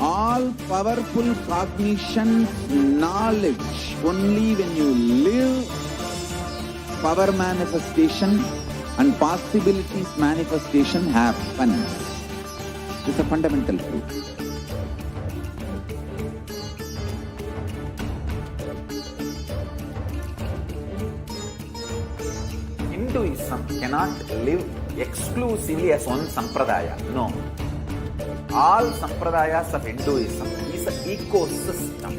All powerful cognition, knowledge, only when you live, power manifestation and possibilities manifestation happens. It's a fundamental truth. Hinduism cannot live exclusively as one sampradaya. No. All sampradayas of Hinduism is an ecosystem.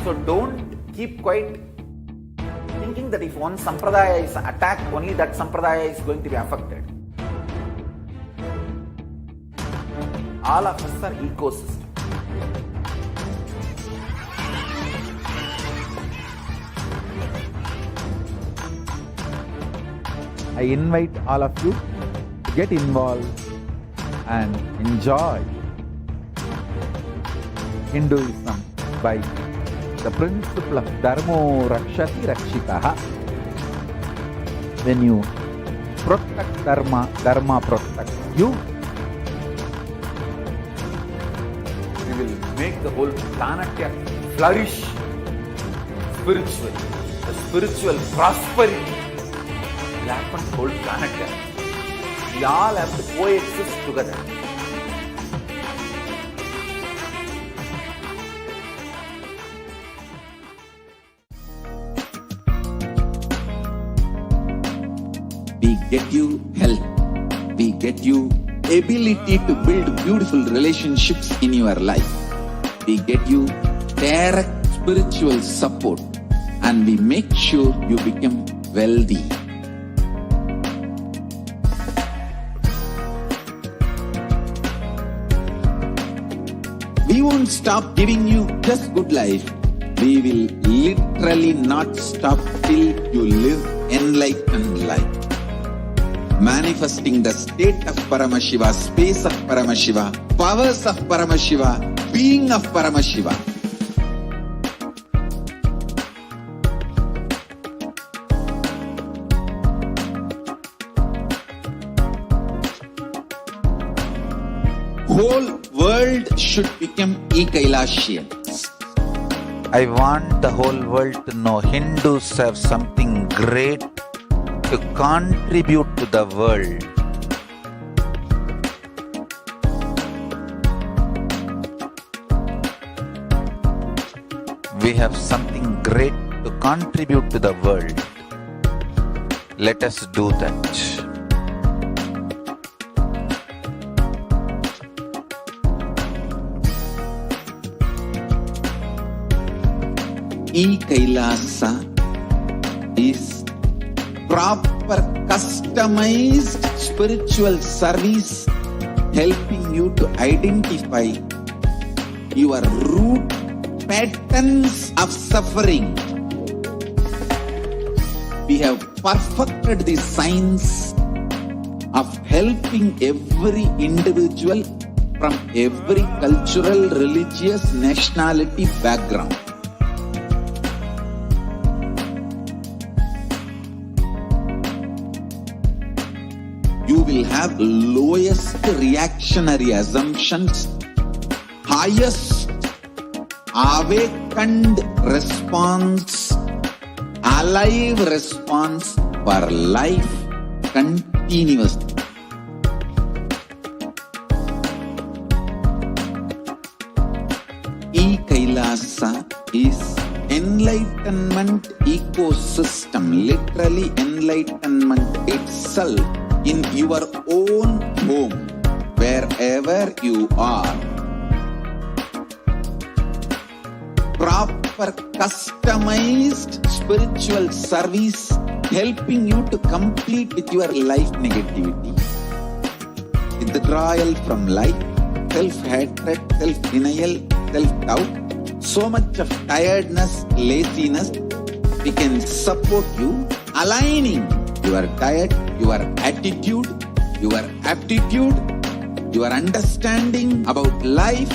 So don't keep quiet thinking that if one sampradaya is attacked, only that sampradaya is going to be affected. All of us are ecosystems. I invite all of you to get involved and enjoy Hinduism by the principle of Dharmo Rakshati Rakshitaha. When you protect Dharma, Dharma protects you. make the whole planet flourish spiritually. The spiritual prosperity will happen to the whole planet. We all have to coexist together. We get you health. We get you ability to build beautiful relationships in your life. We get you direct spiritual support, and we make sure you become wealthy. We won't stop giving you just good life. We will literally not stop till you live enlightened life. Manifesting the state of Paramashiva, space of Paramashiva, powers of Paramashiva, being of Paramashiva. Whole world should become Kailasians. I want the whole world to know Hindus have something great to contribute to the world. We have something great to contribute to the world. Let us do that. Kailasa is proper customized spiritual service helping you to identify your root patterns of suffering. We have perfected the science of helping every individual from every cultural, religious, nationality background. You will have lowest reactionary assumptions, highest awakened response, alive response for life continuously. Kailasa is enlightenment ecosystem, literally enlightenment itself in your own home, wherever you are. Proper customized spiritual service helping you to compete with your life negativity. Withdrawal from life, self-hatred, self-denial, self-doubt, so much of tiredness, laziness. We can support you aligning your diet, your attitude, your aptitude, your understanding about life.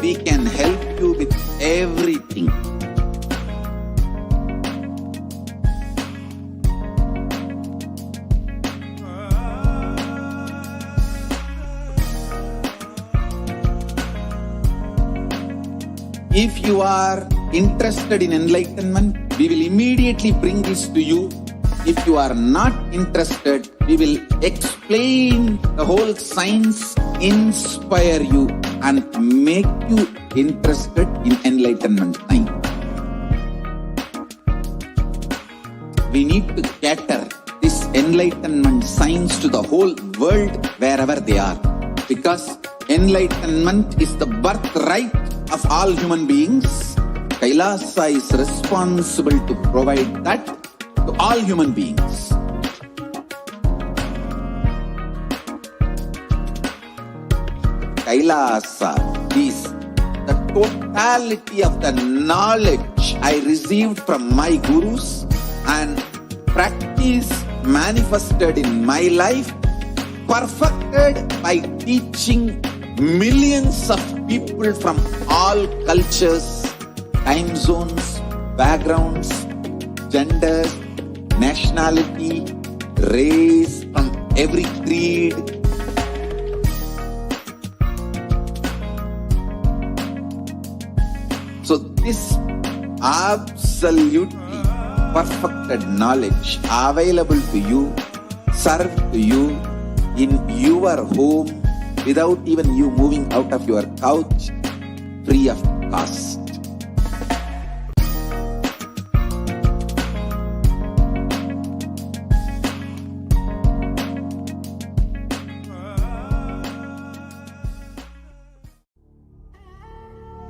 We can help you with everything. If you are interested in enlightenment, we will immediately bring this to you. If you are not interested, we will explain the whole science, inspire you and make you interested in enlightenment time. We need to cater this enlightenment science to the whole world wherever they are, because enlightenment is the birthright of all human beings. Kailasa is responsible to provide that to all human beings. Kailasa is the totality of the knowledge I received from my gurus and practice manifested in my life, perfected by teaching millions of people from all cultures, time zones, backgrounds, genders, nationality, race, from every creed. So this absolutely perfected knowledge available to you, served to you in your home without even you moving out of your couch, free of cost.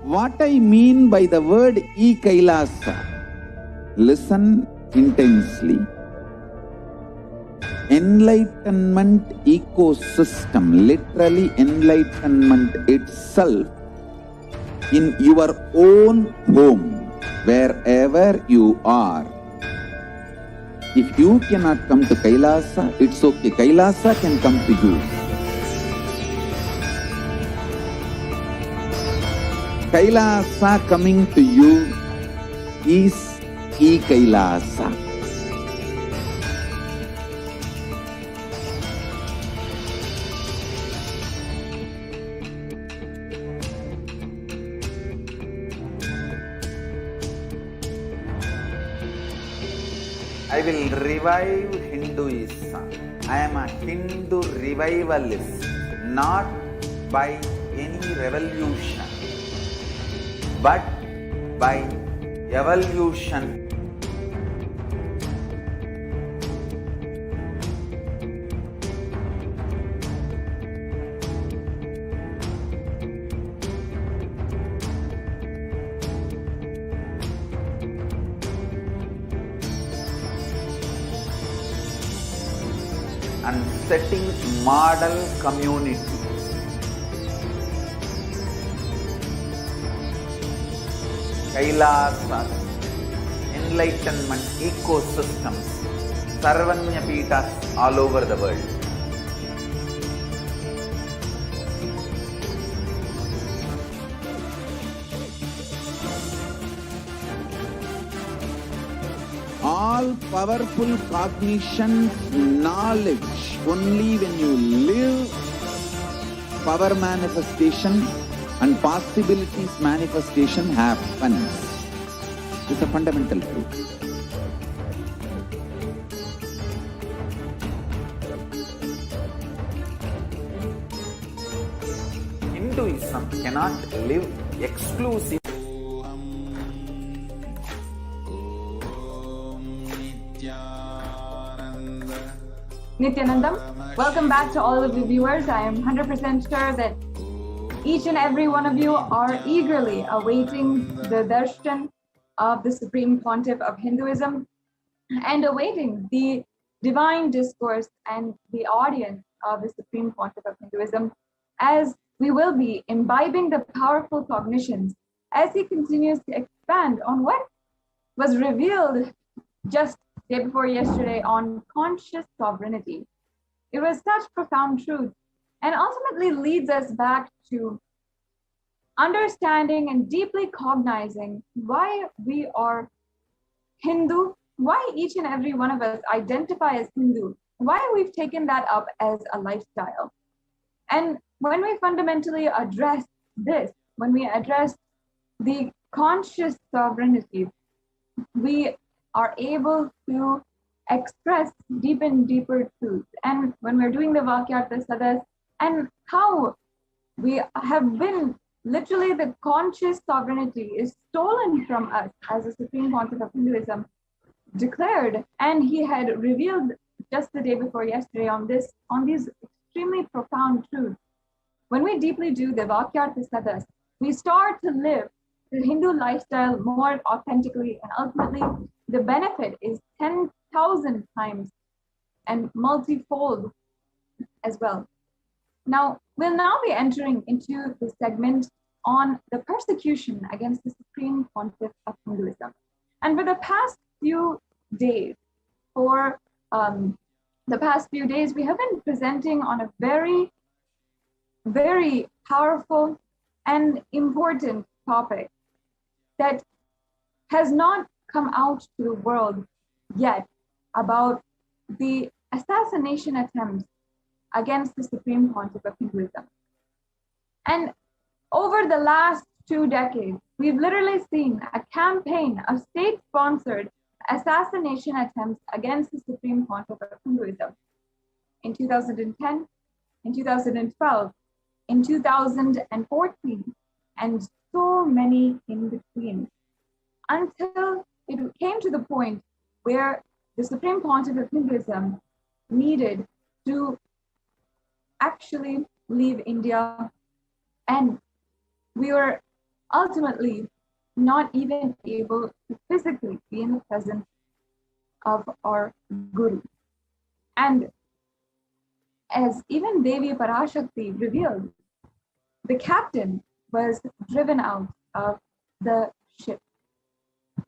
What I mean by the word Kailasa, listen intensely. Enlightenment ecosystem, literally enlightenment itself, in your own home, wherever you are. If you cannot come to Kailasa, it's okay. Kailasa can come to you. Kailasa coming to you is Kailasa. I will revive Hinduism. I am a Hindu revivalist, not by any revolution, but by evolution. And setting model community. Kailasa, enlightenment ecosystems, Sarvanya Peethas all over the world. All powerful cognition, knowledge, only when you live, power manifestation and possibilities manifestation happens. It's a fundamental truth. Hinduism cannot live exclusively. Nithyanandam, welcome back to all of the viewers. I am 100% sure that each and every one of you are eagerly awaiting the darshan of the Supreme Pontiff of Hinduism and awaiting the divine discourse and the audience of the Supreme Pontiff of Hinduism, as we will be imbibing the powerful cognitions as he continues to expand on what was revealed just day before yesterday on conscious sovereignty. It was such profound truth and ultimately leads us back to understanding and deeply cognizing why we are Hindu, why each and every one of us identify as Hindu, why we've taken that up as a lifestyle. And when we fundamentally address this, when we address the conscious sovereignty, we are able to express deep and deeper truth. And when we're doing the Vakyartha Sadas, and how we have been literally the conscious sovereignty is stolen from us as a Supreme Pontiff of Hinduism declared, and he had revealed just the day before yesterday on these extremely profound truths. When we deeply do the Vakyartha Sadas, we start to live the Hindu lifestyle more authentically, and ultimately the benefit is 10,000 times and multifold as well. Now, we'll now be entering into the segment on the persecution against the Supreme Pontiff of Hinduism. And for the past few days, we have been presenting on a very, very powerful and important topic that has not come out to the world yet about the assassination attempts against the Supreme Pontiff of Hinduism. And over the last 2 decades, we've literally seen a campaign of state-sponsored assassination attempts against the Supreme Pontiff of Hinduism in 2010, in 2012, in 2014, and so many in between, until it came to the point where the Supreme Pontiff of Hinduism needed to actually leave India, and we were ultimately not even able to physically be in the presence of our Guru. And as even Devi Parashakti revealed, the captain was driven out of the ship.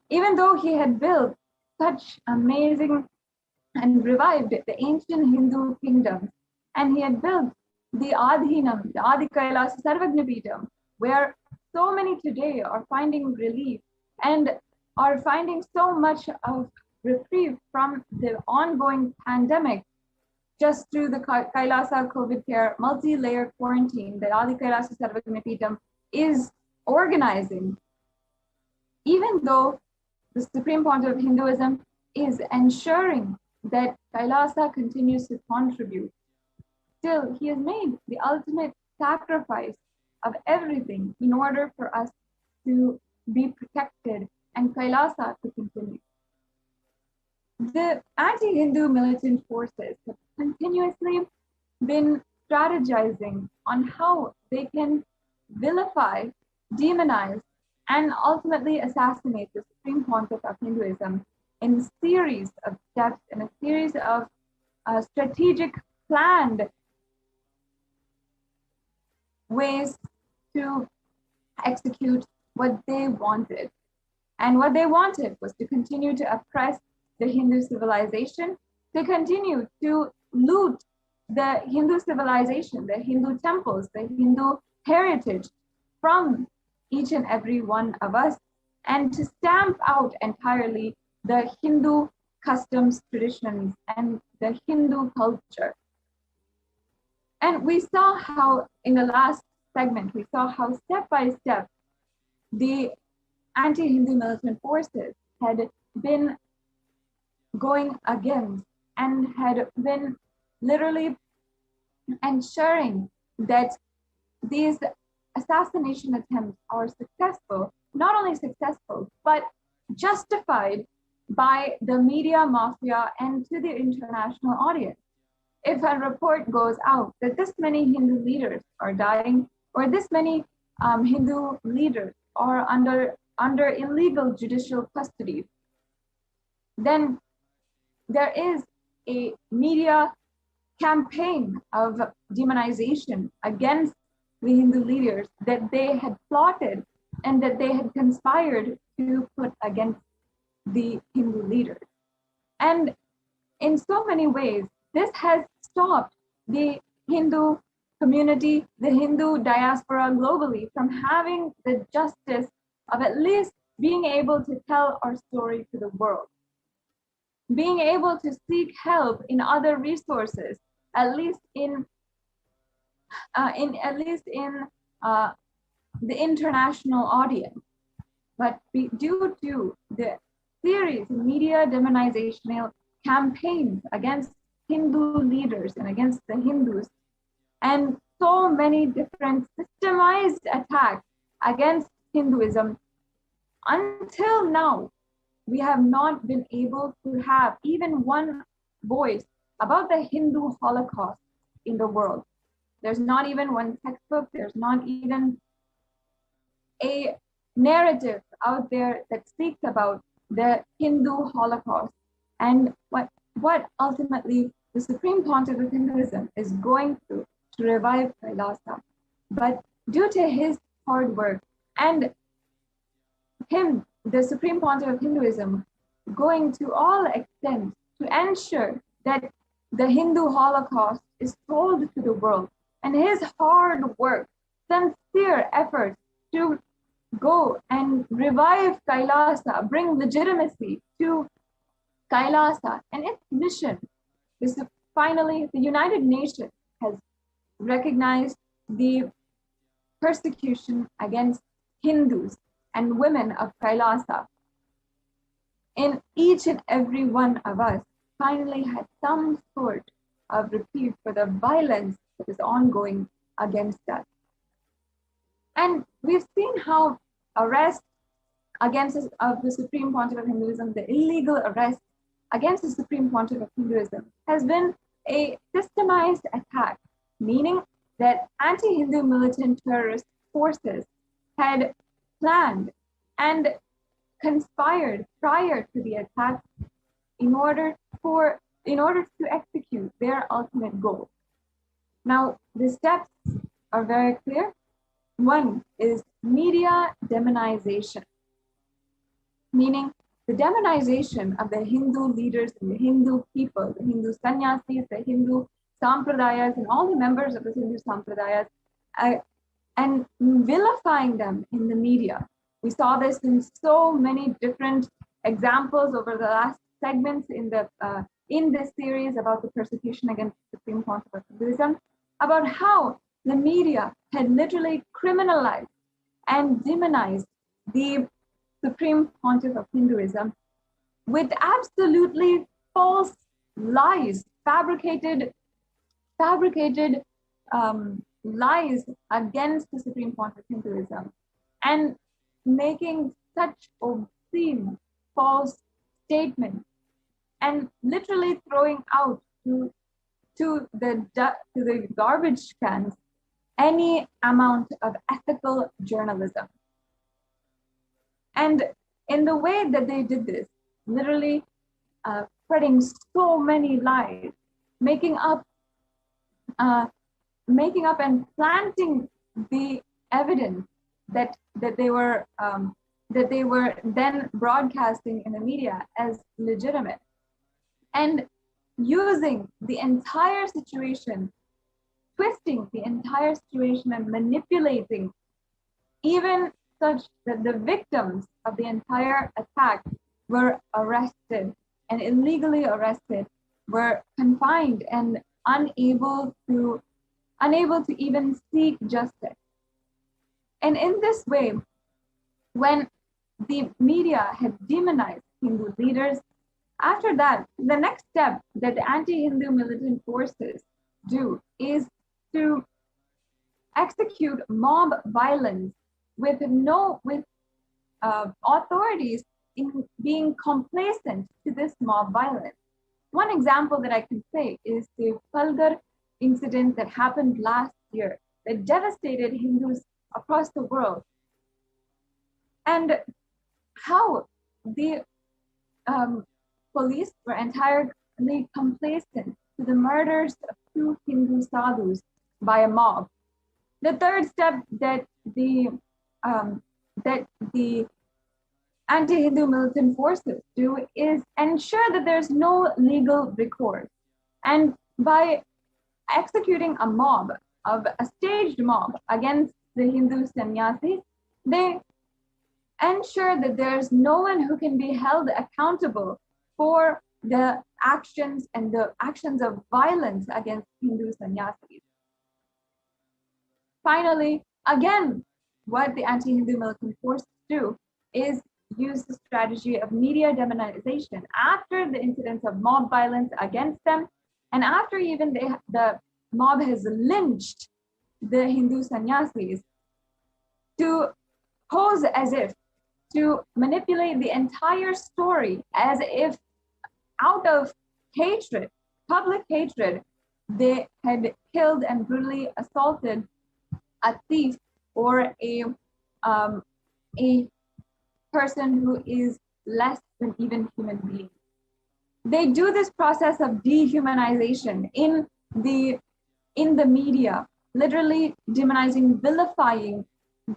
Even though he had built such amazing and revived the ancient Hindu kingdoms, and he had built the Adhinam, the Adi Kailasa Sarvagnapitam, where so many today are finding relief and are finding so much of reprieve from the ongoing pandemic just through the Kailasa COVID care multi-layer quarantine that Adi Kailasa Sarvagnapitam is organizing. Even though the Supreme Pontiff of Hinduism is ensuring that Kailasa continues to contribute, still he has made the ultimate sacrifice of everything in order for us to be protected and Kailasa to continue. The anti-Hindu militant forces have continuously been strategizing on how they can vilify, demonize, and ultimately assassinate the Supreme Pontiff of Hinduism in a series of steps, in a series of strategic, planned ways to execute what they wanted. And what they wanted was to continue to oppress the Hindu civilization, to continue to loot the Hindu civilization, the Hindu temples, the Hindu heritage from each and every one of us, and to stamp out entirely the Hindu customs, traditions, and the Hindu culture. And we saw how in the last segment, we saw how step by step the anti-Hindu militant forces had been going against and had been literally ensuring that these assassination attempts are successful, not only successful, but justified by the media mafia and to the international audience. If a report goes out that this many Hindu leaders are dying, or this many Hindu leaders are under illegal judicial custody, then there is a media campaign of demonization against the Hindu leaders that they had plotted and that they had conspired to put against the Hindu leaders. And in so many ways, this has stopped the Hindu community, the Hindu diaspora globally from having the justice of at least being able to tell our story to the world, being able to seek help in other resources, at least in the international audience. But due to the series of media demonizational campaigns against Hindu leaders and against the Hindus, and so many different systemized attacks against Hinduism, until now, we have not been able to have even one voice about the Hindu Holocaust in the world. There's not even one textbook, there's not even a narrative out there that speaks about the Hindu Holocaust and what ultimately the Supreme Pontiff of Hinduism is going through to revive Kailasa. But due to his hard work and him, the Supreme Pontiff of Hinduism, going to all extents to ensure that the Hindu Holocaust is told to the world, and his hard work, sincere efforts to go and revive Kailasa, bring legitimacy to Kailasa and its mission. This is finally, the United Nations has recognized the persecution against Hindus and women of Kailasa, in each and every one of us, finally had some sort of reprieve for the violence that is ongoing against us. And we've seen how arrest against of the Supreme Pontiff of Hinduism, the illegal arrest against the Supreme Pontiff of Hinduism, has been a systemized attack, meaning that anti-Hindu militant terrorist forces had planned and conspired prior to the attack in order to execute their ultimate goal. Now, the steps are very clear. One is media demonization, meaning the demonization of the Hindu leaders and the Hindu people, the Hindu sannyasis, the Hindu sampradayas, and all the members of the Hindu sampradayas, and vilifying them in the media. We saw this in so many different examples over the last segments in this series about the persecution against the Supreme Pontiff of Hinduism, about how the media had literally criminalized and demonized the Supreme Pontiff of Hinduism with absolutely false lies, fabricated lies against the Supreme Pontiff of Hinduism, and making such obscene false statements, and literally throwing out to the garbage cans any amount of ethical journalism. And in the way that they did this, literally spreading so many lies, making up and planting the evidence that they were then broadcasting in the media as legitimate, and using the entire situation, twisting the entire situation and manipulating, even such that the victims of the entire attack were arrested and illegally arrested, were confined and unable to even seek justice. And in this way, when the media had demonized Hindu leaders, after that, the next step that the anti-Hindu militant forces do is to execute mob violence with authorities in being complacent to this mob violence. One example that I can say is the Palghar incident that happened last year that devastated Hindus across the world, and how the police were entirely complacent to the murders of 2 Hindu sadhus by a mob. The third step that the anti-Hindu militant forces do is ensure that there's no legal recourse. And by executing a staged mob against the Hindu sannyasis, they ensure that there's no one who can be held accountable for the actions of violence against Hindu sannyasis. Finally, again, what the anti-Hindu militant forces do is use the strategy of media demonization after the incidents of mob violence against them, and after even the mob has lynched the Hindu sannyasis, to pose as if, to manipulate the entire story as if out of hatred, public hatred, they had killed and brutally assaulted a thief or a person who is less than even human being. They do this process of dehumanization in the media, literally demonizing, vilifying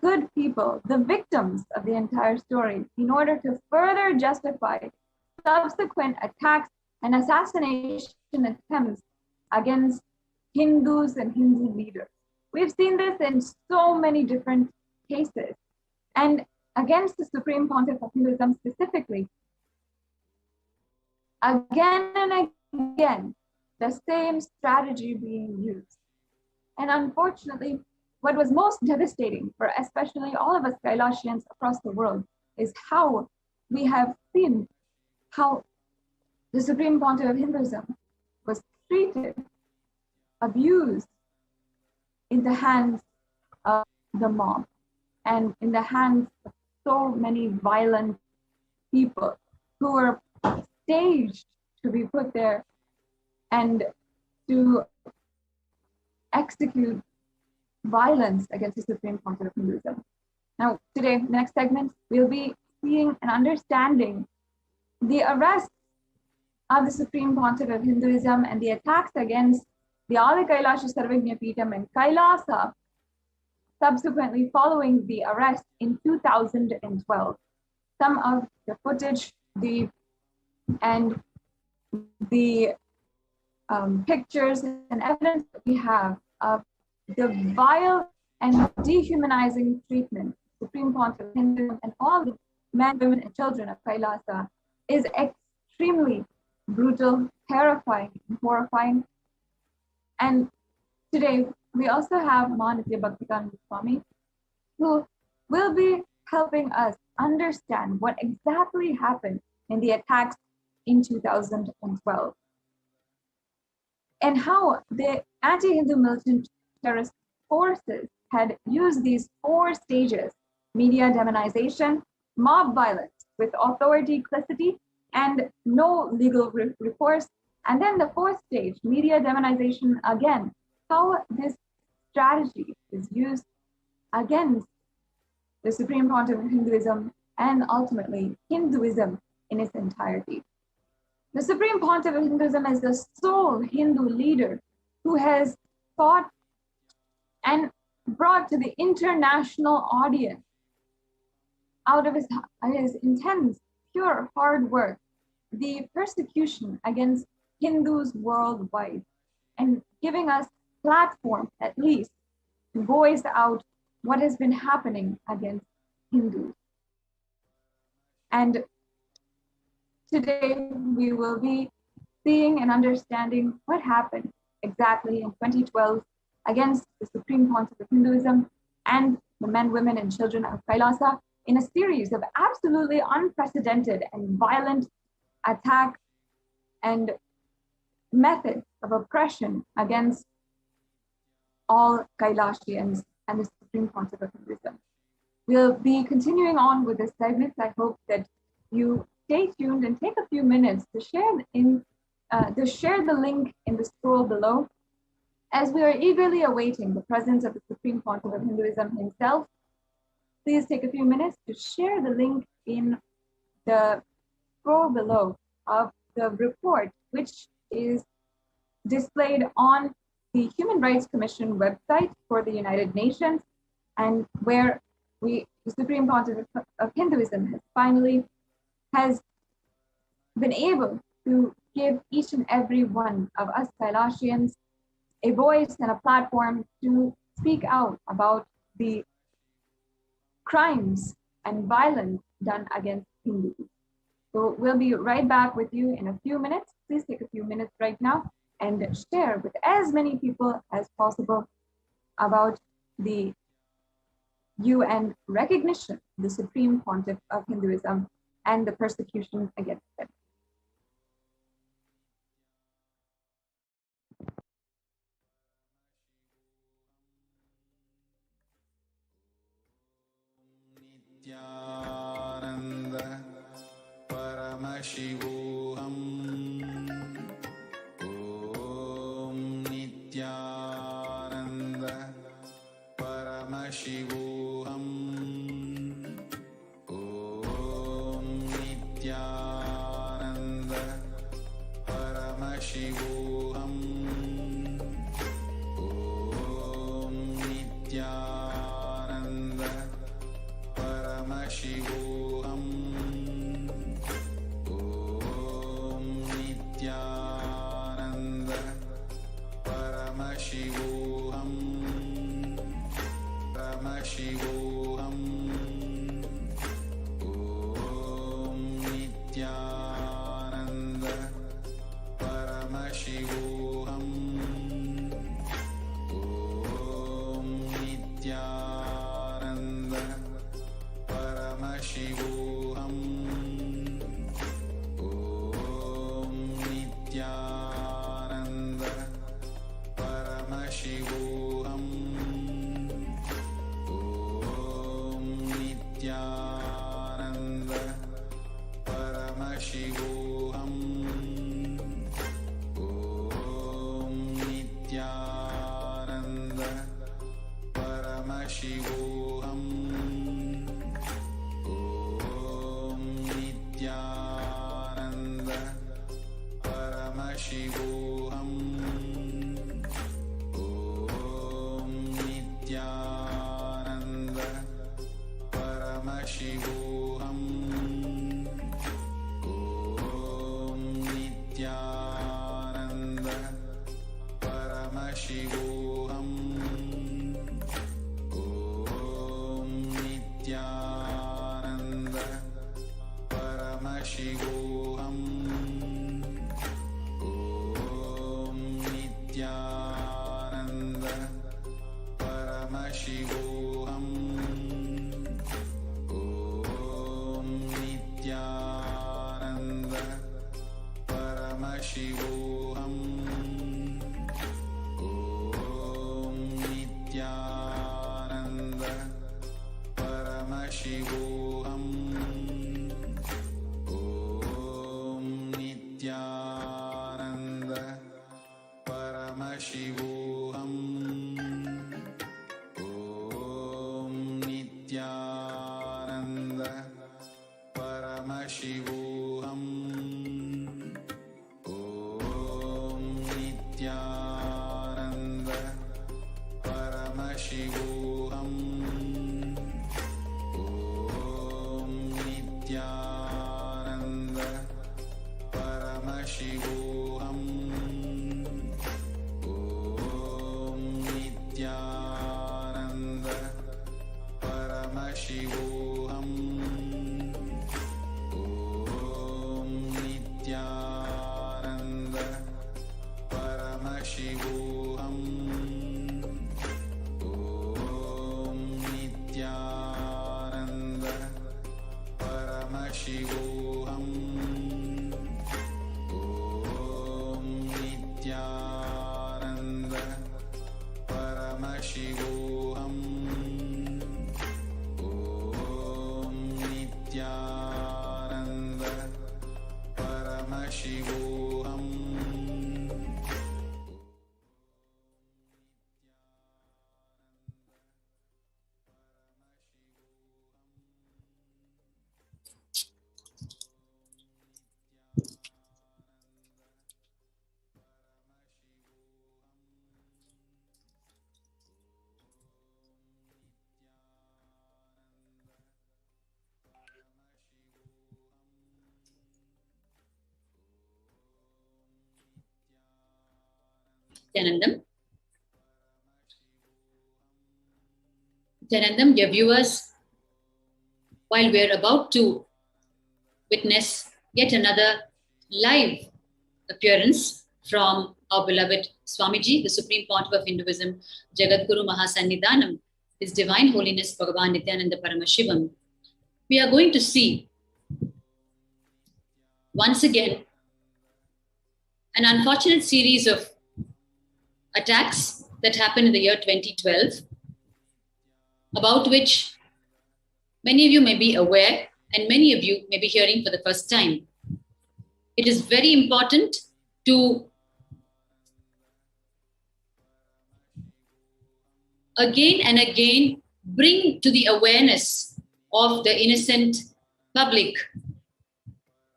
good people, the victims of the entire story, in order to further justify subsequent attacks and assassination attempts against Hindus and Hindu leaders. We've seen this in so many different cases, and against the Supreme Pontiff of Hinduism specifically, again and again, the same strategy being used. And unfortunately, what was most devastating for especially all of us Kailasians across the world is how we have seen how the Supreme Pontiff of Hinduism was treated, abused in the hands of the mob and in the hands of so many violent people who were staged to be put there and to execute violence against the Supreme Pontiff of Hinduism. Now, today, in the next segment, we'll be seeing and understanding the arrest of the Supreme Pontiff of Hinduism and the attacks against the Adi Kailasa Sarvajna Peetham and Kailasa, subsequently following the arrest in 2012. Some of the footage, and the pictures and evidence that we have of the vile and dehumanizing treatment Supreme Pontiff of Hinduism and all the men, women, and children of Kailasa is extremely brutal, terrifying, and horrifying. And today, we also have Mahanitya Bhaktikananda Swami, who will be helping us understand what exactly happened in the attacks in 2012 and how the anti-Hindu militant terrorist forces had used these 4 stages: media demonization, mob violence with authority-clicity, and no legal recourse. And then the 4th stage, media demonization again, how this strategy is used against the Supreme Pontiff of Hinduism and ultimately Hinduism in its entirety. The Supreme Pontiff of Hinduism is the sole Hindu leader who has fought and brought to the international audience out of his intense, pure, hard work, the persecution against Hindus worldwide, and giving us platform, at least, to voice out what has been happening against Hindus. And today we will be seeing and understanding what happened exactly in 2012 against the Supreme Pontiff of Hinduism and the men, women, and children of Kailasa in a series of absolutely unprecedented and violent attacks and methods of oppression against all Kailasians and the Supreme Pontiff of Hinduism. We'll be continuing on with this segment. I hope that you stay tuned and take a few minutes to share the link in the scroll below, as we are eagerly awaiting the presence of the Supreme Pontiff of Hinduism himself. Please take a few minutes to share the link in the scroll below of the report, which is displayed on the Human Rights Commission website for the United Nations, and where the Supreme Pontiff of Hinduism has been able to give each and every one of us Kailasians a voice and a platform to speak out about the crimes and violence done against Hindus. So we'll be right back with you in a few minutes. Please take a few minutes right now and share with as many people as possible about the UN recognition of the Supreme Pontiff of Hinduism and the persecution against it. Nithyananda Paramashivoham. Om Nithyananda Paramashivoham. Om Nithyananda Paramashivoham. Om Nithyananda Paramashivoham. Om Paramashivoham. Om Nithyananda Paramashivoham. Om Nithyananda Paramashivoham. Om Nithyananda Paramashivoham. Om Nithyananda Paramashivoham. Om Nithyananda Paramashivoham. Om Nithyananda Paramashivoham. Om Nithyananda Paramashivoham. Om Nithyananda Paramashivoham. Om Nithyananda Paramashivoham. Om Nithyananda Paramashivoham. Om Nithyananda Paramashivoham. Om Nithyananda Paramashivoham. Om Nithyananda Paramashivoham. Om Nithyananda Paramashivoham. Nithyanandam, dear viewers, while we are about to witness yet another live appearance from our beloved Swamiji, the Supreme Pontiff of Hinduism, Jagadguru Mahasannidhanam, His Divine Holiness Bhagavan Nithyananda Paramashivam, we are going to see once again an unfortunate series of attacks that happened in the year 2012, about which many of you may be aware and many of you may be hearing for the first time. It is very important to again and again bring to the awareness of the innocent public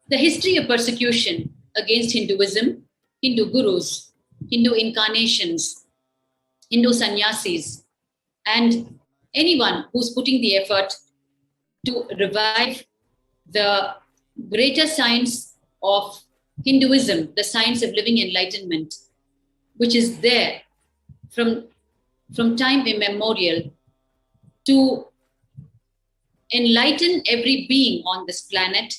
the history of persecution against Hinduism, Hindu gurus, Hindu incarnations, Hindu sannyasis, and anyone who's putting the effort to revive the greater science of Hinduism, the science of living enlightenment, which is there from time immemorial to enlighten every being on this planet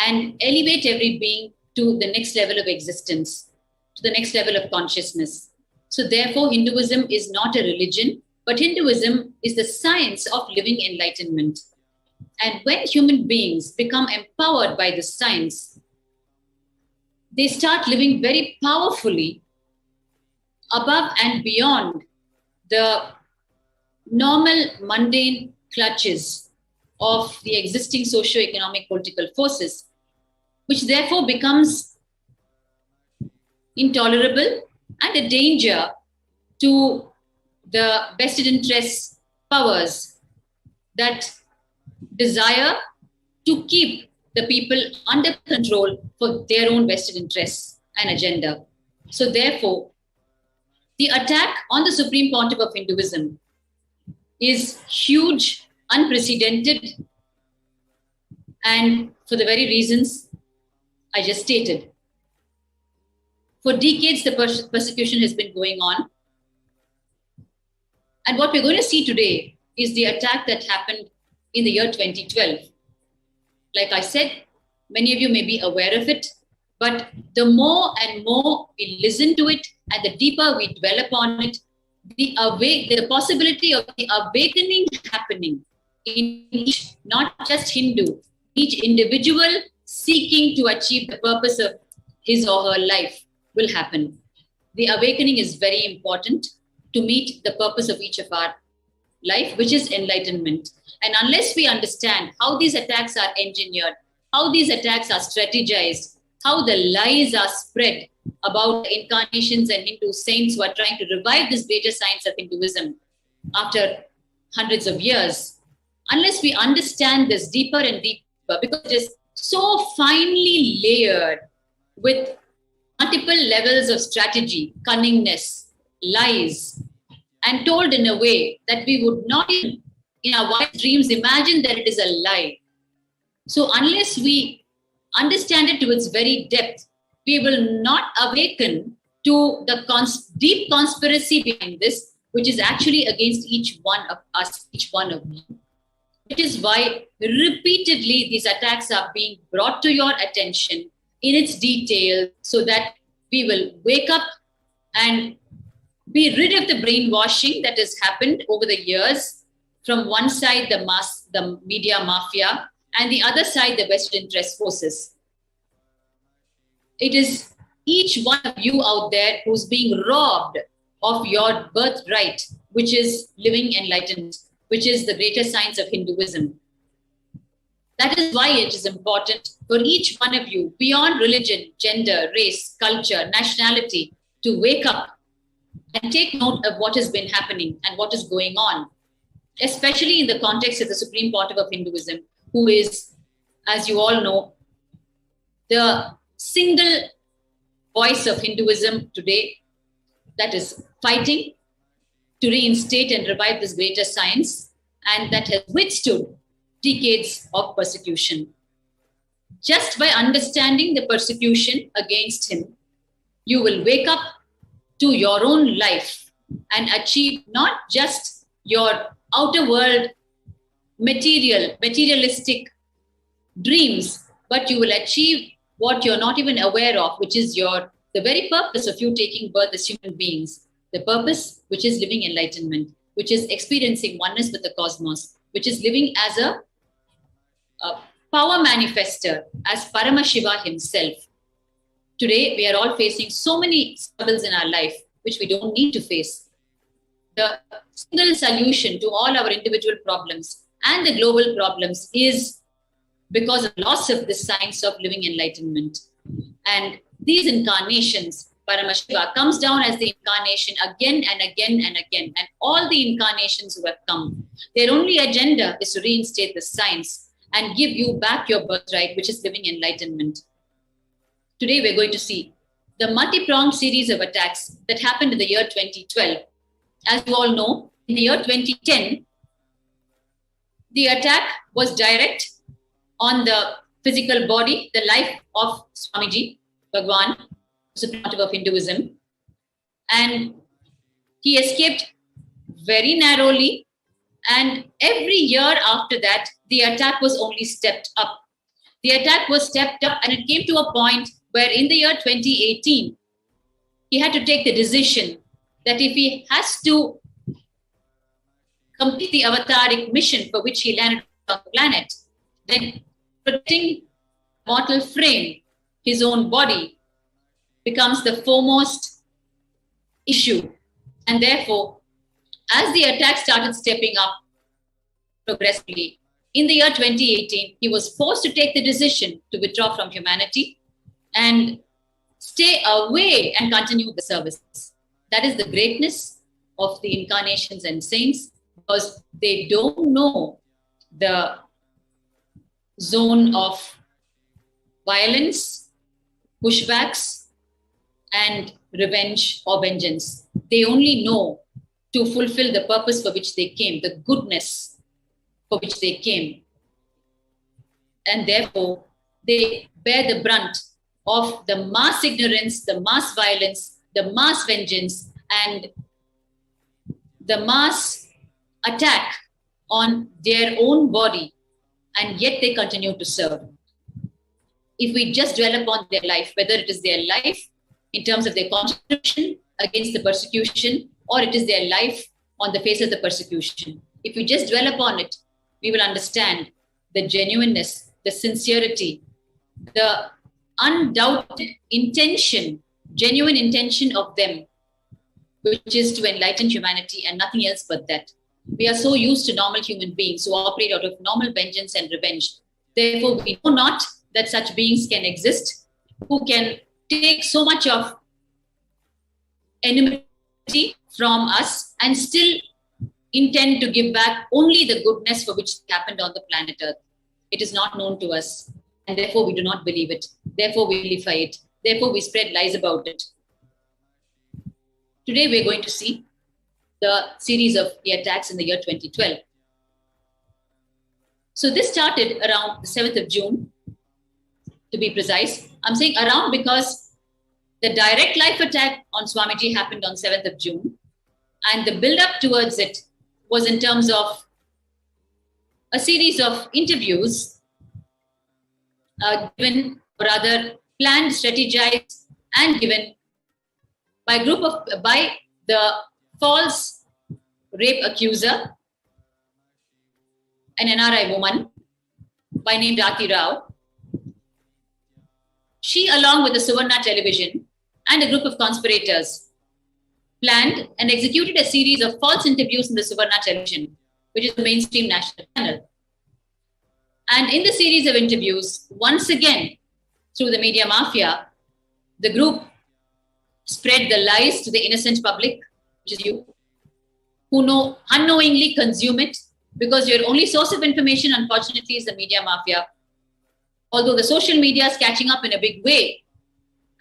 and elevate every being to the next level of existence, to the next level of consciousness. So therefore, Hinduism is not a religion, but Hinduism is the science of living enlightenment. And when human beings become empowered by this science, they start living very powerfully above and beyond the normal mundane clutches of the existing socio-economic political forces, which therefore becomes intolerable and a danger to the vested interest powers that desire to keep the people under control for their own vested interests and agenda. So therefore, the attack on the Supreme Pontiff of Hinduism is huge, unprecedented, And for the very reasons I just stated. For decades, the persecution has been going on. And what we're going to see today is the attack that happened in the year 2012. Like I said, many of you may be aware of it, but the more and more we listen to it and the deeper we dwell upon it, the possibility of the awakening happening in each, not just Hindu, each individual seeking to achieve the purpose of his or her life will happen. The awakening is very important to meet the purpose of each of our life, which is enlightenment. And unless we understand how these attacks are engineered, how these attacks are strategized, how the lies are spread about incarnations and Hindu saints who are trying to revive this greater science of Hinduism after hundreds of years, unless we understand this deeper and deeper, because it is so finely layered with multiple levels of strategy, cunningness, lies, and told in a way that we would not even in our wildest dreams imagine that it is a lie. So unless we understand it to its very depth, we will not awaken to the deep conspiracy behind this, which is actually against each one of us, each one of you. Which is why repeatedly these attacks are being brought to your attention in its detail, so that we will wake up and be rid of the brainwashing that has happened over the years. From one side, the media mafia, and the other side, the Western interest forces. It is each one of you out there who's being robbed of your birthright, which is living enlightenment, which is the greater science of Hinduism. That is why it is important for each one of you, beyond religion, gender, race, culture, nationality, to wake up and take note of what has been happening and what is going on, especially in the context of the Supreme Pontiff of Hinduism, who is, as you all know, the single voice of Hinduism today that is fighting to reinstate and revive this greater science, and that has withstood decades of persecution. Just by understanding the persecution against him, you will wake up to your own life and achieve not just your outer world materialistic dreams, but you will achieve what you're not even aware of, which is the very purpose of you taking birth as human beings, the purpose which is living enlightenment, which is experiencing oneness with the cosmos, which is living as a power manifester, as Paramashiva himself. Today, we are all facing so many struggles in our life, which we don't need to face. The single solution to all our individual problems and the global problems is because of loss of the science of living enlightenment. And these incarnations, Paramashiva comes down as the incarnation again and again and again. And all the incarnations who have come, their only agenda is to reinstate the science and give you back your birthright, which is living enlightenment. Today, we're going to see the multi-pronged series of attacks that happened in the year 2012. As you all know, in the year 2010, the attack was direct on the physical body, the life of Swamiji, Bhagwan, Supreme Pontiff of Hinduism. And he escaped very narrowly. And every year after that, the attack was only stepped up. The attack was stepped up, and it came to a point where in the year 2018, he had to take the decision that if he has to complete the avataric mission for which he landed on the planet, then protecting mortal frame, his own body, becomes the foremost issue. And therefore, as the attack started stepping up progressively, in the year 2018, he was forced to take the decision to withdraw from humanity and stay away and continue the service. That is the greatness of the incarnations and saints, because they don't know the zone of violence, pushbacks, and revenge or vengeance. They only know to fulfill the purpose for which they came, the goodness for which they came. and therefore they bear the brunt of the mass ignorance, the mass violence, the mass vengeance, and the mass attack on their own body, and yet they continue to serve. If we just dwell upon their life, whether it is their life in terms of their contribution against the persecution, or it is their life on the face of the persecution, if we just dwell upon it, we will understand the genuineness, the sincerity, the undoubted intention, genuine intention of them, which is to enlighten humanity and nothing else but that. We are so used to normal human beings who operate out of normal vengeance and revenge. Therefore, we know not that such beings can exist, who can take so much of enmity from us and still intend to give back only the goodness for which happened on the planet Earth. It is not known to us, and therefore we do not believe it. Therefore we vilify it. Therefore we spread lies about it. Today we're going to see the series of the attacks in the year 2012. So this started around the 7th of June, to be precise. I'm saying around because the direct life attack on Swamiji happened on 7th of June, and the build-up towards it was in terms of a series of interviews given, or rather planned, strategized, and given by the false rape accuser, an NRI woman by name Rati Rao. She, along with the Suvarna television and a group of conspirators, planned and executed a series of false interviews in the Suvarna television, which is the mainstream national channel. And in the series of interviews, once again, through the media mafia, the group spread the lies to the innocent public, which is you, who unknowingly consume it, because your only source of information, unfortunately, is the media mafia. Although the social media is catching up in a big way,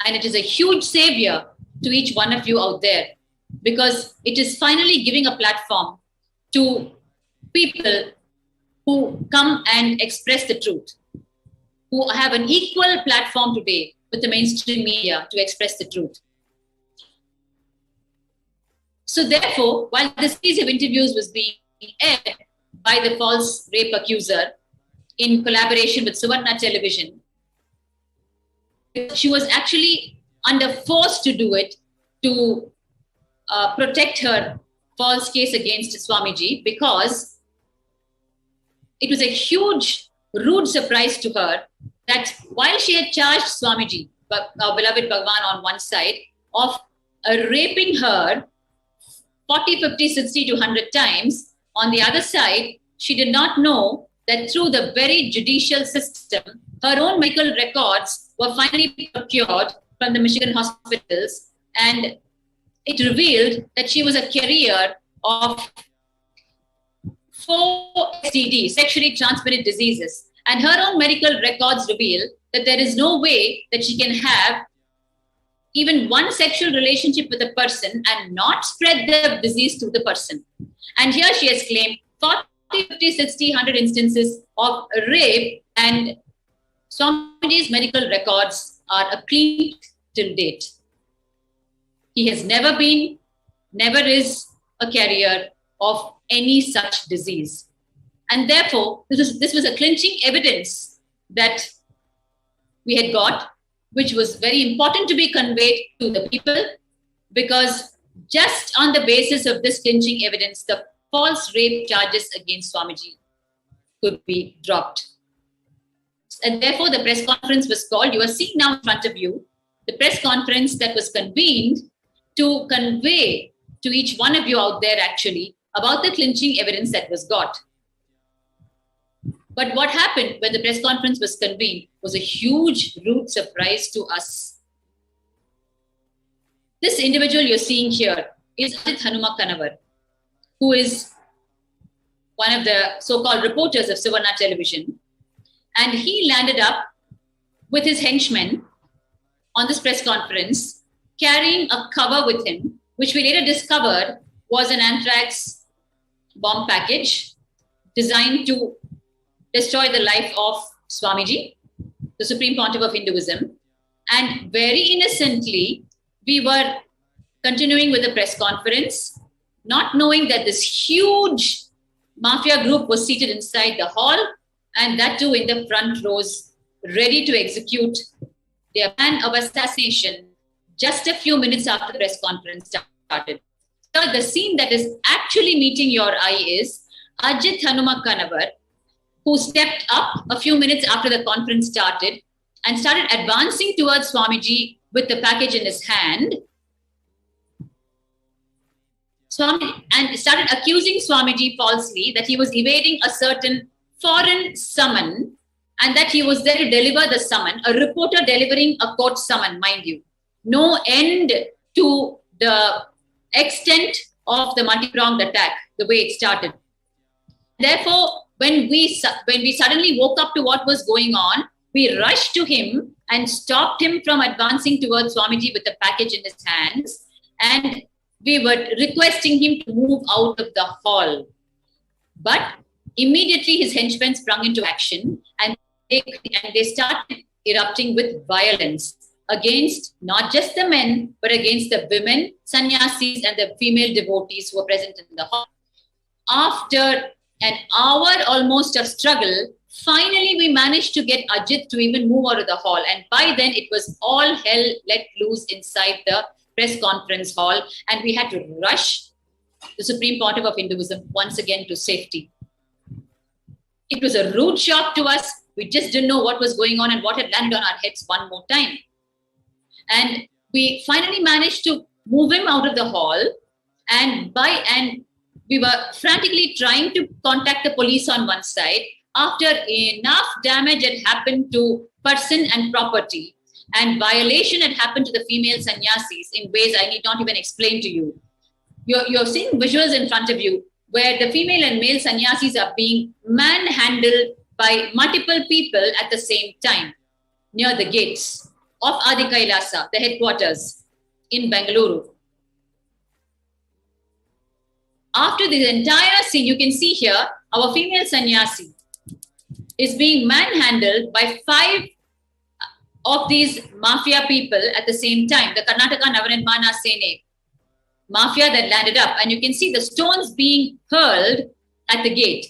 and it is a huge savior to each one of you out there, because it is finally giving a platform to people who come and express the truth, who have an equal platform today with the mainstream media to express the truth. So therefore, while this series of interviews was being aired by the false rape accuser in collaboration with Suvarna television, she was actually under force to do it to protect her false case against Swamiji, because it was a huge, rude surprise to her that while she had charged Swamiji, our beloved Bhagavan, on one side of raping her 40, 50, 60 to 100 times, on the other side, she did not know that through the very judicial system, her own medical records were finally procured from the Michigan hospitals, and it revealed that she was a carrier of 4 STDs, sexually transmitted diseases. And her own medical records reveal that there is no way that she can have even one sexual relationship with a person and not spread the disease to the person. And here she has claimed 40, 50, 60, 100 instances of rape, and Swamiji's medical records are a clean till date. He has never been, never is a carrier of any such disease. And therefore, this was a clinching evidence that we had got, which was very important to be conveyed to the people, because just on the basis of this clinching evidence, the false rape charges against Swamiji could be dropped. And therefore, the press conference was called. You are seeing now in front of you the press conference that was convened to convey to each one of you out there actually about the clinching evidence that was got. But what happened when the press conference was convened was a huge, rude surprise to us. This individual you're seeing here is Ajit Hanuma Kanavar, who is one of the so-called reporters of Suvarna television. And he landed up with his henchmen on this press conference, carrying a cover with him, which we later discovered was an anthrax bomb package designed to destroy the life of Swamiji, the Supreme Pontiff of Hinduism. And very innocently, we were continuing with the press conference, not knowing that this huge mafia group was seated inside the hall, and that too in the front rows, ready to execute their plan of assassination just a few minutes after the press conference started. So the scene that is actually meeting your eye is Ajit Hanumakkanavar, who stepped up a few minutes after the conference started and started advancing towards Swamiji with the package in his hand. And started accusing Swamiji falsely that he was evading a certain foreign summon and that he was there to deliver the summon, a reporter delivering a court summon, mind you. No end to the extent of the multi-pronged attack, the way it started. Therefore, when we suddenly woke up to what was going on, we rushed to him and stopped him from advancing towards Swamiji with the package in his hands. And we were requesting him to move out of the hall. But immediately his henchmen sprung into action and they started erupting with violence against not just the men, but against the women, sannyasis, and the female devotees who were present in the hall. After an hour almost of struggle, finally we managed to get Ajit to even move out of the hall. And by then it was all hell let loose inside the press conference hall, and we had to rush the Supreme Pontiff of Hinduism once again to safety. It was a rude shock to us. We just didn't know what was going on and what had landed on our heads one more time. And we finally managed to move him out of the hall, and we were frantically trying to contact the police on one side after enough damage had happened to person and property, and violation had happened to the female sannyasis in ways I need not even explain to you. You're seeing visuals in front of you where the female and male sannyasis are being manhandled by multiple people at the same time near the gates of Adi Kailasa, the headquarters in Bengaluru. After this entire scene, you can see here, our female sannyasi is being manhandled by 5 of these mafia people at the same time, the Karnataka Navaninmana Sene mafia that landed up. And you can see the stones being hurled at the gate.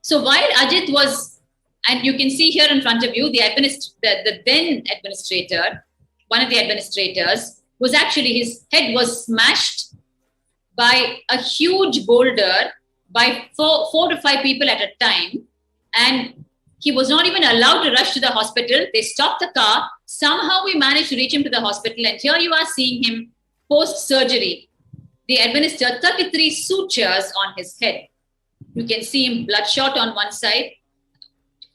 So while Ajit was, and you can see here in front of you, the then administrator, one of the administrators, was actually, his head was smashed by a huge boulder by 4 to 5 people at a time. And he was not even allowed to rush to the hospital. They stopped the car. Somehow we managed to reach him to the hospital. And here you are seeing him post-surgery. They administered 33 sutures on his head. You can see him bloodshot on one side,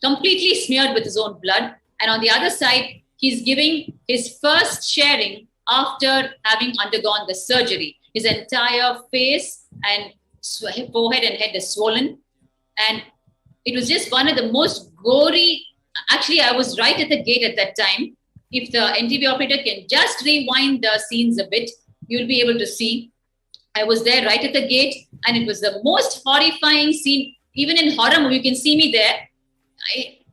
completely smeared with his own blood. And on the other side, he's giving his first sharing after having undergone the surgery. His entire face and forehead and head is swollen. And it was just one of the most gory. Actually, I was right at the gate at that time. If the NTV operator can just rewind the scenes a bit, you'll be able to see. I was there right at the gate, and it was the most horrifying scene. Even in horror movies, you can see me there.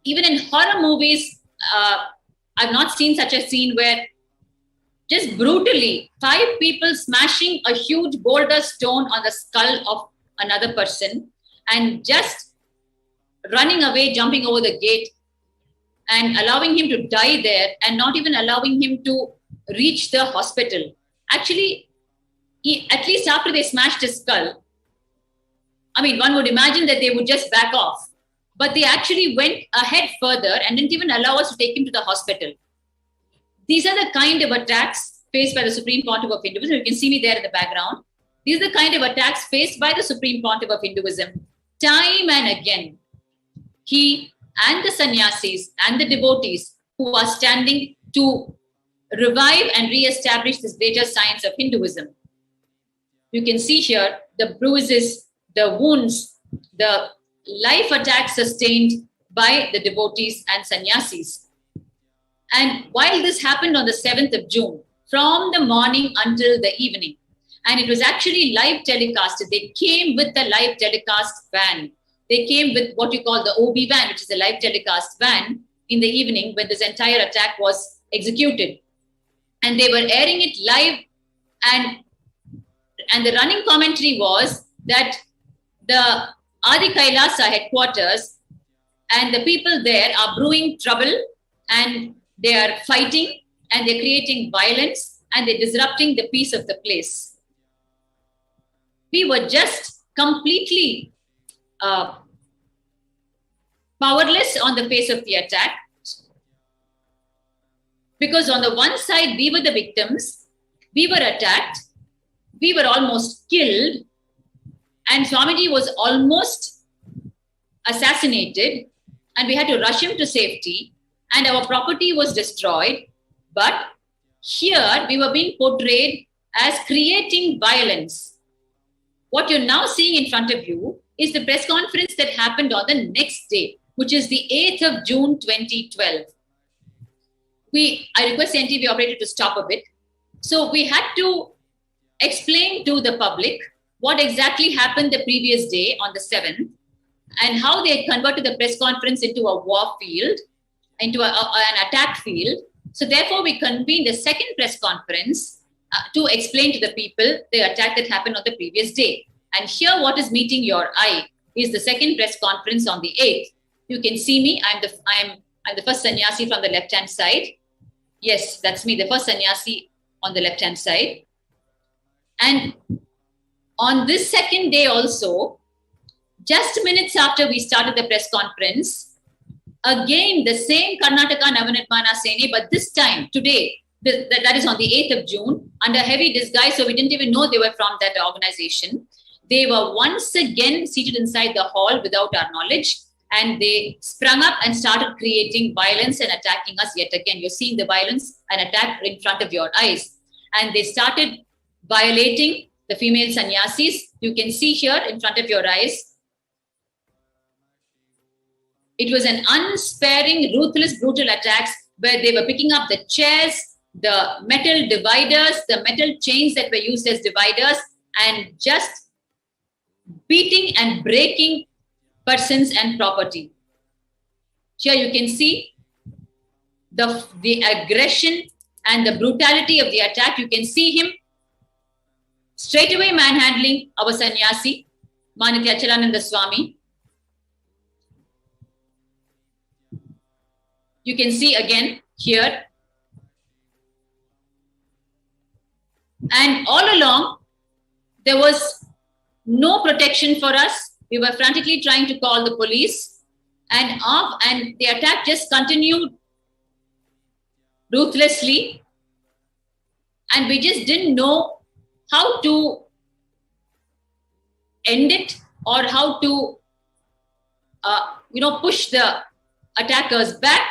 Even in horror movies, I've not seen such a scene where just brutally 5 people smashing a huge boulder stone on the skull of another person and just running away, jumping over the gate and allowing him to die there and not even allowing him to reach the hospital. Actually, at least after they smashed his skull, I mean, one would imagine that they would just back off. But they actually went ahead further and didn't even allow us to take him to the hospital. These are the kind of attacks faced by the Supreme Pontiff of Hinduism. You can see me there in the background. These are the kind of attacks faced by the Supreme Pontiff of Hinduism. Time and again, he and the sannyasis and the devotees who are standing to revive and re-establish this greater science of Hinduism. You can see here the bruises, the wounds, the life attacks sustained by the devotees and sannyasis. And while this happened on the 7th of June, from the morning until the evening, and it was actually live telecasted, they came with the live telecast van they came with what you call the OB van, which is a live telecast van, in the evening when this entire attack was executed. And they were airing it live, and the running commentary was that the Adi Kailasa headquarters and the people there are brewing trouble, and they are fighting, and they're creating violence, and they're disrupting the peace of the place. We were just completely powerless on the face of the attack, because on the one side, we were the victims, we were attacked, we were almost killed, and Swamiji was almost assassinated, and we had to rush him to safety, and our property was destroyed. But here we were being portrayed as creating violence. What you're now seeing in front of you is the press conference that happened on the next day, which is the 8th of June 2012. I request the NTV operator to stop a bit. So we had to explain to the public what exactly happened the previous day on the 7th, and how they had converted the press conference into a war field, into an attack field. So therefore, we convened a second press conference to explain to the people the attack that happened on the previous day. And here, what is meeting your eye is the second press conference on the 8th. You can see me. I'm the first sannyasi from the left-hand side. Yes, that's me, the first sannyasi on the left-hand side. And on this second day also, just minutes after we started the press conference, again, the same Karnataka Navanirmana Sene, but this time, today, that is on the 8th of June, under heavy disguise, so we didn't even know they were from that organization. They were once again seated inside the hall without our knowledge, and they sprung up and started creating violence and attacking us yet again. You're seeing the violence and attack in front of your eyes. And they started violating the female sannyasis. You can see here in front of your eyes. It was an unsparing, ruthless, brutal attacks where they were picking up the chairs, the metal dividers, the metal chains that were used as dividers, and just beating and breaking persons and property. Here you can see the aggression and the brutality of the attack. You can see him straight away manhandling our sannyasi, Manitya Achalananda Swami. You can see again here. And all along, there was no protection for us. We were frantically trying to call the police, and the attack just continued ruthlessly. And we just didn't know how to end it, or how to, push the attackers back,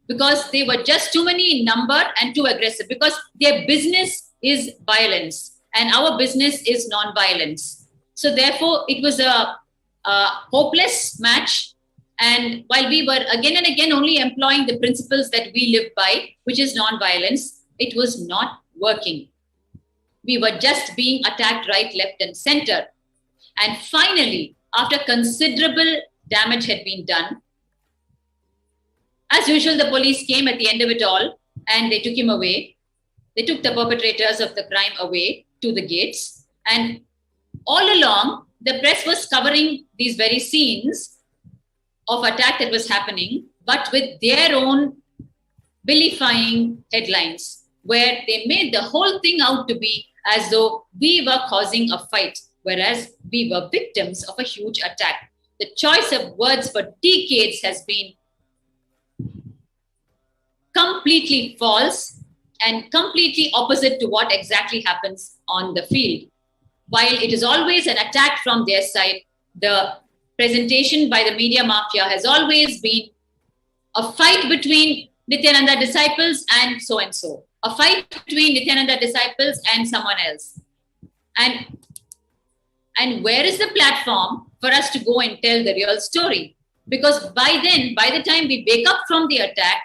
because they were just too many in number and too aggressive, because their business is violence and our business is non-violence. So therefore, it was a hopeless match. And while we were again and again only employing the principles that we live by, which is non-violence, it was not working. We were just being attacked right, left, and center. And finally, after considerable damage had been done, as usual, the police came at the end of it all, and they took him away. They took the perpetrators of the crime away to the gates. And all along, the press was covering these very scenes of attack that was happening, but with their own vilifying headlines, where they made the whole thing out to be as though we were causing a fight, whereas we were victims of a huge attack. The choice of words for decades has been completely false and completely opposite to what exactly happens on the field. While it is always an attack from their side, the presentation by the media mafia has always been a fight between Nithyananda disciples and so-and-so, a fight between Nithyananda disciples and someone else. And where is the platform for us to go and tell the real story? Because by then, by the time we wake up from the attack,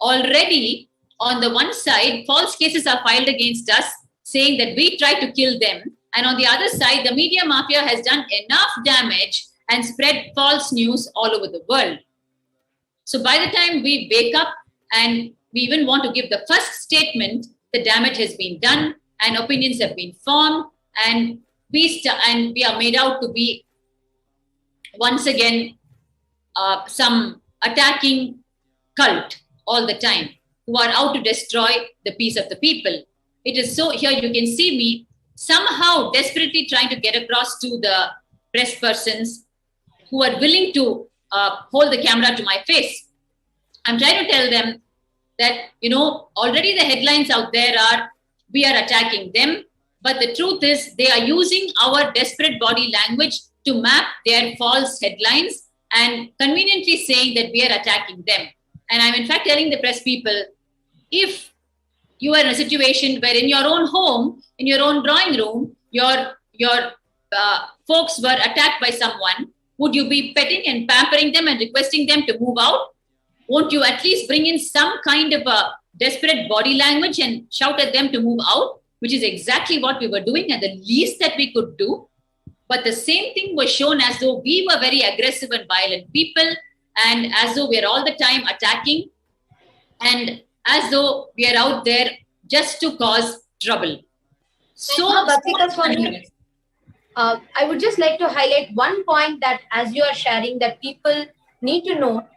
already on the one side, false cases are filed against us saying that we tried to kill them. And on the other side, the media mafia has done enough damage and spread false news all over the world. So by the time we wake up and we even want to give the first statement, the damage has been done and opinions have been formed, and we are made out to be once again some attacking cult all the time who are out to destroy the peace of the people. It is so, here you can see me somehow desperately trying to get across to the press persons who are willing to hold the camera to my face. I'm trying to tell them that, already the headlines out there are, we are attacking them. But the truth is they are using our desperate body language to map their false headlines and conveniently saying that we are attacking them. And I'm in fact telling the press people, if you are in a situation where in your own home, in your own drawing room, your folks were attacked by someone, would you be petting and pampering them and requesting them to move out? Won't you at least bring in some kind of a desperate body language and shout at them to move out? Which is exactly what we were doing and the least that we could do. But the same thing was shown as though we were very aggressive and violent people, and as though we are all the time attacking, and as though we are out there just to cause trouble. I would just like to highlight one point that as you are sharing that people need to know.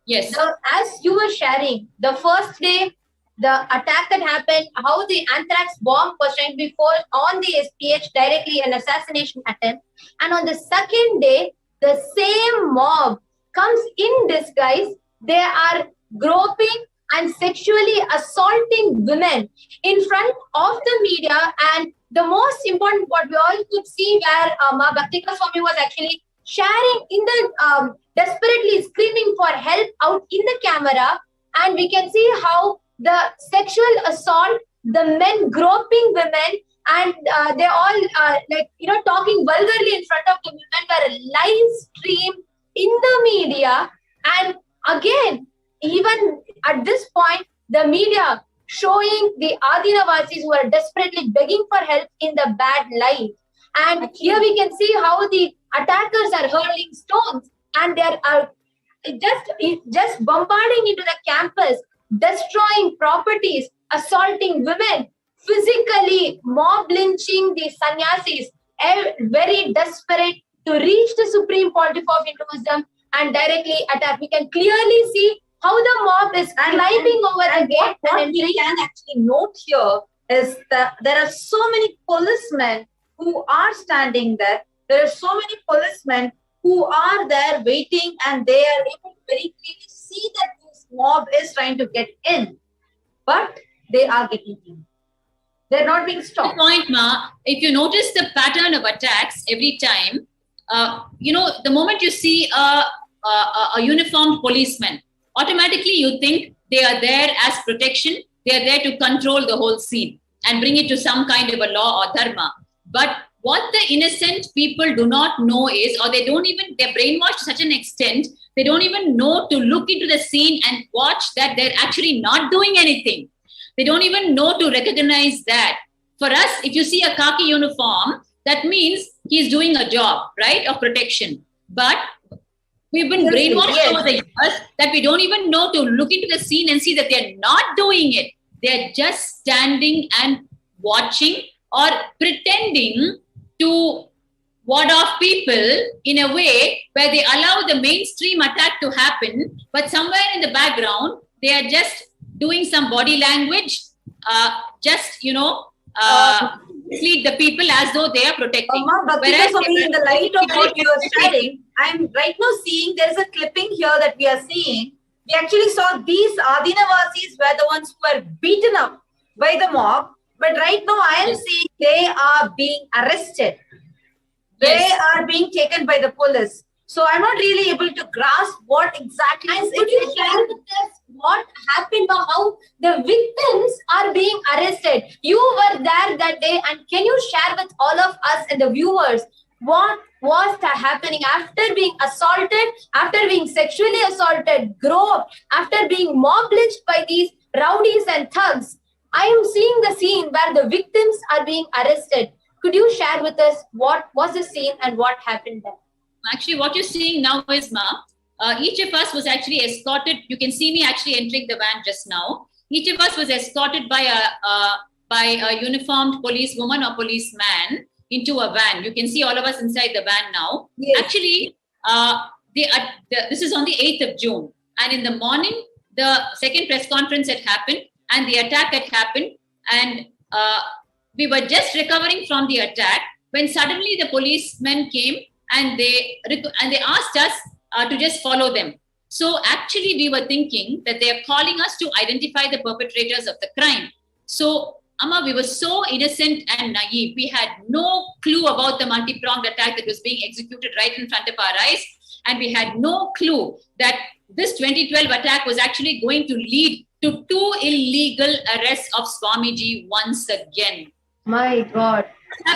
Yes. So as you were sharing, the first day, the attack that happened, how the anthrax bomb was trying to be forced on the SPH, directly an assassination attempt. And on the second day, the same mob comes in disguise. They are groping and sexually assaulting women in front of the media. And the most important, what we all could see, where Ma Bhaktika Swami was actually sharing in the desperately screaming for help out in the camera. And we can see how the sexual assault, the men groping women, and they're all talking vulgarly in front of the women were live streamed in the media. And again, even at this point, the media showing the Adinavasis who are desperately begging for help in the bad light. And here we can see how the attackers are hurling stones and they are just bombarding into the campus, destroying properties, assaulting women, physically mob lynching the sannyasis, very desperate to reach the supreme pontiff of Hinduism and directly attack. We can clearly see how the mob is climbing over the gate. What we can actually note here is that there are so many policemen who are standing there. There are so many policemen who are there waiting, and they are able to very clearly see that this mob is trying to get in, but they are getting in. They're not being stopped. Good point, Ma. If you notice the pattern of attacks every time, the moment you see a uniformed policeman, automatically you think they are there as protection. They are there to control the whole scene and bring it to some kind of a law or dharma. But what the innocent people do not know is, or they're brainwashed to such an extent, they don't even know to look into the scene and watch that they're actually not doing anything. They don't even know to recognize that. For us, if you see a khaki uniform, that means he's doing a job, right, of protection. But we've been brainwashed over the years that we don't even know to look into the scene and see that they're not doing it. They're just standing and watching or pretending to ward off people in a way where they allow the mainstream attack to happen, but somewhere in the background, they are just doing some body language, mislead the people as though they are protecting. Whereas in the light of what you are sharing, I'm right now seeing there's a clipping here that we are seeing. We actually saw these Adinavasis were the ones who were beaten up by the mob. But right now I am seeing they are being arrested. They are being taken by the police. So I'm not really able to grasp what exactly is. Could you share with us what happened or how the victims are being arrested? You were there that day, and can you share with all of us and the viewers what was happening after being assaulted, after being sexually assaulted, groped, after being mob lynched by these rowdies and thugs? I am seeing the scene where the victims are being arrested. Could you share with us what was the scene and what happened there? actually what you're seeing now is, each of us was actually escorted. You can see me actually entering the van just now. Each of us was escorted by a uniformed police woman or policeman into a van. You can see all of us inside the van now. Yes. Actually, this is on the 8th of June. And in the morning, the second press conference had happened and the attack had happened. And we were just recovering from the attack when suddenly the policemen came and they asked us to just follow them. So actually, we were thinking that they are calling us to identify the perpetrators of the crime. So, Amma, we were so innocent and naive. We had no clue about the multi-pronged attack that was being executed right in front of our eyes. And we had no clue that this 2012 attack was actually going to lead to 2 illegal arrests of Swamiji once again. My God.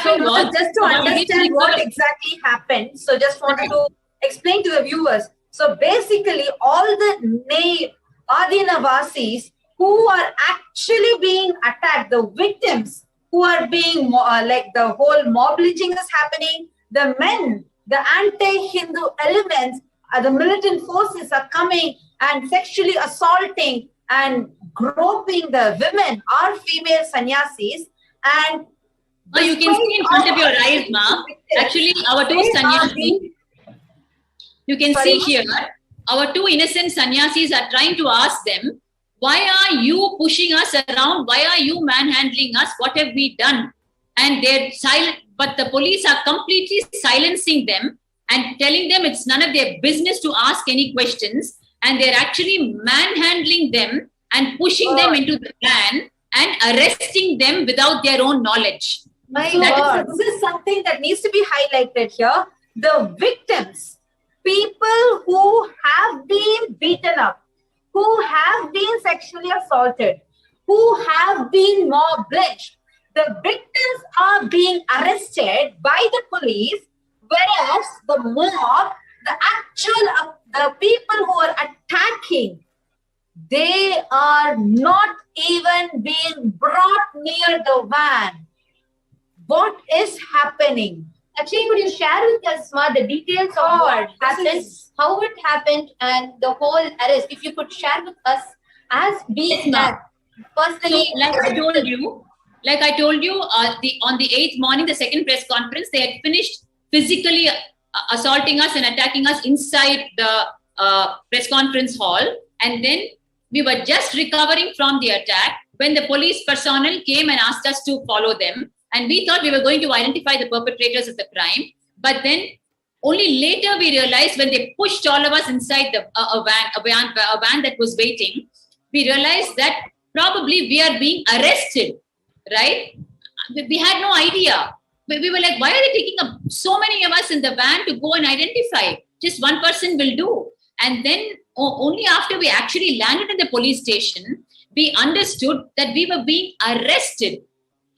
So Just to understand what exactly happened, so just wanted to explain to the viewers. So basically, all the Adinavasis who are actually being attacked, the victims who are being like the whole mob lynching is happening, the men, the anti-Hindu elements, the militant forces are coming and sexually assaulting and groping the women, our female sannyasis, and you can see in front of your eyes, Ma. Actually, our 2 sannyasis, you can see here, our 2 innocent sannyasis are trying to ask them, why are you pushing us around? Why are you manhandling us? What have we done? And they're silent, but the police are completely silencing them and telling them it's none of their business to ask any questions. And they're actually manhandling them and pushing them into the van and arresting them without their own knowledge. My God, this is something that needs to be highlighted here. The victims, people who have been beaten up, who have been sexually assaulted, who have been mob lynched, the victims are being arrested by the police, whereas the mob, the people who are attacking, they are not even being brought near the van. What is happening? Actually, could you share with us, Ma, the details of what happened, how it happened, and the whole arrest? If you could share with us as being that personally. So, like I told you, on the 8th morning, the second press conference, they had finished physically assaulting us and attacking us inside the press conference hall. And then we were just recovering from the attack when the police personnel came and asked us to follow them. And we thought we were going to identify the perpetrators of the crime. But then only later we realized, when they pushed all of us inside a van that was waiting, we realized that probably we are being arrested, right? We had no idea. We were like, why are they taking up so many of us in the van to go and identify? Just one person will do. And then only after we actually landed in the police station, we understood that we were being arrested.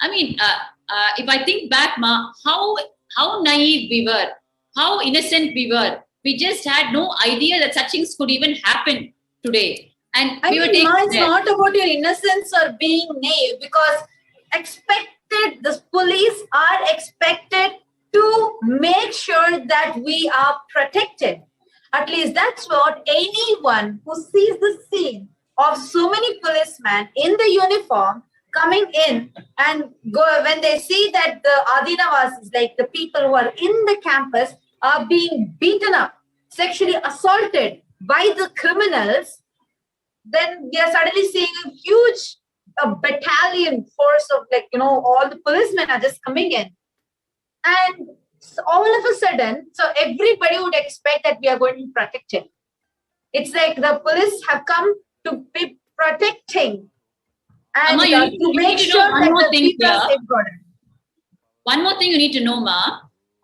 I mean, if I think back, Ma, how naive we were, how innocent we were. We just had no idea that such things could even happen today. And we were taking it's not about your innocence or being naive, because the police are expected to make sure that we are protected. At least that's what anyone who sees the scene of so many policemen in the uniform coming in and go, when they see that the Adinavasis, like the people who are in the campus, are being beaten up, sexually assaulted by the criminals, then we are suddenly seeing a huge battalion force of all the policemen are just coming in. And so all of a sudden, so everybody would expect that we are going to be protected. It's like the police have come to be protecting and to make sure that the people are safeguarded. One more thing you need to know, Ma,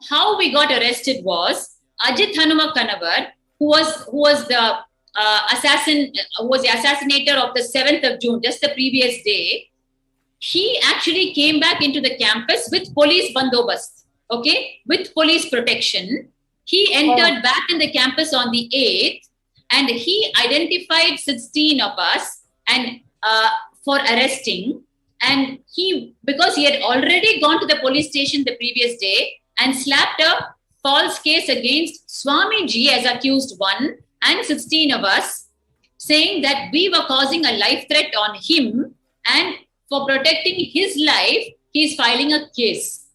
how we got arrested was Ajit Hanuma Kanavar, who was the assassinator of the 7th of June, just the previous day. He actually came back into the campus with police bandobast, okay, with police protection. He entered back in the campus on the 8th, and he identified 16 of us and for arresting. And because he had already gone to the police station the previous day and slapped a false case against Swamiji as accused 1 and 16 of us, saying that we were causing a life threat on him, and for protecting his life, he is filing a case.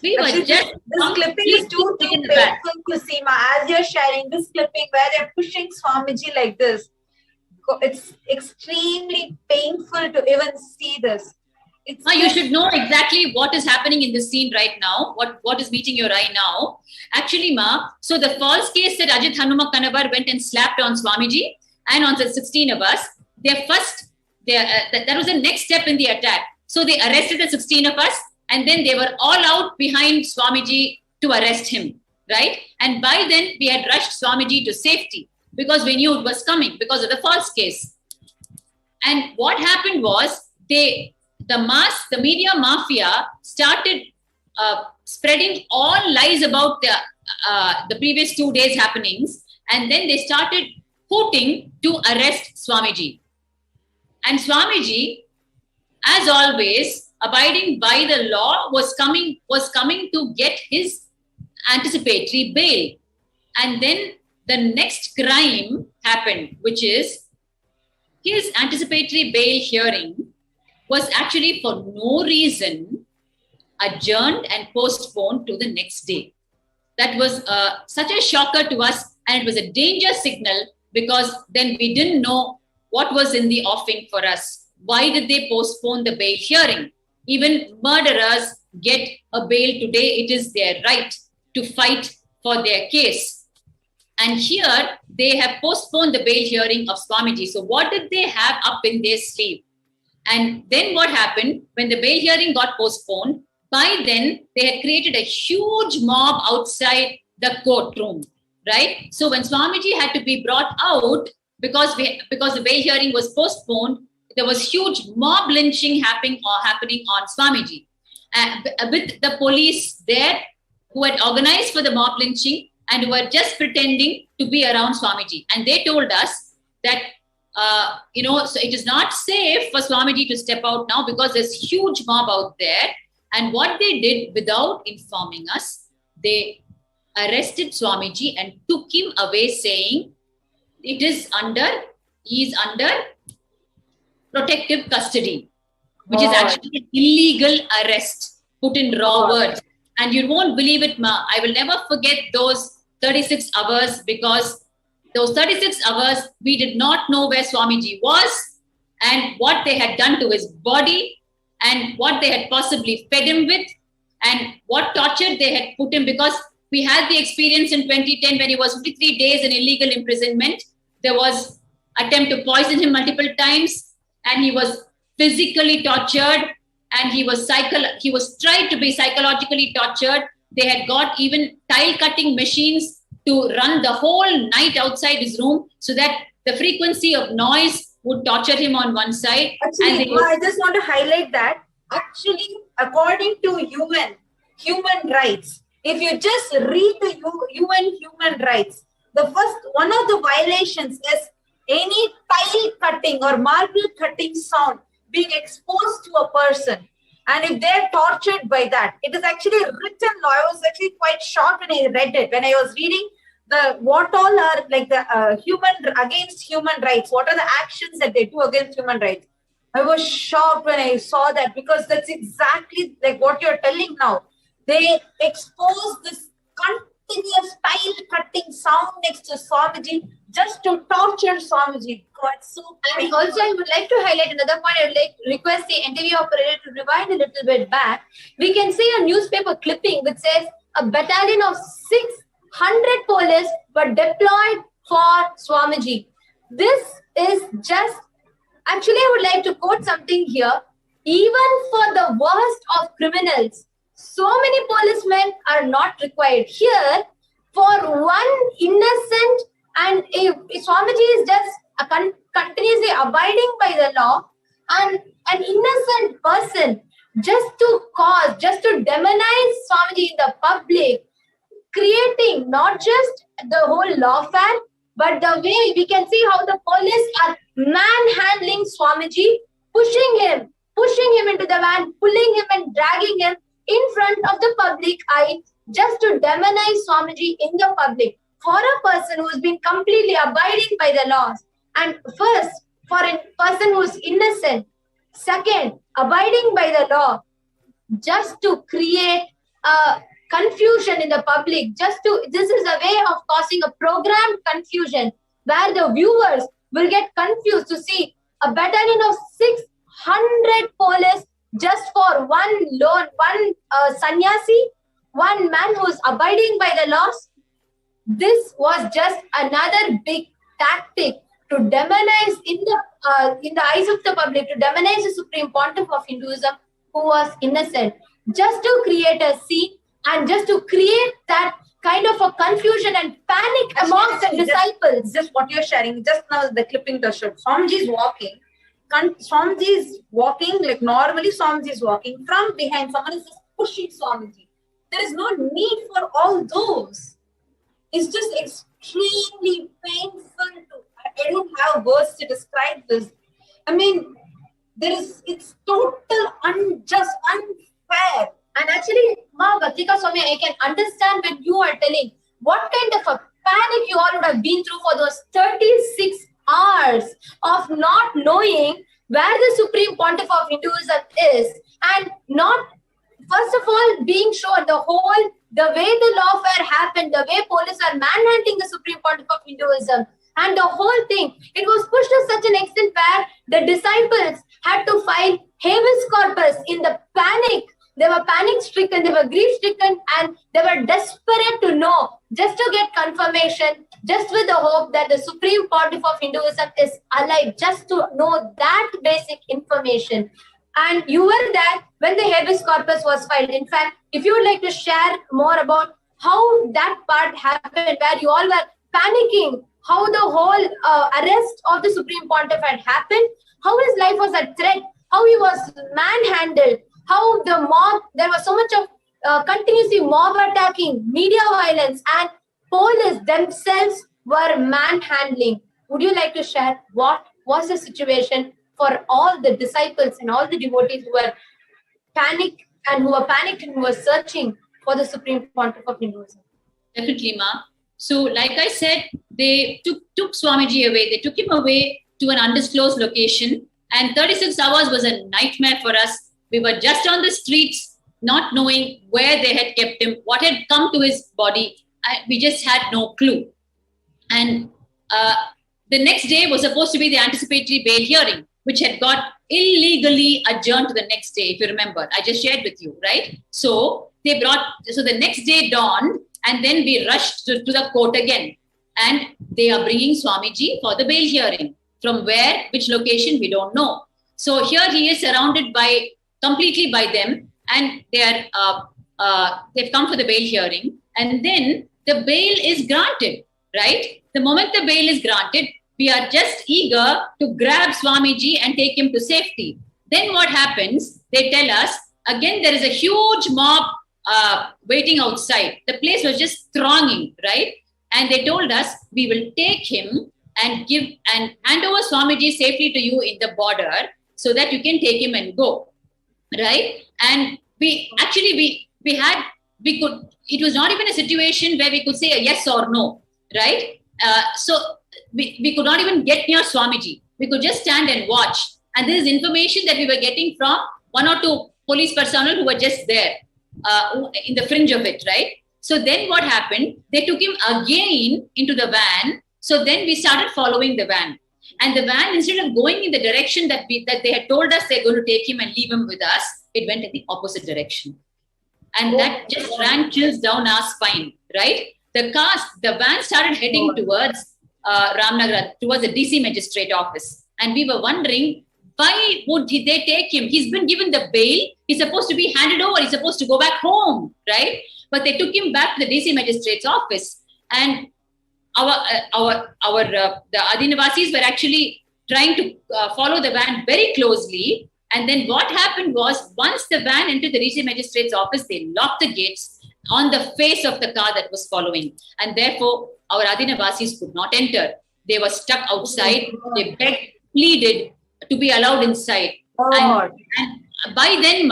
We were Actually, just this clipping is too painful to see, ma. As you're sharing this clipping where they're pushing Swamiji like this, it's extremely painful to even see this. You should know exactly what is happening in this scene right now, what is meeting your eye now. Actually, ma, so the false case that Ajit Hanuma Kanabar went and slapped on Swamiji and on the 16 of us, that was the next step in the attack. So they arrested the 16 of us, and then they were all out behind Swamiji to arrest him, right? And by then, we had rushed Swamiji to safety because we knew it was coming because of the false case. And what happened was, the media mafia started spreading all lies about the previous 2 days happenings, and then they started hooting to arrest Swamiji. And Swamiji, as always, abiding by the law, was coming to get his anticipatory bail. And then the next crime happened, which is his anticipatory bail hearing was actually for no reason adjourned and postponed to the next day. That was such a shocker to us, and it was a danger signal because then we didn't know what was in the offing for us. Why did they postpone the bail hearing? Even murderers get a bail today. It is their right to fight for their case. And here they have postponed the bail hearing of Swamiji. So what did they have up in their sleeve? And then what happened when the bail hearing got postponed? By then, they had created a huge mob outside the courtroom, right? So when Swamiji had to be brought out, because the bail hearing was postponed, there was huge mob lynching happening on Swamiji. With the police there who had organized for the mob lynching and who were just pretending to be around Swamiji. And they told us that so it is not safe for Swamiji to step out now because there's huge mob out there. And what they did without informing us, they arrested Swamiji and took him away, saying he is under protective custody, which is actually an illegal arrest, put in raw words. And you won't believe it, ma. I will never forget those 36 hours because those 36 hours, we did not know where Swamiji was and what they had done to his body and what they had possibly fed him with and what torture they had put him, because we had the experience in 2010 when he was 53 days in illegal imprisonment. There was attempt to poison him multiple times and he was physically tortured and he was tried to be psychologically tortured. They had got even tile cutting machines to run the whole night outside his room so that the frequency of noise would torture him on one side. Actually, I just want to highlight that. Actually, according to human rights, if you just read the UN human rights, one of the violations is any tile cutting or marble cutting sound being exposed to a person. And if they're tortured by that, it is actually written law. I was actually quite shocked when I read it. When I was reading what all are like the against human rights, what are the actions that they do against human rights? I was shocked when I saw that because that's exactly like what you're telling now. They expose this continuous tile cutting sound next to Swamiji just to torture Swamiji. God, so and also I would like to highlight another point. I would like to request the NTV operator to rewind a little bit back. We can see a newspaper clipping which says a battalion of 600 police were deployed for Swamiji. This is just, actually I would like to quote something here. Even for the worst of criminals, so many policemen are not required. Here, for one innocent, and if Swamiji is just continuously abiding by the law, and an innocent person just to demonize Swamiji in the public, creating not just the whole lawfare, but the way we can see how the police are manhandling Swamiji, pushing him into the van, pulling him and dragging him in front of the public eye, just to demonize Swamiji in the public. For a person who has been completely abiding by the laws, and first, for a person who is innocent, second, abiding by the law, just to create confusion in the public, this is a way of causing a programmed confusion where the viewers will get confused to see a battalion of 600 police just for one sannyasi, one man who is abiding by the laws. This was just another big tactic to demonize in the eyes of the public, to demonize the Supreme Pontiff of Hinduism, who was innocent, just to create a scene and just to create that kind of a confusion and panic amongst the disciples. Just what you're sharing, just now the clipping to show. Swamiji is walking. Swamiji is walking like normally. Swamiji is walking from behind. Someone is just pushing Swamiji. There is no need for all those. It's just extremely painful. I don't have words to describe this. I mean, it's total unjust, unfair. And actually, Ma Bhaktika Swami, I can understand when you are telling what kind of a panic you all would have been through for those 36 hours of not knowing where the Supreme Pontiff of Hinduism is, and not, first of all, being sure the way the lawfare happened, the way police are manhandling the Supreme Pontiff of Hinduism, and the whole thing, it was pushed to such an extent where the disciples had to file habeas corpus in the panic. They were panic-stricken, they were grief-stricken, and they were desperate to know, just to get confirmation, just with the hope that the Supreme Pontiff of Hinduism is alive, just to know that basic information. And you were there when the habeas corpus was filed. In fact, if you would like to share more about how that part happened, where you all were panicking, how the whole arrest of the Supreme Pontiff had happened, how his life was at threat, how he was manhandled, how the mob, there was so much of continuously mob attacking, media violence, and police themselves were manhandling. Would you like to share what was the situation for all the disciples and all the devotees who were panicked and who were searching for the Supreme Pontiff of Hinduism? Definitely, Ma. So, like I said, they took Swamiji away. They took him away to an undisclosed location, and 36 hours was a nightmare for us. We were just on the streets, not knowing where they had kept him, what had come to his body. We just had no clue. And the next day was supposed to be the anticipatory bail hearing, which had got illegally adjourned to the next day, if you remember. I just shared with you, right? So the next day dawned, and then we rushed to the court again. And they are bringing Swamiji for the bail hearing. From where, which location, we don't know. So here he is surrounded completely by them, and they've come for the bail hearing, and then the bail is granted, right? The moment the bail is granted, we are just eager to grab Swamiji and take him to safety. Then what happens? They tell us, again, there is a huge mob waiting outside. The place was just thronging, right? And they told us, we will take him and hand over Swamiji safely to you in the border so that you can take him and go, right? And it was not even a situation where we could say a yes or no, right? So we could not even get near Swamiji. We could just stand and watch. And this is information that we were getting from one or two police personnel who were just there in the fringe of it, right? So then what happened? They took him again into the van. So then we started following the van. And the van, instead of going in the direction that they had told us they're going to take him and leave him with us, it went in the opposite direction. And that just ran chills down our spine, right? The van started heading towards Ramnagar, towards the DC magistrate office. And we were wondering, why would they take him? He's been given the bail. He's supposed to be handed over. He's supposed to go back home, right? But they took him back to the DC magistrate's office. And the Adinavasis were actually trying to follow the van very closely. And then what happened was, once the van entered the DC magistrate's office, they locked the gates on the face of the car that was following. And therefore, our Adinavasis could not enter. They were stuck outside. They begged, pleaded to be allowed inside. And by then,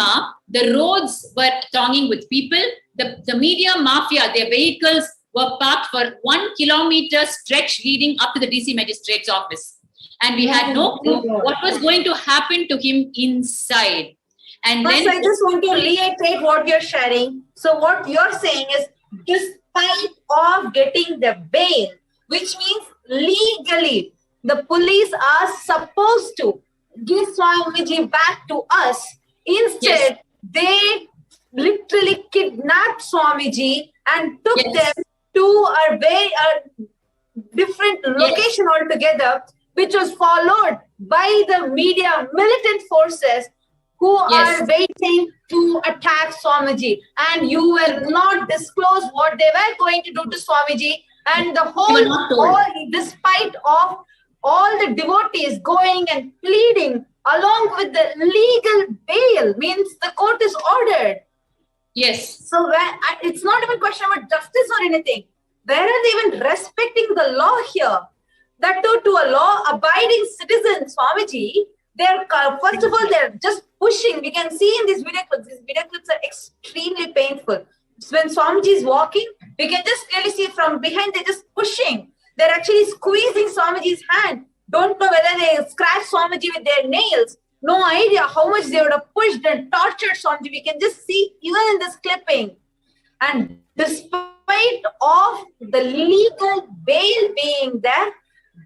the roads were thronging with people. The media mafia, their vehicles were parked for 1 kilometer stretch leading up to the DC magistrate's office. And we had no clue what was going to happen to him inside. And then I just want to reiterate what you're sharing. So what you're saying is, despite of getting the bail, which means legally, the police are supposed to give Swamiji back to us. Instead, they literally kidnapped Swamiji and took them to a different location altogether, which was followed by the media militant forces who are waiting to attack Swamiji. And you will not disclose what they were going to do to Swamiji. And the despite of all the devotees going and pleading along with the legal bail, means the court is ordered. Yes. So it's not even a question about justice or anything. Where are they even respecting the law here? That to a law-abiding citizen, Swamiji, first of all, they're just pushing. We can see in these video clips are extremely painful. So when Swamiji is walking, we can just clearly see from behind, they're just pushing. They're actually squeezing Swamiji's hand. Don't know whether they scratch Swamiji with their nails. No idea how much they would have pushed and tortured Swamiji. We can just see even in this clipping. And despite of the legal bail being there,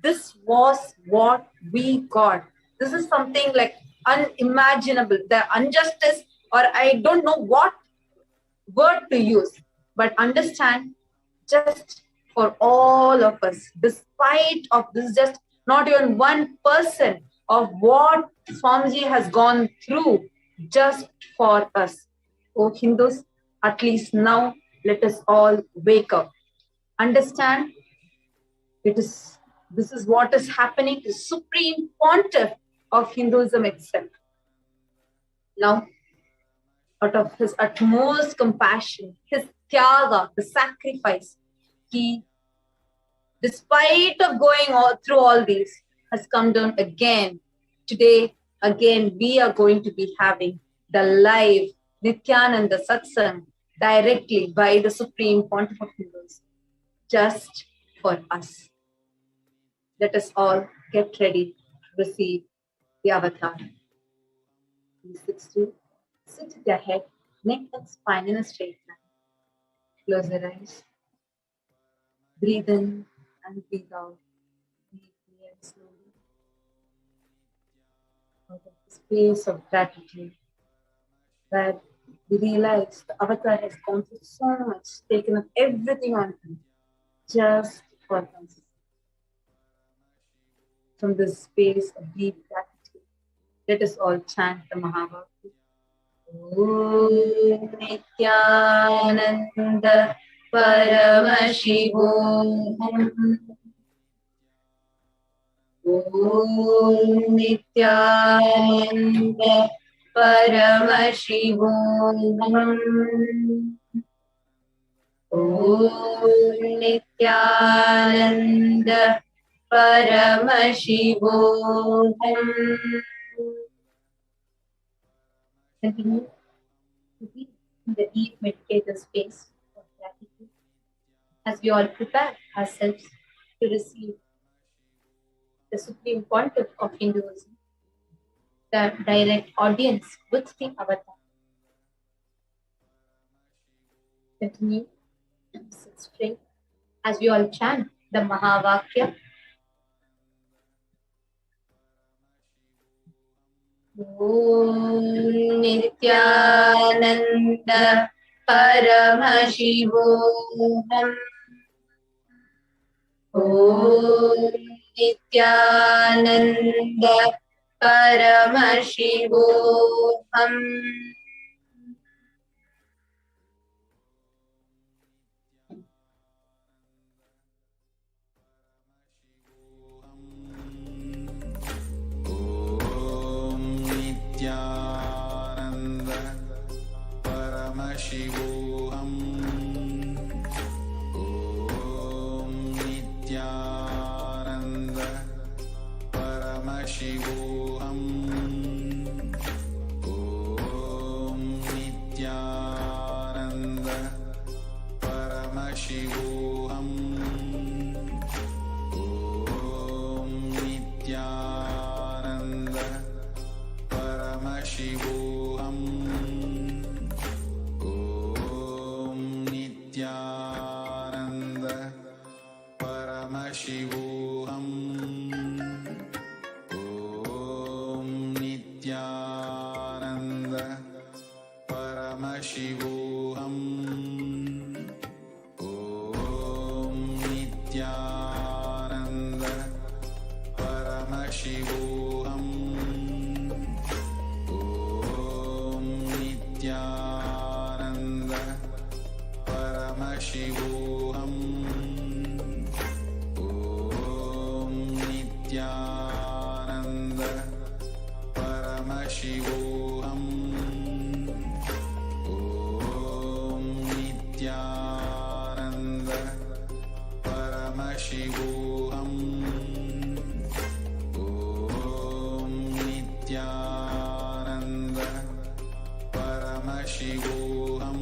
this was what we got. This is something like unimaginable. The injustice, or I don't know what word to use, but understand, just for all of us, despite of this, just not even 1% of what Swamiji has gone through just for us. Oh Hindus, at least now let us all wake up. Understand, this is what is happening to Supreme Pontiff of Hinduism itself. Now, out of his utmost compassion, his tyaga, the sacrifice, he, despite of going through all these, has come down again. Today, again, we are going to be having the live Nithyananda Satsang directly by the Supreme Pontiff of Hindus, just for us. Let us all get ready to receive the avatar. Sit with your head, neck and spine in a straight line. Close your eyes. Breathe in and breathe out. Deeply and slowly. Out of the space of gratitude, where we realize the avatar has gone through so much, taken up everything on him, just for us. From this space of deep gratitude, let us all chant the Mahavakya. Om Nithyananda Paramashivoham. Om Nithyananda Paramashivoham. Om Nithyananda Paramashivoham. Continue to be in the deep meditative space of gratitude as we all prepare ourselves to receive the Supreme Pontiff of Hinduism, the direct audience with the avatar. Continue to sit straight as we all chant the Mahavakya. Om Nithyananda Paramashivoham. Om Nithyananda Paramashivoham. Nithyananda Paramashivoham. Om Nithyananda Paramashivoham. Om Paramashivoham. Om Nithyananda Paramashivoham. Om Nithyananda Paramashivoham. Om Nithyananda Paramashivoham. Om Nithyananda Paramashivoham.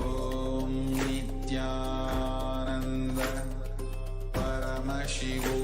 Om Nithyananda Paramashivoham.